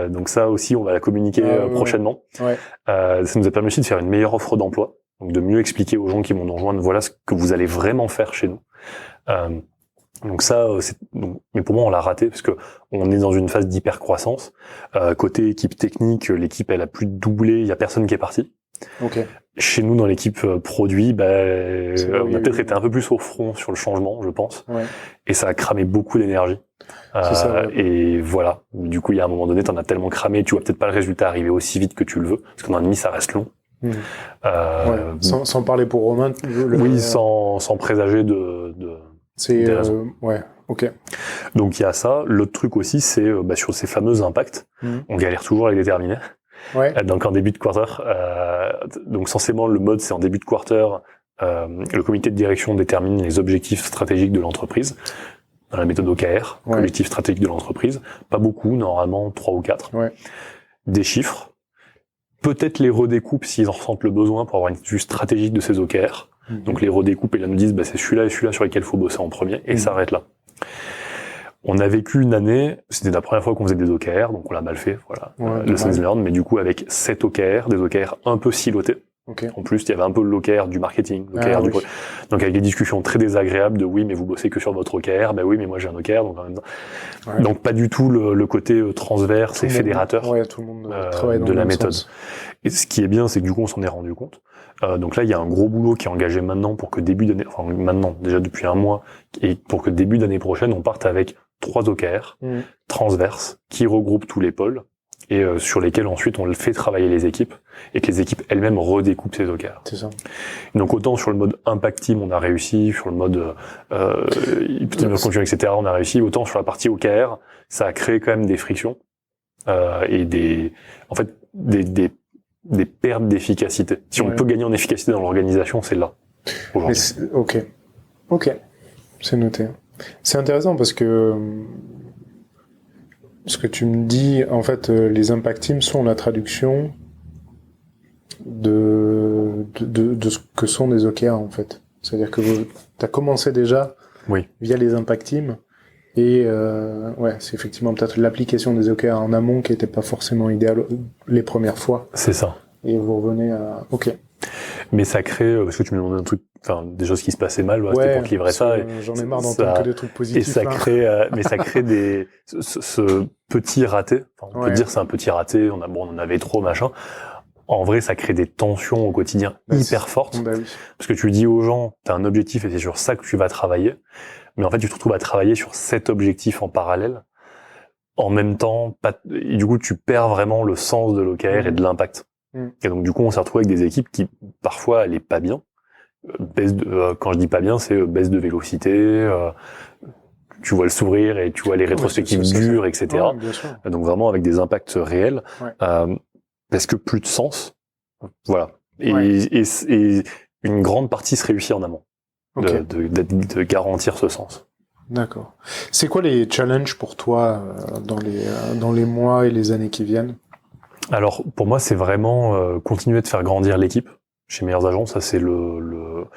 Donc ça aussi, on va la communiquer prochainement. Ouais. Ça nous a permis aussi de faire une meilleure offre d'emploi, donc de mieux expliquer aux gens qui vont nous rejoindre, voilà ce que vous allez vraiment faire chez nous. Donc ça, mais pour moi, on l'a raté parce que on est dans une phase d'hyper-croissance. Côté équipe technique, l'équipe, elle a plus de doublé, il y a personne qui est parti. Okay. Chez nous, dans l'équipe produit, on a peut-être été un peu plus au front sur le changement, je pense. Ouais. Et ça a cramé beaucoup d'énergie. Et voilà. Du coup, il y a un moment donné, t'en as tellement cramé, tu vois peut-être pas le résultat arriver aussi vite que tu le veux, parce qu'en un demi, ça reste long. Sans parler pour Romain. Oui, sans présager de c'est ouais, ok. Donc il y a ça. L'autre truc aussi, c'est sur ces fameux impacts, on galère toujours à les déterminer. Ouais. Donc en début de quarter, donc censément le mode c'est en début de quarter, le comité de direction détermine les objectifs stratégiques de l'entreprise dans la méthode OKR, objectifs stratégiques de l'entreprise. Pas beaucoup, normalement 3 ou 4. Ouais. Des chiffres. Peut-être les redécoupes s'ils en ressentent le besoin pour avoir une vue stratégique de ces OKR. Donc les redécoupes et là nous disent c'est celui-là et celui-là sur lesquels il faut bosser en premier et ça arrête là. On a vécu une année, c'était la première fois qu'on faisait des OKR, donc on l'a mal fait, voilà, lessons learned, mais du coup avec 7 OKR, des OKR un peu silotés. Okay. En plus, il y avait un peu l'OKR du marketing, l'OKR du donc avec des discussions très désagréables de oui mais vous bossez que sur votre OKR, oui mais moi j'ai un OKR, donc en même temps. Donc pas du tout le côté transverse et fédérateur tout le monde travaille dans de la le méthode. Sens. Et ce qui est bien, c'est que du coup on s'en est rendu compte. Donc là, il y a un gros boulot qui est engagé maintenant pour que début d'année, enfin maintenant, déjà depuis un mois, et pour que début d'année prochaine, on parte avec 3 OKR transverses qui regroupent tous les pôles et sur lesquels ensuite on fait travailler les équipes et que les équipes elles-mêmes redécoupent ces OKR. C'est ça. Donc autant sur le mode impact team, on a réussi, sur le mode continu, etc., on a réussi, autant sur la partie OKR, ça a créé quand même des frictions et des pertes d'efficacité. Si on peut gagner en efficacité dans l'organisation, c'est là. Ok. C'est noté. C'est intéressant parce que ce que tu me dis, en fait, les impact teams sont la traduction de ce que sont des OKR, en fait. C'est-à-dire que tu as commencé déjà via les impact teams et c'est effectivement peut-être l'application des OKR en amont qui était pas forcément idéale les premières fois. C'est ça. Et vous revenez à... Ok. Mais ça crée, parce que tu me demandais un truc, des choses qui se passaient mal, c'était pour te livrer ça. J'en ai marre d'entendre que des trucs positifs. Et ça crée, mais ça crée ce petit raté. On peut dire c'est un petit raté, on en avait trop, machin. En vrai, ça crée des tensions au quotidien hyper fortes. Parce que tu dis aux gens, t'as un objectif et c'est sur ça que tu vas travailler. Mais en fait, tu te retrouves à travailler sur cet objectif en parallèle. En même temps, et du coup, tu perds vraiment le sens de l'OKR et de l'impact. Et donc du coup on s'est retrouvé avec des équipes qui parfois allaient pas bien, quand je dis pas bien c'est baisse de vélocité, tu vois le sourire et tu vois les rétrospectives dures, etc. Donc vraiment avec des impacts réels, parce que plus de sens, voilà. Et une grande partie se réussit en amont, de garantir ce sens. D'accord. C'est quoi les challenges pour toi dans les mois et les années qui viennent? Alors, pour moi, c'est vraiment continuer de faire grandir l'équipe. Chez Meilleurs Agents, ça c'est le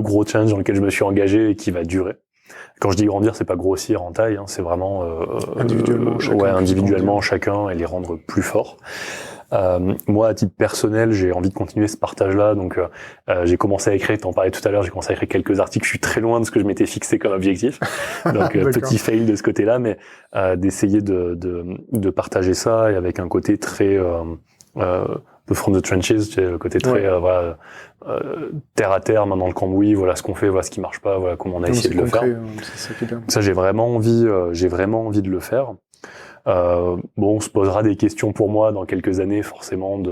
gros challenge dans lequel je me suis engagé et qui va durer. Quand je dis grandir, c'est pas grossir en taille, c'est vraiment individuellement chacun et les rendre plus forts. Moi, à titre personnel, j'ai envie de continuer ce partage-là, donc j'ai commencé à écrire, t'en parlais tout à l'heure, j'ai commencé à écrire quelques articles, je suis très loin de ce que je m'étais fixé comme objectif, donc petit fail de ce côté-là, mais d'essayer de partager ça, et avec un côté très peu from the trenches, le côté très terre à terre, main dans le cambouis, voilà ce qu'on fait, voilà ce qui marche pas, voilà comment on a essayé de le faire. Ça, j'ai vraiment envie de le faire. On se posera des questions pour moi dans quelques années, forcément,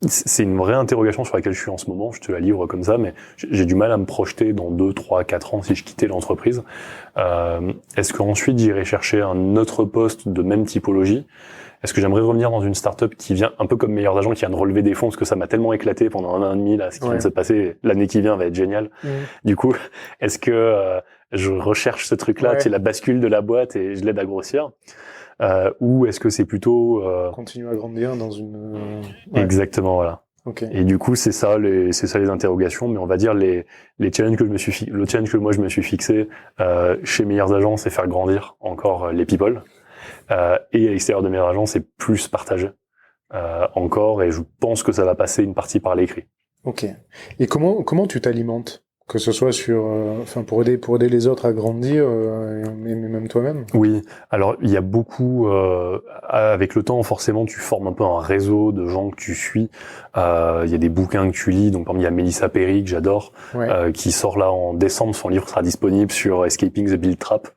c'est une vraie interrogation sur laquelle je suis en ce moment, je te la livre comme ça, mais j'ai du mal à me projeter dans 2, 3, 4 ans si je quittais l'entreprise. Est-ce qu'ensuite j'irai chercher un autre poste de même typologie? Est-ce que j'aimerais revenir dans une start-up qui vient, un peu comme Meilleurs Agents, qui vient de relever des fonds, parce que ça m'a tellement éclaté pendant un an et demi, là, ce qui vient de se passer, l'année qui vient va être géniale. Du coup, est-ce que je recherche ce truc-là, c'est la bascule de la boîte et je l'aide à grossir? ou est-ce que c'est plutôt continuer à grandir dans une exactement, voilà. Okay. Et du coup, c'est ça les interrogations, mais on va dire les challenges que le challenge que moi je me suis fixé chez Meilleures Agences, c'est faire grandir encore les people, et à l'extérieur de Meilleures Agences, c'est plus partager encore, et je pense que ça va passer une partie par l'écrit. Ok. Et comment tu t'alimentes? Que ce soit sur, pour aider les autres à grandir, mais même toi-même. Oui. Alors, il y a beaucoup, avec le temps, forcément, tu formes un peu un réseau de gens que tu suis. Il y a des bouquins que tu lis. Donc, par exemple, il y a Mélissa Perry, que j'adore, qui sort là en décembre. Son livre sera disponible sur Escaping the Build Trap,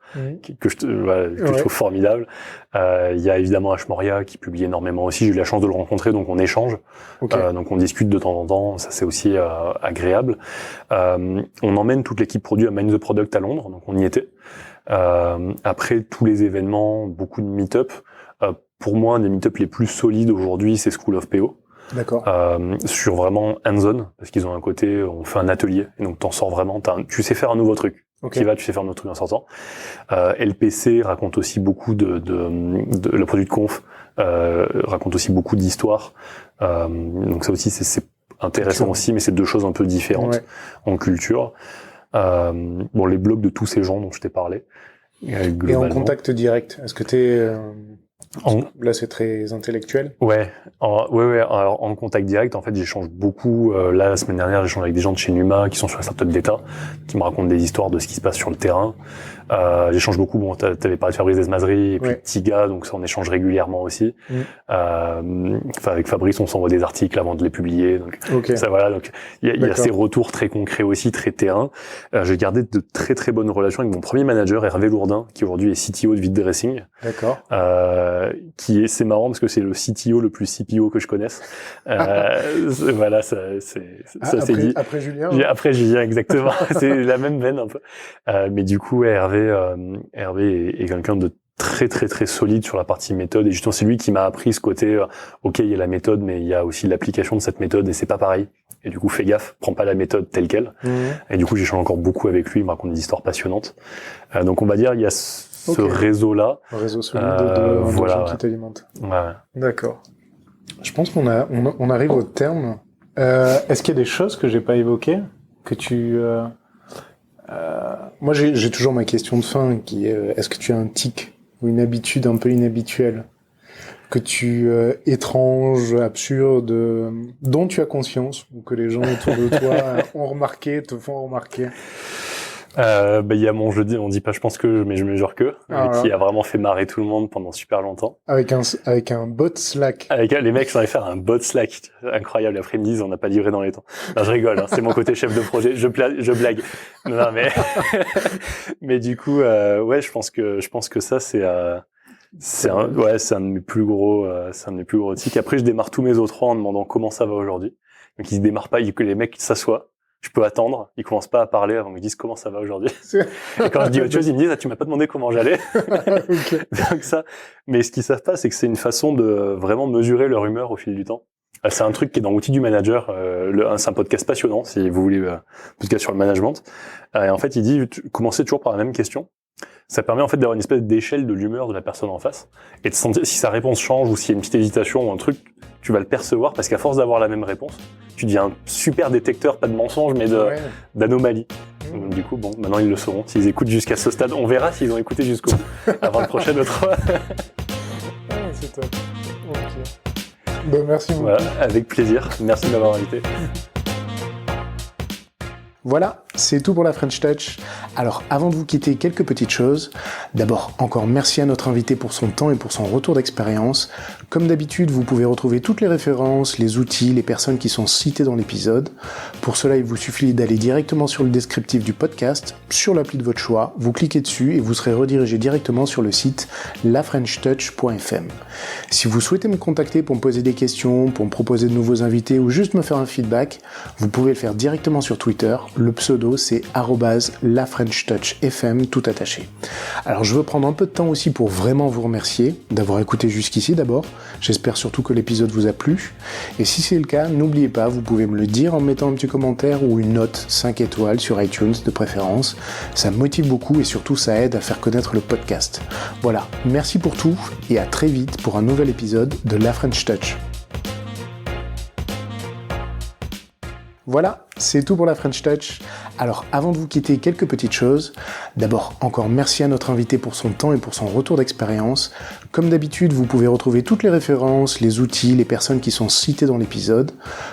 que je trouve formidable. Il y a évidemment Ash Moria, qui publie énormément aussi. J'ai eu la chance de le rencontrer, donc on échange. Okay. Donc, on discute de temps en temps. Ça, c'est aussi agréable. On emmène toute l'équipe produit à Mind the Product à Londres, donc on y était. Après tous les événements, beaucoup de meet-up. Pour moi, un des meet-up les plus solides aujourd'hui, c'est School of PO. D'accord. Sur vraiment hands-on, parce qu'ils ont un côté, on fait un atelier, et donc t'en sors vraiment, tu sais faire un nouveau truc. Okay. Tu sais faire un autre truc en sortant. LPC raconte aussi beaucoup de le produit de conf, raconte aussi beaucoup d'histoires. Donc ça aussi, c'est intéressant aussi, mais c'est deux choses un peu différentes en culture. Les blogs de tous ces gens dont je t'ai parlé. Et en contact direct, est-ce que t'es là c'est très intellectuel? Ouais. Alors en contact direct, en fait, j'échange beaucoup. Là, la semaine dernière, j'échange avec des gens de chez Numa qui sont sur la startup d'État, qui me racontent des histoires de ce qui se passe sur le terrain. J'échange beaucoup. Bon, t'avais parlé de Fabrice Desmazri et puis Tiga, donc ça on échange régulièrement aussi. Avec Fabrice, on s'envoie des articles avant de les publier. Donc ça voilà. Donc il y a ces retours très concrets aussi, très terrain. J'ai gardé de très très bonnes relations avec mon premier manager, Hervé Lourdin, qui aujourd'hui est CTO de Vite Dressing. D'accord. C'est marrant parce que c'est le CTO le plus CPO que je connaisse. Voilà, ça c'est dit. Après Julien. Après Julien, exactement. C'est la même veine un peu. Mais du coup, Hervé est quelqu'un de très très très solide sur la partie méthode, et justement c'est lui qui m'a appris ce côté ok, il y a la méthode, mais il y a aussi l'application de cette méthode, et c'est pas pareil. Et du coup, fais gaffe, prends pas la méthode telle quelle. Et du coup, j'échange encore beaucoup avec lui, il me raconte des histoires passionnantes. Donc on va dire, il y a ce réseau-là. Un réseau solide de gens qui t'alimentent. Ouais. D'accord. Je pense qu'on arrive au terme. Est-ce qu'il y a des choses que j'ai pas évoquées, que tu... Moi, j'ai toujours ma question de fin, qui est est-ce que tu as un tic ou une habitude un peu inhabituelle que tu étrange, absurde, dont tu as conscience, ou que les gens autour de toi ont remarqué, te font remarquer? Il y a mon jeu, on dit pas je pense que, mais je mesure que, qui a vraiment fait marrer tout le monde pendant super longtemps. Avec un bot Slack. Les mecs sont allés faire un bot Slack. Incroyable. Après, ils me disent, on n'a pas livré dans les temps. Non, je rigole, hein, c'est mon côté chef de projet. Je blague. Non, mais, mais du coup, je pense que ça, c'est un de mes plus gros tics. Après, je démarre tous mes autres en demandant comment ça va aujourd'hui. Donc, ils se démarrent pas, que les mecs s'assoient. Je peux attendre, ils commencent pas à parler avant qu'ils disent comment ça va aujourd'hui. Et quand je dis autre chose, ils me disent tu m'as pas demandé comment j'allais. Okay. Donc ça, mais ce qu'ils savent pas, c'est que c'est une façon de vraiment mesurer leur humeur au fil du temps. C'est un truc qui est dans l'outil du manager. C'est un podcast passionnant si vous voulez podcast sur le management. Et en fait, il dit commencez toujours par la même question. Ça permet en fait d'avoir une espèce d'échelle de l'humeur de la personne en face et de sentir si sa réponse change ou s'il y a une petite hésitation ou un truc, tu vas le percevoir parce qu'à force d'avoir la même réponse, tu deviens un super détecteur, pas de mensonge mais d'anomalie. Donc du coup, bon, maintenant ils le sauront. S'ils écoutent jusqu'à ce stade, on verra s'ils ont écouté jusqu'au bout avant le prochain autre. C'est top. Okay. Bon, merci beaucoup. Voilà, avec plaisir. Merci de m'avoir invité. Voilà, c'est tout pour la French Touch. Alors, avant de vous quitter, quelques petites choses. D'abord, encore merci à notre invité pour son temps et pour son retour d'expérience. Comme d'habitude, vous pouvez retrouver toutes les références, les outils, les personnes qui sont citées dans l'épisode. Pour cela, il vous suffit d'aller directement sur le descriptif du podcast, sur l'appli de votre choix, vous cliquez dessus et vous serez redirigé directement sur le site lafrenchtouch.fm. Si vous souhaitez me contacter pour me poser des questions, pour me proposer de nouveaux invités ou juste me faire un feedback, vous pouvez le faire directement sur Twitter. Le pseudo pseudo, c'est @lafrenchtouchfm, tout attaché. Alors je veux prendre un peu de temps aussi pour vraiment vous remercier d'avoir écouté jusqu'ici d'abord. J'espère surtout que l'épisode vous a plu. Et si c'est le cas, n'oubliez pas, vous pouvez me le dire en mettant un petit commentaire ou une note 5 étoiles sur iTunes de préférence. Ça me motive beaucoup et surtout ça aide à faire connaître le podcast. Voilà, merci pour tout et à très vite pour un nouvel épisode de La French Touch. Voilà, c'est tout pour la French Touch. Alors avant de vous quitter, quelques petites choses. D'abord, encore merci à notre invité pour son temps et pour son retour d'expérience. Comme d'habitude, vous pouvez retrouver toutes les références, les outils, les personnes qui sont citées dans l'épisode.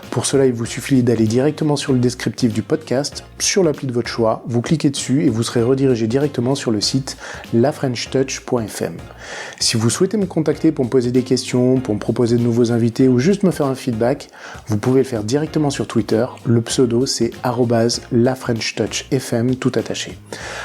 Pour cela, il vous suffit d'aller directement sur le descriptif du podcast, sur l'appli de votre choix, vous cliquez dessus et vous serez redirigé directement sur le site lafrenchtouch.fm. Si vous souhaitez me contacter pour me poser des questions, pour me proposer de nouveaux invités ou juste me faire un feedback, vous pouvez le faire directement sur Twitter. Le pseudo, c'est @lafrenchtouchfm, tout attaché.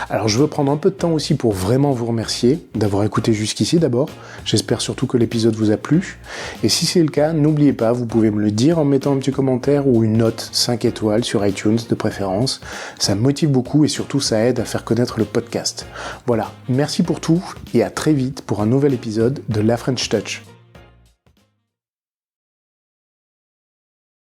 Alors je veux prendre un peu de temps aussi pour vraiment vous remercier d'avoir écouté jusqu'ici d'abord. J'espère surtout que l'épisode vous a plu. Et si c'est le cas, n'oubliez pas, vous pouvez me le dire en mettant un petit commentaire ou une note 5 étoiles sur iTunes de préférence. Ça me motive beaucoup et surtout ça aide à faire connaître le podcast. Voilà, merci pour tout et à très vite pour un nouvel épisode de La French Touch.